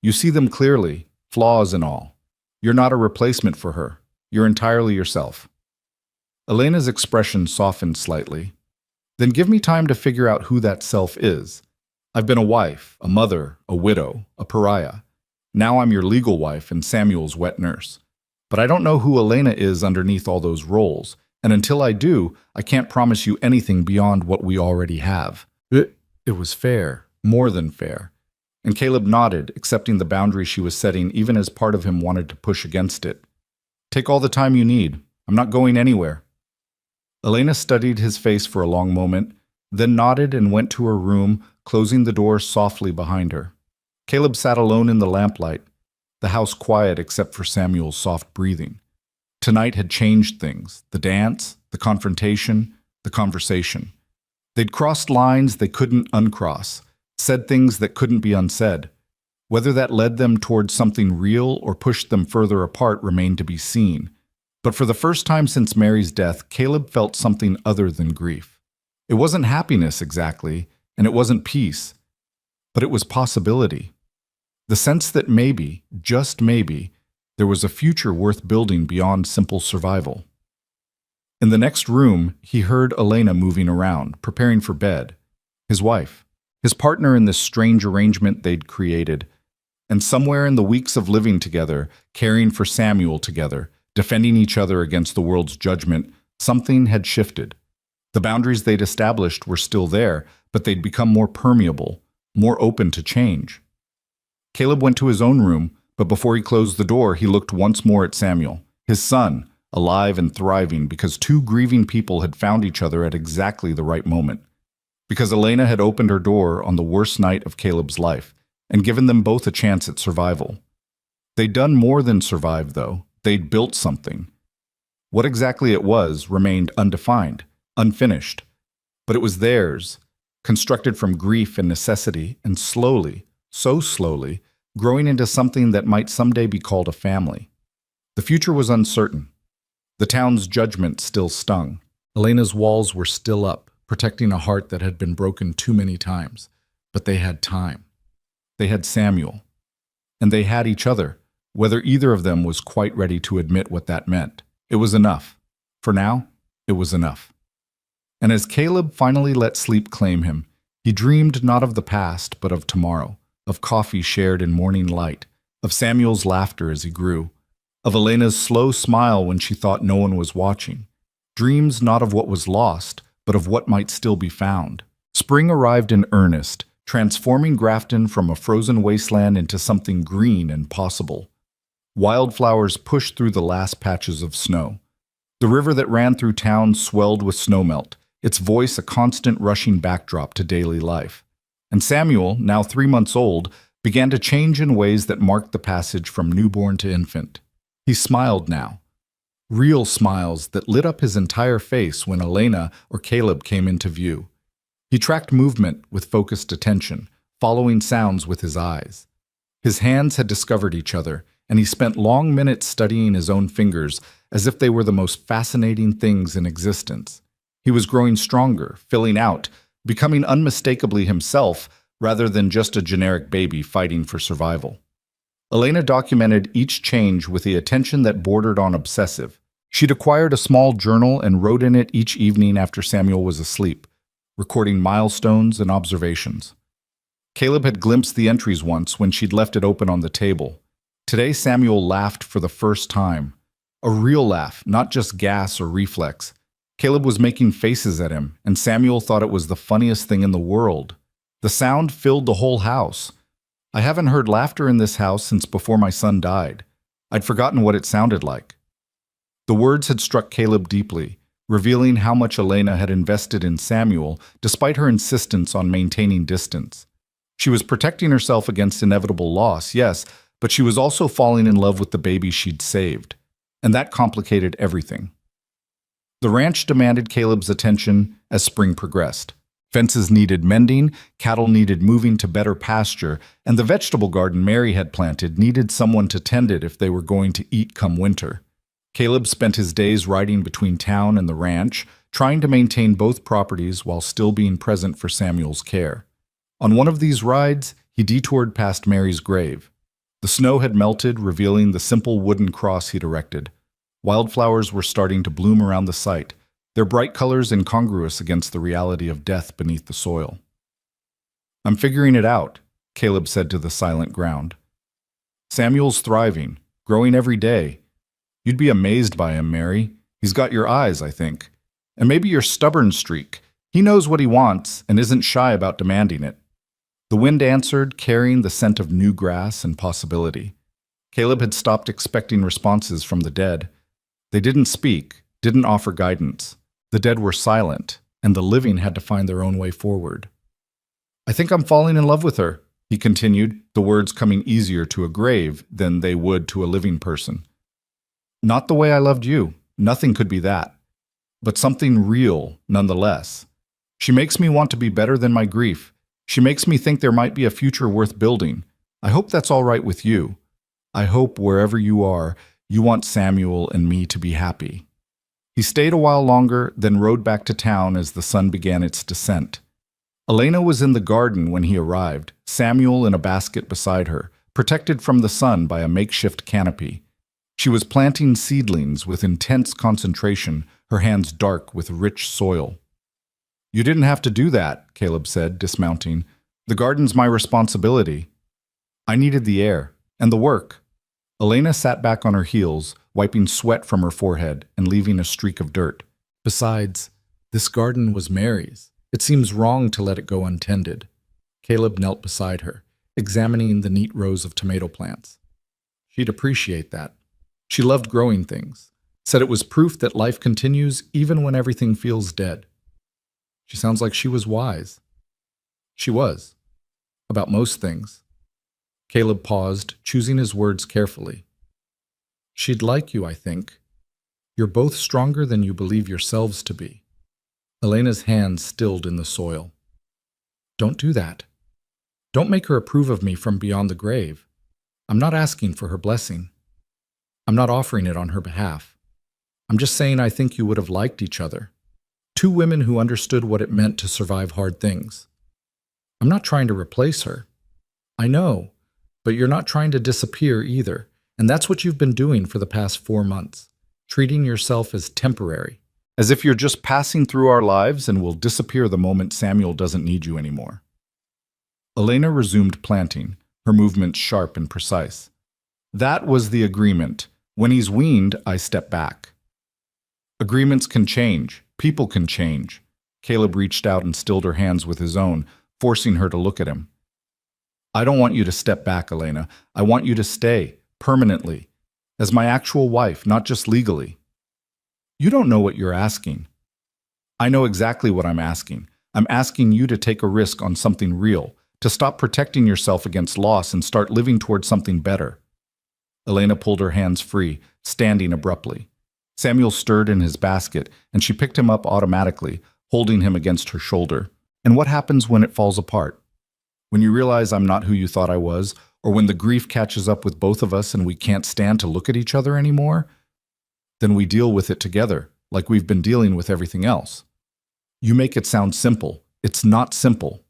You see them clearly, flaws and all. You're not a replacement for her. You're entirely yourself. Elena's expression softened slightly. Then give me time to figure out who that self is. I've been a wife, a mother, a widow, a pariah. Now I'm your legal wife and Samuel's wet nurse. But I don't know who Elena is underneath all those roles, and until I do, I can't promise you anything beyond what we already have. It was fair, more than fair. And Caleb nodded, accepting the boundary she was setting even as part of him wanted to push against it. Take all the time you need. I'm not going anywhere. Elena studied his face for a long moment, then nodded and went to her room, closing the door softly behind her. Caleb sat alone in the lamplight, the house quiet except for Samuel's soft breathing. Tonight had changed things, the dance, the confrontation, the conversation. They'd crossed lines they couldn't uncross, said things that couldn't be unsaid. Whether that led them towards something real or pushed them further apart remained to be seen. But for the first time since Mary's death, Caleb felt something other than grief. It wasn't happiness exactly, and it wasn't peace, but it was possibility. The sense that maybe, just maybe, there was a future worth building beyond simple survival. In the next room, he heard Elena moving around, preparing for bed. His wife, his partner in this strange arrangement they'd created, and somewhere in the weeks of living together, caring for Samuel together, defending each other against the world's judgment, something had shifted. The boundaries they'd established were still there, but they'd become more permeable, more open to change. Caleb went to his own room, but before he closed the door, he looked once more at Samuel, his son, alive and thriving because two grieving people had found each other at exactly the right moment. Because Elena had opened her door on the worst night of Caleb's life and given them both a chance at survival. They'd done more than survive, though. They'd built something. What exactly it was remained undefined, unfinished. But it was theirs, constructed from grief and necessity, and slowly, so slowly, growing into something that might someday be called a family. The future was uncertain. The town's judgment still stung. Elena's walls were still up, protecting a heart that had been broken too many times. But they had time. They had Samuel. And they had each other. Whether either of them was quite ready to admit what that meant, it was enough. For now, it was enough. And as Caleb finally let sleep claim him, he dreamed not of the past, but of tomorrow, of coffee shared in morning light, of Samuel's laughter as he grew, of Elena's slow smile when she thought no one was watching. Dreams not of what was lost, but of what might still be found. Spring arrived in earnest, transforming Grafton from a frozen wasteland into something green and possible. Wildflowers pushed through the last patches of snow. The river that ran through town swelled with snowmelt, its voice a constant rushing backdrop to daily life. And Samuel, now 3 months old, began to change in ways that marked the passage from newborn to infant. He smiled now. Real smiles that lit up his entire face when Elena or Caleb came into view. He tracked movement with focused attention, following sounds with his eyes. His hands had discovered each other, and he spent long minutes studying his own fingers as if they were the most fascinating things in existence. He was growing stronger, filling out, becoming unmistakably himself rather than just a generic baby fighting for survival. Elena documented each change with the attention that bordered on obsessive. She'd acquired a small journal and wrote in it each evening after Samuel was asleep, recording milestones and observations. Caleb had glimpsed the entries once when she'd left it open on the table. Today Samuel laughed for the first time. A real laugh, not just gas or reflex. Caleb was making faces at him, and Samuel thought it was the funniest thing in the world. The sound filled the whole house. I haven't heard laughter in this house since before my son died. I'd forgotten what it sounded like. The words had struck Caleb deeply, revealing how much Elena had invested in Samuel despite her insistence on maintaining distance. She was protecting herself against inevitable loss, yes, but she was also falling in love with the baby she'd saved, and that complicated everything. The ranch demanded Caleb's attention as spring progressed. Fences needed mending, cattle needed moving to better pasture, and the vegetable garden Mary had planted needed someone to tend it if they were going to eat come winter. Caleb spent his days riding between town and the ranch, trying to maintain both properties while still being present for Samuel's care. On one of these rides, he detoured past Mary's grave. The snow had melted, revealing the simple wooden cross he'd erected. Wildflowers were starting to bloom around the site, their bright colors incongruous against the reality of death beneath the soil. "I'm figuring it out," Caleb said to the silent ground. "Samuel's thriving, growing every day. You'd be amazed by him, Mary. He's got your eyes, I think. And maybe your stubborn streak. He knows what he wants and isn't shy about demanding it." The wind answered, carrying the scent of new grass and possibility. Caleb had stopped expecting responses from the dead. They didn't speak, didn't offer guidance. The dead were silent, and the living had to find their own way forward. "I think I'm falling in love with her," he continued, the words coming easier to a grave than they would to a living person. "Not the way I loved you. Nothing could be that. But something real, nonetheless. She makes me want to be better than my grief. She makes me think there might be a future worth building. I hope that's all right with you. I hope wherever you are, you want Samuel and me to be happy." He stayed a while longer, then rode back to town as the sun began its descent. Elena was in the garden when he arrived, Samuel in a basket beside her, protected from the sun by a makeshift canopy. She was planting seedlings with intense concentration, her hands dark with rich soil. "You didn't have to do that," Caleb said, dismounting. "The garden's my responsibility." "I needed the air, and the work." Elena sat back on her heels, wiping sweat from her forehead and leaving a streak of dirt. "Besides, this garden was Mary's. It seems wrong to let it go untended." Caleb knelt beside her, examining the neat rows of tomato plants. She'd appreciate that. She loved growing things, said it was proof that life continues even when everything feels dead. She sounds like she was wise. She was. About most things. Caleb paused, choosing his words carefully. "She'd like you, I think. You're both stronger than you believe yourselves to be." Elena's hands stilled in the soil. "Don't do that. Don't make her approve of me from beyond the grave. I'm not asking for her blessing. I'm not offering it on her behalf. I'm just saying I think you would have liked each other. Two women who understood what it meant to survive hard things. I'm not trying to replace her. I know, but you're not trying to disappear either, and that's what you've been doing for the past 4 months, treating yourself as temporary, as if you're just passing through our lives and will disappear the moment Samuel doesn't need you anymore." Elena resumed planting, her movements sharp and precise. "That was the agreement. When he's weaned, I step back." "Agreements can change. People can change." Caleb reached out and stilled her hands with his own, forcing her to look at him. "I don't want you to step back, Elena. I want you to stay, permanently, as my actual wife, not just legally." "You don't know what you're asking." "I know exactly what I'm asking. I'm asking you to take a risk on something real, to stop protecting yourself against loss and start living towards something better." Elena pulled her hands free, standing abruptly. Samuel stirred in his basket, and she picked him up automatically, holding him against her shoulder. "And what happens when it falls apart? When you realize I'm not who you thought I was, or when the grief catches up with both of us and we can't stand to look at each other anymore? Then we deal with it together, like we've been dealing with everything else." "You make it sound simple. It's not simple."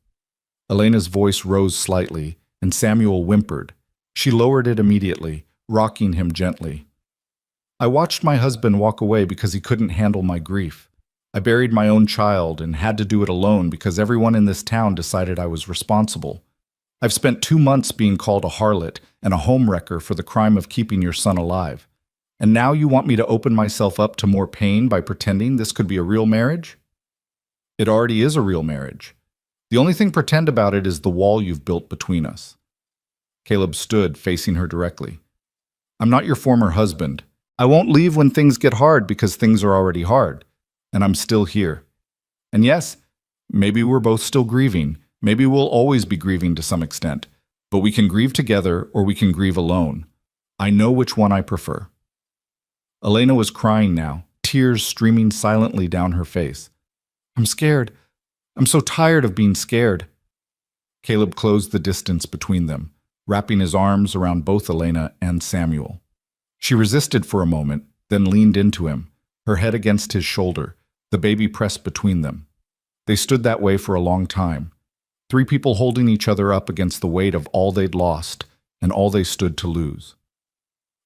Elena's voice rose slightly, and Samuel whimpered. She lowered it immediately, rocking him gently. "I watched my husband walk away because he couldn't handle my grief. I buried my own child and had to do it alone because everyone in this town decided I was responsible. I've spent 2 months being called a harlot and a homewrecker for the crime of keeping your son alive. And now you want me to open myself up to more pain by pretending this could be a real marriage? It already is a real marriage. The only thing pretend about it is the wall you've built between us." Caleb stood, facing her directly. I'm not your former husband. I won't leave when things get hard because things are already hard. And I'm still here. And yes, maybe we're both still grieving. Maybe we'll always be grieving to some extent. But we can grieve together or we can grieve alone. I know which one I prefer. Elena was crying now, tears streaming silently down her face. I'm scared. I'm so tired of being scared. Caleb closed the distance between them, wrapping his arms around both Elena and Samuel. She resisted for a moment, then leaned into him, her head against his shoulder, the baby pressed between them. They stood that way for a long time, three people holding each other up against the weight of all they'd lost and all they stood to lose.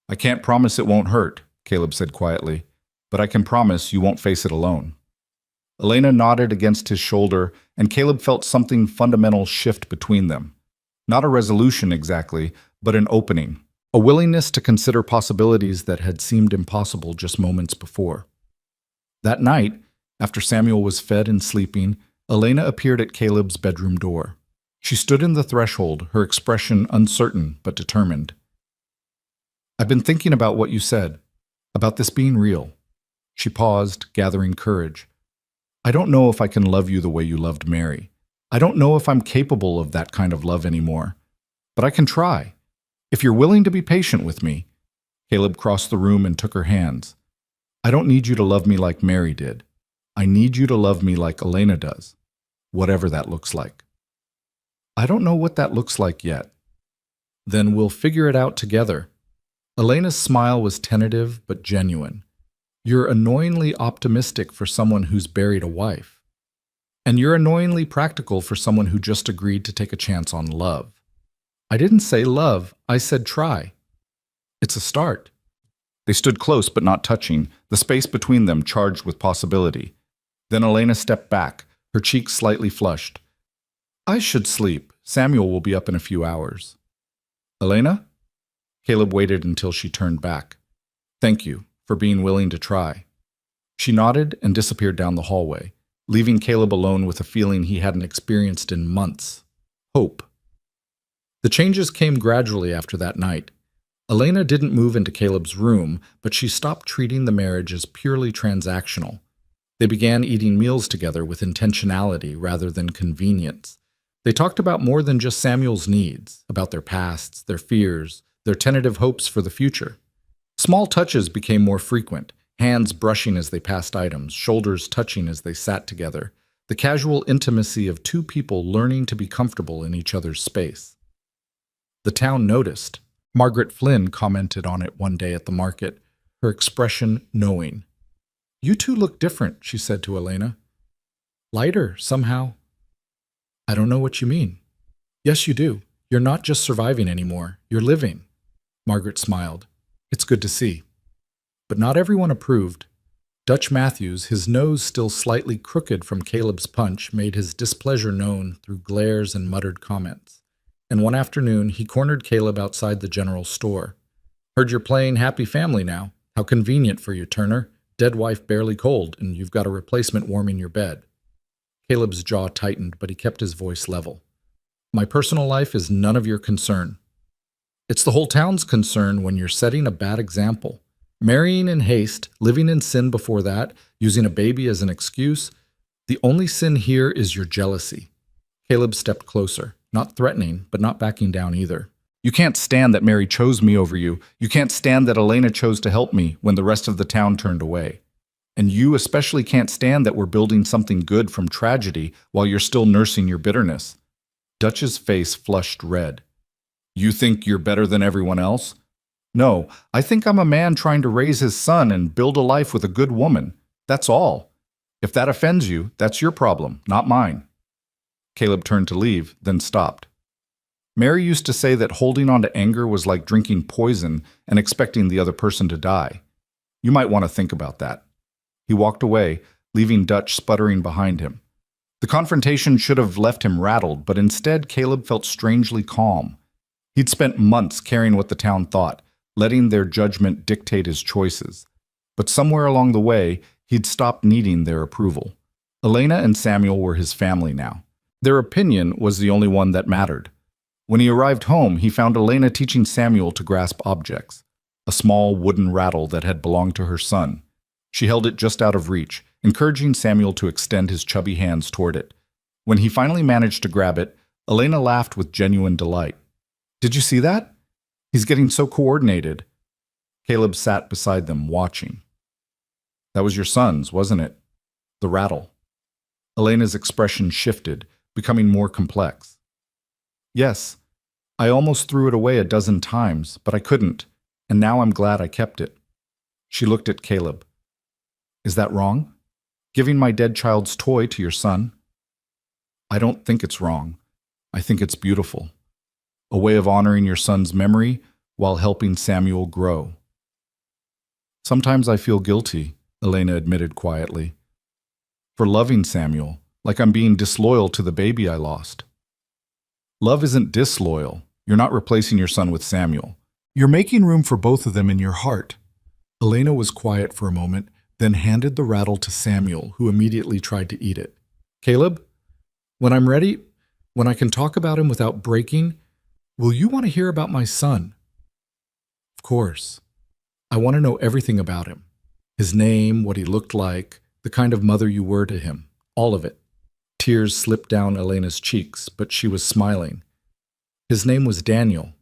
I can't promise it won't hurt, Caleb said quietly, but I can promise you won't face it alone. Elena nodded against his shoulder, and Caleb felt something fundamental shift between them. Not a resolution exactly, but an opening, a willingness to consider possibilities that had seemed impossible just moments before. That night, after Samuel was fed and sleeping, Elena appeared at Caleb's bedroom door. She stood in the threshold, her expression uncertain but determined. I've been thinking about what you said, about this being real. She paused, gathering courage. I don't know if I can love you the way you loved Mary. I don't know if I'm capable of that kind of love anymore. But I can try. If you're willing to be patient with me. Caleb crossed the room and took her hands. I don't need you to love me like Mary did. I need you to love me like Elena does, whatever that looks like. I don't know what that looks like yet. Then we'll figure it out together. Elena's smile was tentative but genuine. You're annoyingly optimistic for someone who's buried a wife. And you're annoyingly practical for someone who just agreed to take a chance on love. I didn't say love, I said try. It's a start. They stood close but not touching, the space between them charged with possibility. Then Elena stepped back, her cheeks slightly flushed. I should sleep. Samuel will be up in a few hours. Elena? Caleb waited until she turned back. Thank you for being willing to try. She nodded and disappeared down the hallway, leaving Caleb alone with a feeling he hadn't experienced in months. Hope. The changes came gradually after that night. Elena didn't move into Caleb's room, but she stopped treating the marriage as purely transactional. They began eating meals together with intentionality rather than convenience. They talked about more than just Samuel's needs, about their pasts, their fears, their tentative hopes for the future. Small touches became more frequent, hands brushing as they passed items, shoulders touching as they sat together, the casual intimacy of two people learning to be comfortable in each other's space. The town noticed. Margaret Flynn commented on it one day at the market, her expression knowing. You two look different, she said to Elena. Lighter, somehow. I don't know what you mean. Yes, you do. You're not just surviving anymore. You're living. Margaret smiled. It's good to see. But not everyone approved. Dutch Matthews, his nose still slightly crooked from Caleb's punch, made his displeasure known through glares and muttered comments. And one afternoon, he cornered Caleb outside the general store. Heard you're playing Happy Family now. How convenient for you, Turner. Dead wife barely cold, and you've got a replacement warming your bed. Caleb's jaw tightened, but he kept his voice level. My personal life is none of your concern. It's the whole town's concern when you're setting a bad example. Marrying in haste, living in sin before that, using a baby as an excuse. The only sin here is your jealousy. Caleb stepped closer, not threatening, but not backing down either. You can't stand that Mary chose me over you. You can't stand that Elena chose to help me when the rest of the town turned away. And you especially can't stand that we're building something good from tragedy while you're still nursing your bitterness. Dutch's face flushed red. You think you're better than everyone else? No, I think I'm a man trying to raise his son and build a life with a good woman. That's all. If that offends you, that's your problem, not mine. Caleb turned to leave, then stopped. Mary used to say that holding on to anger was like drinking poison and expecting the other person to die. You might want to think about that. He walked away, leaving Dutch sputtering behind him. The confrontation should have left him rattled, but instead Caleb felt strangely calm. He'd spent months caring what the town thought, letting their judgment dictate his choices. But somewhere along the way, he'd stopped needing their approval. Elena and Samuel were his family now. Their opinion was the only one that mattered. When he arrived home, he found Elena teaching Samuel to grasp objects, a small wooden rattle that had belonged to her son. She held it just out of reach, encouraging Samuel to extend his chubby hands toward it. When he finally managed to grab it, Elena laughed with genuine delight. "Did you see that? He's getting so coordinated." Caleb sat beside them, watching. "That was your son's, wasn't it? The rattle." Elena's expression shifted, becoming more complex. "Yes, I almost threw it away a dozen times, but I couldn't, and now I'm glad I kept it." She looked at Caleb. "Is that wrong? Giving my dead child's toy to your son?" "I don't think it's wrong. I think it's beautiful. A way of honoring your son's memory while helping Samuel grow." "Sometimes I feel guilty," Elena admitted quietly, "for loving Samuel, like I'm being disloyal to the baby I lost." "Love isn't disloyal. You're not replacing your son with Samuel. You're making room for both of them in your heart." Elena was quiet for a moment, then handed the rattle to Samuel, who immediately tried to eat it. "Caleb, when I'm ready, when I can talk about him without breaking, will you want to hear about my son?" "Of course. I want to know everything about him. His name, what he looked like, the kind of mother you were to him. All of it." Tears slipped down Elena's cheeks, but she was smiling. "His name was Daniel.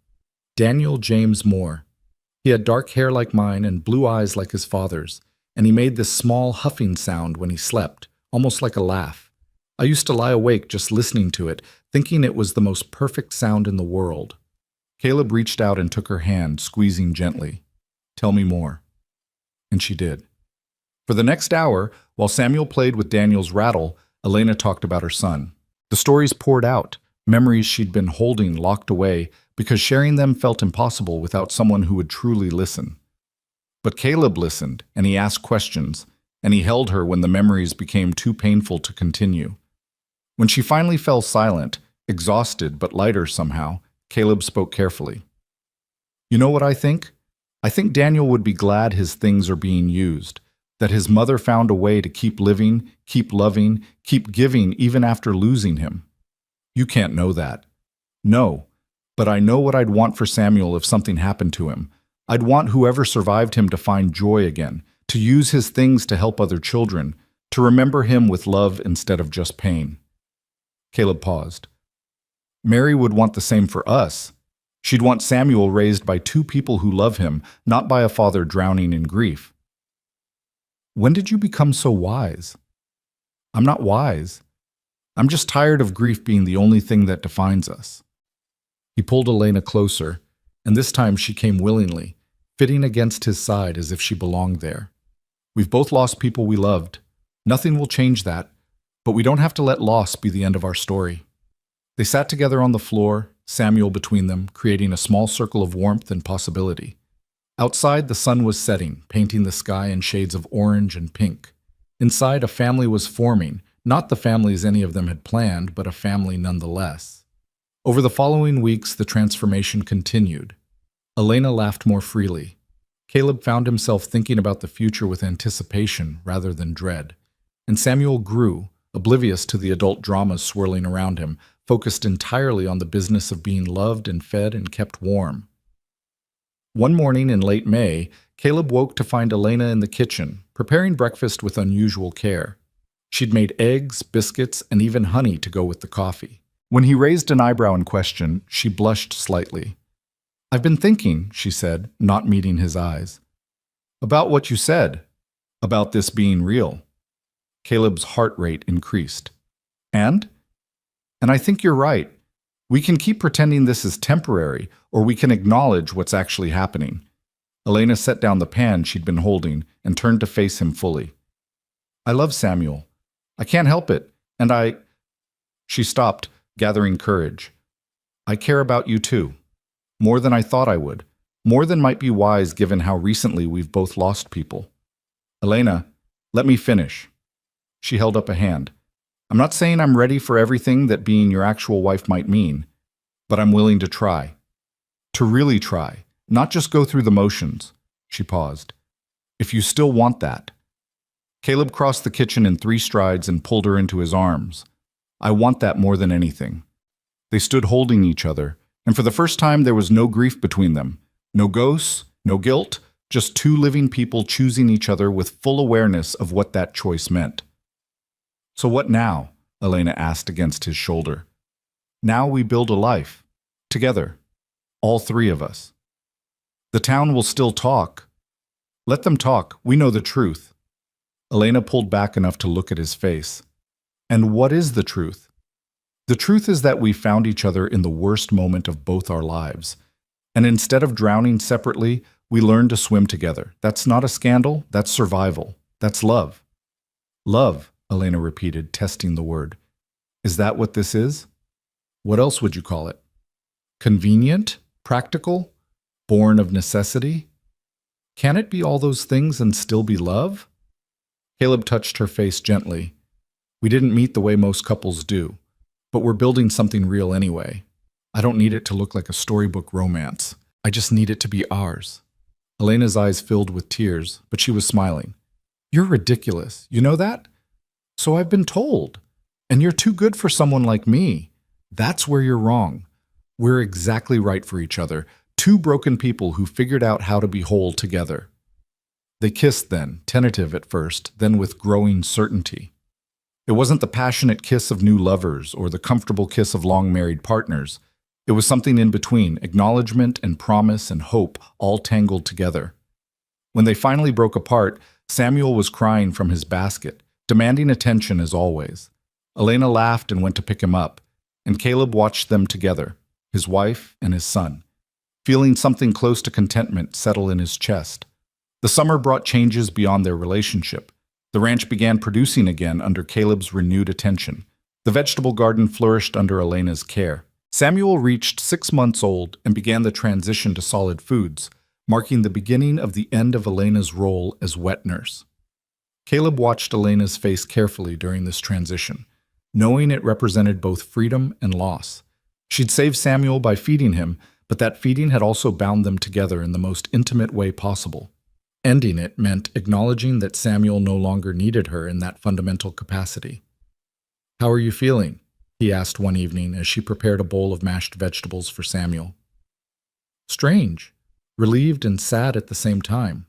Daniel James Moore. He had dark hair like mine and blue eyes like his father's, and he made this small huffing sound when he slept, almost like a laugh. I used to lie awake just listening to it, thinking it was the most perfect sound in the world." Caleb reached out and took her hand, squeezing gently. "Tell me more." And she did. For the next hour, while Samuel played with Daniel's rattle, Elena talked about her son. The stories poured out, memories she'd been holding locked away, because sharing them felt impossible without someone who would truly listen. But Caleb listened, and he asked questions, and he held her when the memories became too painful to continue. When she finally fell silent, exhausted but lighter somehow, Caleb spoke carefully. "You know what I think? I think Daniel would be glad his things are being used, that his mother found a way to keep living, keep loving, keep giving even after losing him. You can't know that." "No, but I know what I'd want for Samuel if something happened to him. I'd want whoever survived him to find joy again, to use his things to help other children, to remember him with love instead of just pain." Caleb paused. "Mary would want the same for us. She'd want Samuel raised by two people who love him, not by a father drowning in grief." "When did you become so wise?" "I'm not wise. I'm just tired of grief being the only thing that defines us." He pulled Elena closer, and this time she came willingly, fitting against his side as if she belonged there. "We've both lost people we loved. Nothing will change that, but we don't have to let loss be the end of our story." They sat together on the floor, Samuel between them, creating a small circle of warmth and possibility. Outside, the sun was setting, painting the sky in shades of orange and pink. Inside, a family was forming, not the families any of them had planned, but a family nonetheless. Over the following weeks, the transformation continued. Elena laughed more freely. Caleb found himself thinking about the future with anticipation rather than dread. And Samuel grew, oblivious to the adult dramas swirling around him, focused entirely on the business of being loved and fed and kept warm. One morning in late May, Caleb woke to find Elena in the kitchen, preparing breakfast with unusual care. She'd made eggs, biscuits, and even honey to go with the coffee. When he raised an eyebrow in question, she blushed slightly. "I've been thinking," she said, not meeting his eyes. "About what you said. About this being real." Caleb's heart rate increased. And I think you're right. We can keep pretending this is temporary, or we can acknowledge what's actually happening." Elena set down the pan she'd been holding and turned to face him fully. "I love Samuel. I can't help it, and I—" She stopped, gathering courage. "I care about you too. More than I thought I would. More than might be wise given how recently we've both lost people. Elena, let me finish." She held up a hand. "I'm not saying I'm ready for everything that being your actual wife might mean, but I'm willing to try. To really try, not just go through the motions." She paused. "If you still want that." Caleb crossed the kitchen in 3 strides and pulled her into his arms. "I want that more than anything." They stood holding each other, And for the first time, there was no grief between them. No ghosts, no guilt, just two living people choosing each other with full awareness of what that choice meant. "So what now?" Elena asked against his shoulder. "Now we build a life. Together. All three of us. The town will still talk. Let them talk. We know the truth." Elena pulled back enough to look at his face. "And what is the truth?" "The truth is that we found each other in the worst moment of both our lives. And instead of drowning separately, we learned to swim together. That's not a scandal. That's survival. That's love." "Love," Elena repeated, testing the word. "Is that what this is? What else would you call it? Convenient? Practical? Born of necessity? Can it be all those things and still be love?" Caleb touched her face gently. "We didn't meet the way most couples do, but we're building something real anyway. I don't need it to look like a storybook romance. I just need it to be ours." Elena's eyes filled with tears, but she was smiling. "You're ridiculous. You know that? So I've been told. And you're too good for someone like me. That's where you're wrong. We're exactly right for each other. Two broken people who figured out how to be whole together." They kissed then, tentative at first, then with growing certainty. It wasn't the passionate kiss of new lovers or the comfortable kiss of long-married partners. It was something in between, acknowledgement and promise and hope all tangled together. When they finally broke apart, Samuel was crying from his basket, demanding attention as always. Elena laughed and went to pick him up, and Caleb watched them together, his wife and his son, feeling something close to contentment settle in his chest. The summer brought changes beyond their relationship. The ranch began producing again under Caleb's renewed attention. The vegetable garden flourished under Elena's care. Samuel reached 6 months old and began the transition to solid foods, marking the beginning of the end of Elena's role as wet nurse. Caleb watched Elena's face carefully during this transition, knowing it represented both freedom and loss. She'd saved Samuel by feeding him, but that feeding had also bound them together in the most intimate way possible. Ending it meant acknowledging that Samuel no longer needed her in that fundamental capacity. "How are you feeling?" he asked one evening as she prepared a bowl of mashed vegetables for Samuel. "Strange, relieved and sad at the same time."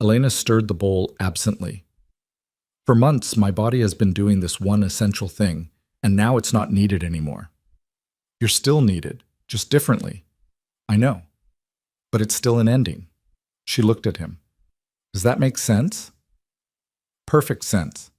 Elena stirred the bowl absently. "For months, my body has been doing this one essential thing, and now it's not needed anymore." "You're still needed, just differently." "I know, but it's still an ending." She looked at him. "Does that make sense?" "Perfect sense.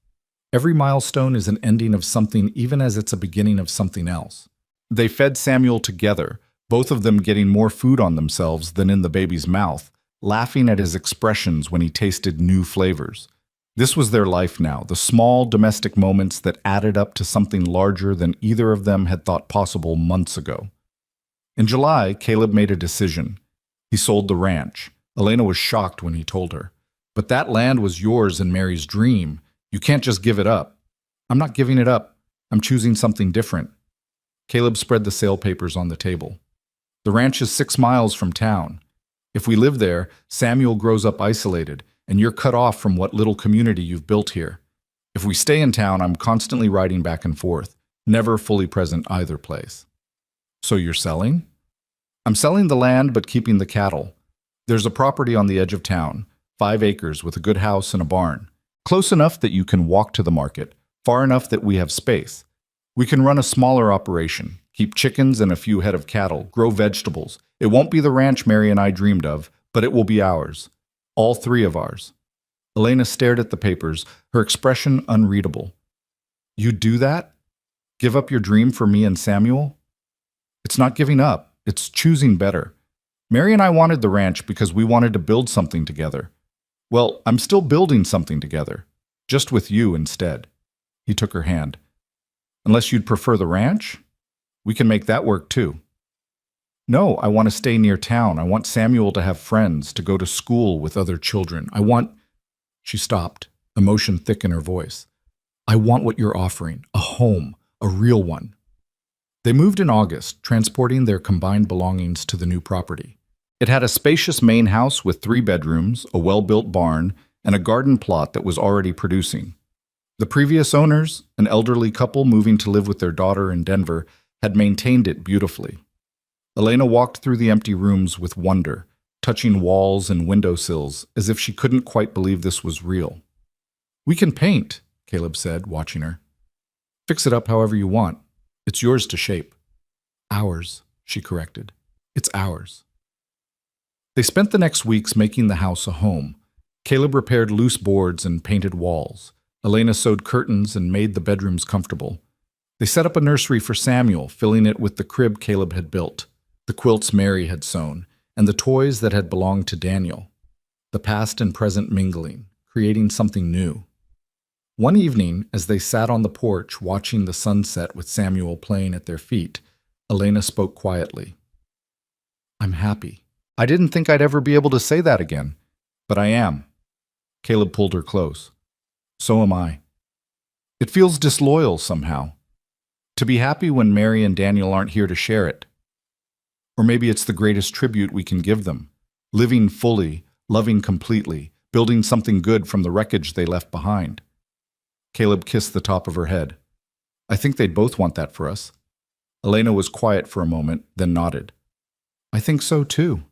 Every milestone is an ending of something even as it's a beginning of something else." They fed Samuel together, both of them getting more food on themselves than in the baby's mouth, laughing at his expressions when he tasted new flavors. This was their life now, the small domestic moments that added up to something larger than either of them had thought possible months ago. In July, Caleb made a decision. He sold the ranch. Elena was shocked when he told her. "But that land was yours and Mary's dream. You can't just give it up." "I'm not giving it up. I'm choosing something different." Caleb spread the sale papers on the table. "The ranch is 6 miles from town. If we live there, Samuel grows up isolated, and you're cut off from what little community you've built here. If we stay in town, I'm constantly riding back and forth, never fully present either place." "So you're selling?" "I'm selling the land but keeping the cattle. There's a property on the edge of town, 5 acres with a good house and a barn. Close enough that you can walk to the market, far enough that we have space. We can run a smaller operation, keep chickens and a few head of cattle, grow vegetables. It won't be the ranch Mary and I dreamed of, but it will be ours. All 3 of ours." Elena stared at the papers, her expression unreadable. "You'd do that? Give up your dream for me and Samuel?" "It's not giving up. It's choosing better. Mary and I wanted the ranch because we wanted to build something together. Well, I'm still building something together, just with you instead." He took her hand. "Unless you'd prefer the ranch? We can make that work too." "No, I want to stay near town. I want Samuel to have friends, to go to school with other children. I want—" She stopped, emotion thick in her voice. "I want what you're offering, a home, a real one." They moved in August, transporting their combined belongings to the new property. It had a spacious main house with 3 bedrooms, a well-built barn, and a garden plot that was already producing. The previous owners, an elderly couple moving to live with their daughter in Denver, had maintained it beautifully. Elena walked through the empty rooms with wonder, touching walls and windowsills as if she couldn't quite believe this was real. "We can paint," Caleb said, watching her. "Fix it up however you want. It's yours to shape." "Ours," she corrected. "It's ours." They spent the next weeks making the house a home. Caleb repaired loose boards and painted walls. Elena sewed curtains and made the bedrooms comfortable. They set up a nursery for Samuel, filling it with the crib Caleb had built, the quilts Mary had sewn, and the toys that had belonged to Daniel. The past and present mingling, creating something new. One evening, as they sat on the porch watching the sunset with Samuel playing at their feet, Elena spoke quietly. "I'm happy. I didn't think I'd ever be able to say that again, but I am." Caleb pulled her close. "So am I. It feels disloyal somehow. To be happy when Mary and Daniel aren't here to share it. Or maybe it's the greatest tribute we can give them, living fully, loving completely, building something good from the wreckage they left behind." Caleb kissed the top of her head. "I think they'd both want that for us." Elena was quiet for a moment, then nodded. "I think so too."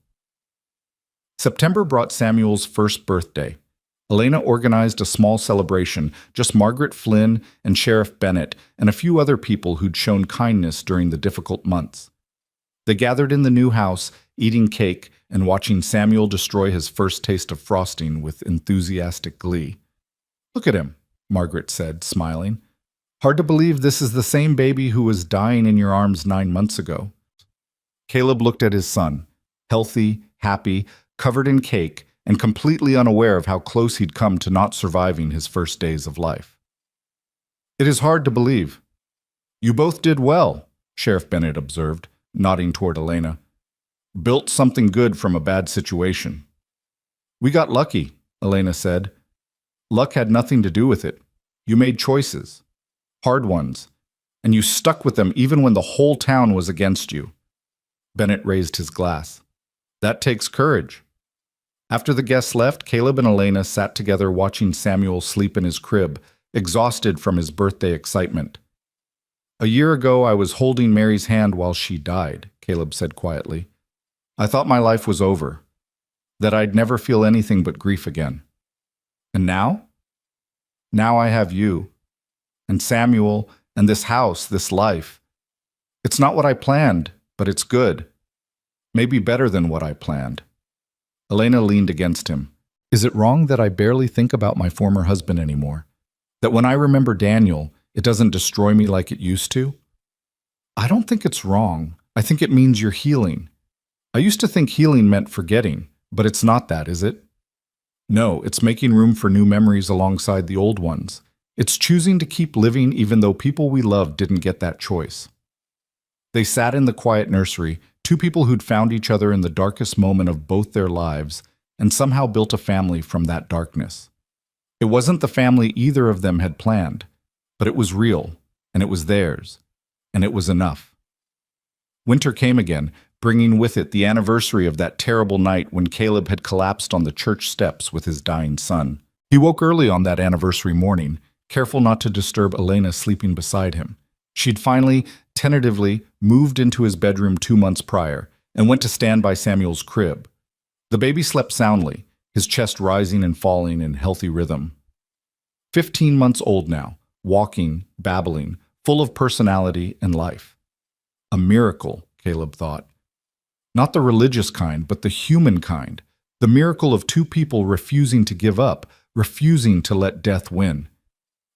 September brought Samuel's first birthday. Elena organized a small celebration, just Margaret Flynn and Sheriff Bennett and a few other people who'd shown kindness during the difficult months. They gathered in the new house, eating cake and watching Samuel destroy his first taste of frosting with enthusiastic glee. "Look at him," Margaret said, smiling. "Hard to believe this is the same baby who was dying in your arms 9 months ago." Caleb looked at his son, healthy, happy, covered in cake, and completely unaware of how close he'd come to not surviving his first days of life. "It is hard to believe." "You both did well," Sheriff Bennett observed, nodding toward Elena. "Built something good from a bad situation." "We got lucky," Elena said. "Luck had nothing to do with it. You made choices. Hard ones. And you stuck with them even when the whole town was against you." Bennett raised his glass. "That takes courage." After the guests left, Caleb and Elena sat together watching Samuel sleep in his crib, exhausted from his birthday excitement. "A year ago, I was holding Mary's hand while she died," Caleb said quietly. "I thought my life was over, that I'd never feel anything but grief again. And now? Now I have you, and Samuel, and this house, this life. It's not what I planned, but it's good. Maybe better than what I planned." Elena leaned against him. "Is it wrong that I barely think about my former husband anymore? That when I remember Daniel, it doesn't destroy me like it used to?" "I don't think it's wrong. I think it means you're healing. I used to think healing meant forgetting, but it's not that, is it? No, it's making room for new memories alongside the old ones. It's choosing to keep living even though people we love didn't get that choice." They sat in the quiet nursery, two people who'd found each other in the darkest moment of both their lives and somehow built a family from that darkness. It wasn't the family either of them had planned, but it was real, and it was theirs, and it was enough. Winter came again, bringing with it the anniversary of that terrible night when Caleb had collapsed on the church steps with his dying son. He woke early on that anniversary morning, careful not to disturb Elena sleeping beside him. She'd finally, tentatively, moved into his bedroom 2 months prior and went to stand by Samuel's crib. The baby slept soundly, his chest rising and falling in healthy rhythm. 15 months old now, walking, babbling, full of personality and life. A miracle, Caleb thought. Not the religious kind, but the human kind. The miracle of two people refusing to give up, refusing to let death win.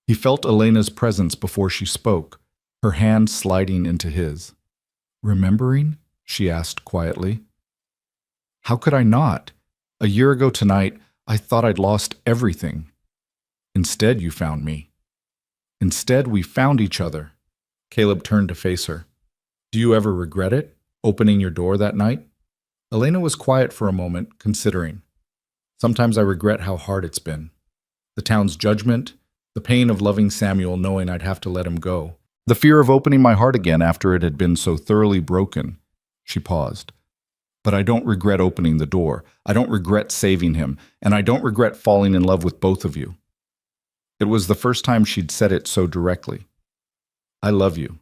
He felt Elena's presence before she spoke, her hand sliding into his. "Remembering?" she asked quietly. "How could I not? A year ago tonight, I thought I'd lost everything. Instead, you found me. Instead, we found each other." Caleb turned to face her. "Do you ever regret it, opening your door that night?" Elena was quiet for a moment, considering. "Sometimes I regret how hard it's been. The town's judgment, the pain of loving Samuel knowing I'd have to let him go. The fear of opening my heart again after it had been so thoroughly broken." She paused. "But I don't regret opening the door. I don't regret saving him, and I don't regret falling in love with both of you." It was the first time she'd said it so directly. "I love you."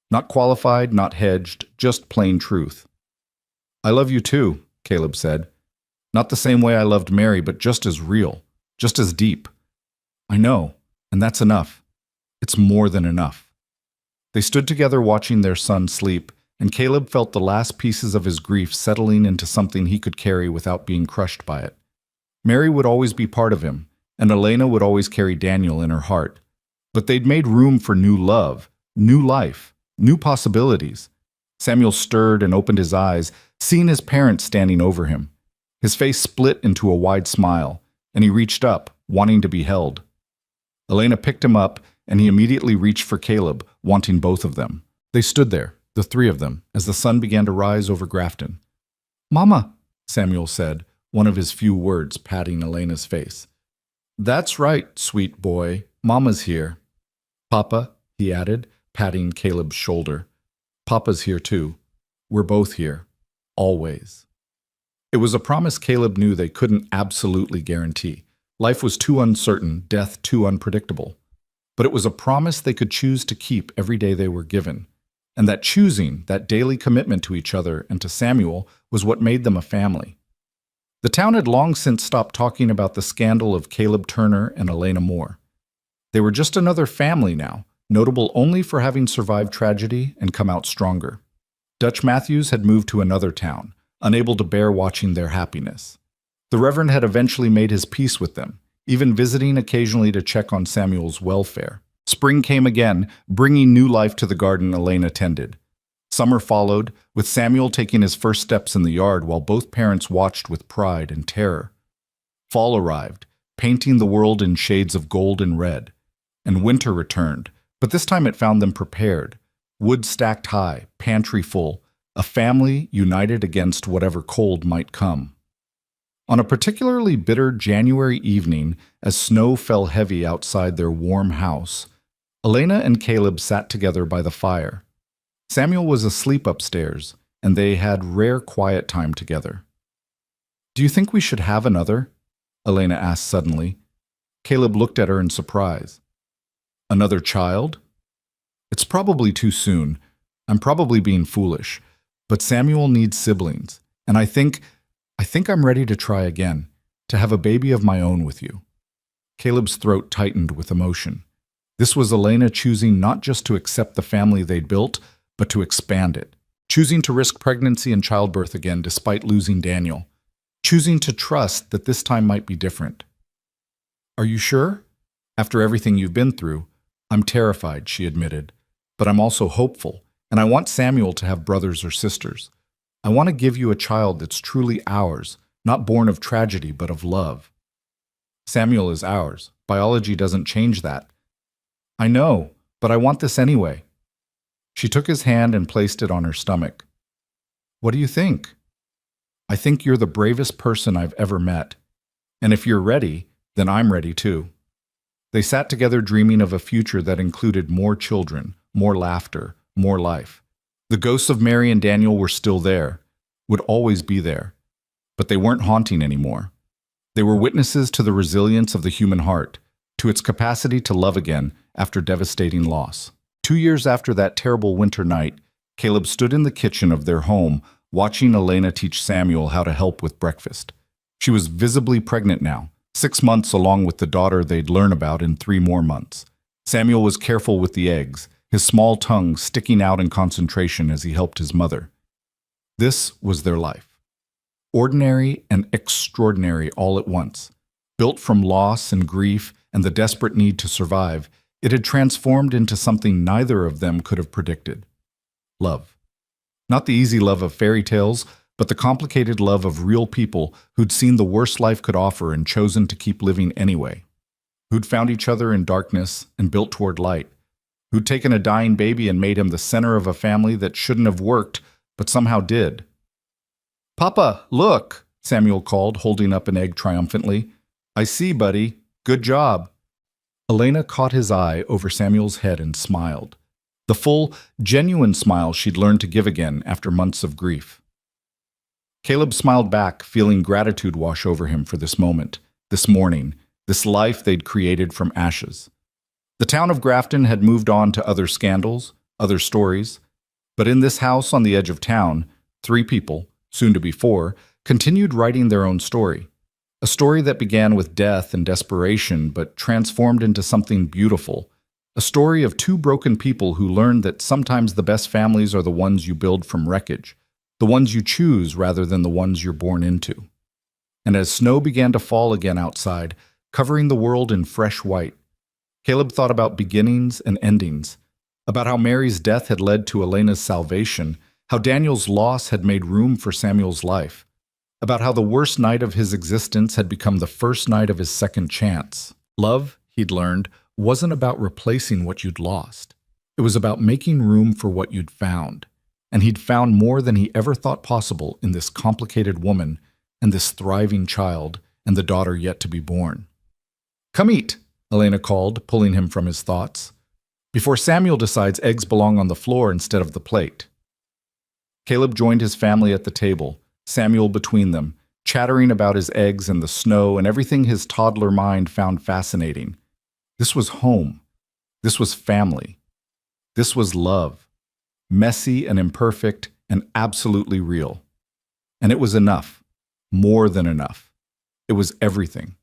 Not qualified, not hedged, just plain truth. I love you too, Caleb said. Not the same way I loved Mary, but just as real, just as deep. I know, and that's enough. It's more than enough. They stood together watching their son sleep, and Caleb felt the last pieces of his grief settling into something he could carry without being crushed by it. Mary would always be part of him, and Elena would always carry Daniel in her heart. But they'd made room for new love, new life, new possibilities. Samuel stirred and opened his eyes, seeing his parents standing over him. His face split into a wide smile, and he reached up, wanting to be held. Elena picked him up, and he immediately reached for Caleb, wanting both of them. They stood there, the three of them, as the sun began to rise over Grafton. "Mama," Samuel said, one of his few words patting Elena's face. "That's right, sweet boy. Mama's here." "Papa," he added, patting Caleb's shoulder. "Papa's here too. We're both here. Always." It was a promise Caleb knew they couldn't absolutely guarantee. Life was too uncertain, death too unpredictable. But it was a promise they could choose to keep every day they were given. And that choosing, that daily commitment to each other and to Samuel, was what made them a family. The town had long since stopped talking about the scandal of Caleb Turner and Elena Moore. They were just another family now, notable only for having survived tragedy and come out stronger. Dutch Matthews had moved to another town, unable to bear watching their happiness. The Reverend had eventually made his peace with them, even visiting occasionally to check on Samuel's welfare. Spring came again, bringing new life to the garden Elena tended. Summer followed, with Samuel taking his first steps in the yard while both parents watched with pride and terror. Fall arrived, painting the world in shades of gold and red. And winter returned, but this time it found them prepared. Wood stacked high, pantry full, a family united against whatever cold might come. On a particularly bitter January evening, as snow fell heavy outside their warm house, Elena and Caleb sat together by the fire. Samuel was asleep upstairs, and they had rare quiet time together. "Do you think we should have another?" Elena asked suddenly. Caleb looked at her in surprise. "Another child?" "It's probably too soon. I'm probably being foolish. But Samuel needs siblings, and I think I'm ready to try again, to have a baby of my own with you." Caleb's throat tightened with emotion. This was Elena choosing not just to accept the family they'd built, but to expand it, choosing to risk pregnancy and childbirth again despite losing Daniel, choosing to trust that this time might be different. "Are you sure? After everything you've been through, I'm terrified," she admitted, "but I'm also hopeful, and I want Samuel to have brothers or sisters. I want to give you a child that's truly ours, not born of tragedy but of love." "Samuel is ours. Biology doesn't change that." "I know, but I want this anyway." She took his hand and placed it on her stomach. "What do you think?" "I think you're the bravest person I've ever met. And if you're ready, then I'm ready too." They sat together dreaming of a future that included more children, more laughter, more life. The ghosts of Mary and Daniel were still there, would always be there, but they weren't haunting anymore. They were witnesses to the resilience of the human heart, to its capacity to love again after devastating loss. 2 years after that terrible winter night, Caleb stood in the kitchen of their home, watching Elena teach Samuel how to help with breakfast. She was visibly pregnant now, 6 months along with the daughter they'd learn about in 3 more months. Samuel was careful with the eggs, his small tongue sticking out in concentration as he helped his mother. This was their life. Ordinary and extraordinary all at once. Built from loss and grief and the desperate need to survive, it had transformed into something neither of them could have predicted. Love. Not the easy love of fairy tales, but the complicated love of real people who'd seen the worst life could offer and chosen to keep living anyway. Who'd found each other in darkness and built toward light. Who'd taken a dying baby and made him the center of a family that shouldn't have worked, but somehow did. "Papa, look," Samuel called, holding up an egg triumphantly. "I see, buddy. Good job." Elena caught his eye over Samuel's head and smiled. The full, genuine smile she'd learned to give again after months of grief. Caleb smiled back, feeling gratitude wash over him for this moment, this morning, this life they'd created from ashes. The town of Grafton had moved on to other scandals, other stories, but in this house on the edge of town, 3 people, soon to be 4, continued writing their own story. A story that began with death and desperation but transformed into something beautiful. A story of two broken people who learned that sometimes the best families are the ones you build from wreckage, the ones you choose rather than the ones you're born into. And as snow began to fall again outside, covering the world in fresh white, Caleb thought about beginnings and endings, about how Mary's death had led to Elena's salvation, how Daniel's loss had made room for Samuel's life, about how the worst night of his existence had become the first night of his second chance. Love, he'd learned, wasn't about replacing what you'd lost. It was about making room for what you'd found. And he'd found more than he ever thought possible in this complicated woman and this thriving child and the daughter yet to be born. "Come eat," Elena called, pulling him from his thoughts, before Samuel decides eggs belong on the floor instead of the plate. Caleb joined his family at the table, Samuel between them, chattering about his eggs and the snow and everything his toddler mind found fascinating. This was home. This was family. This was love. Messy and imperfect and absolutely real. And it was enough. More than enough. It was everything.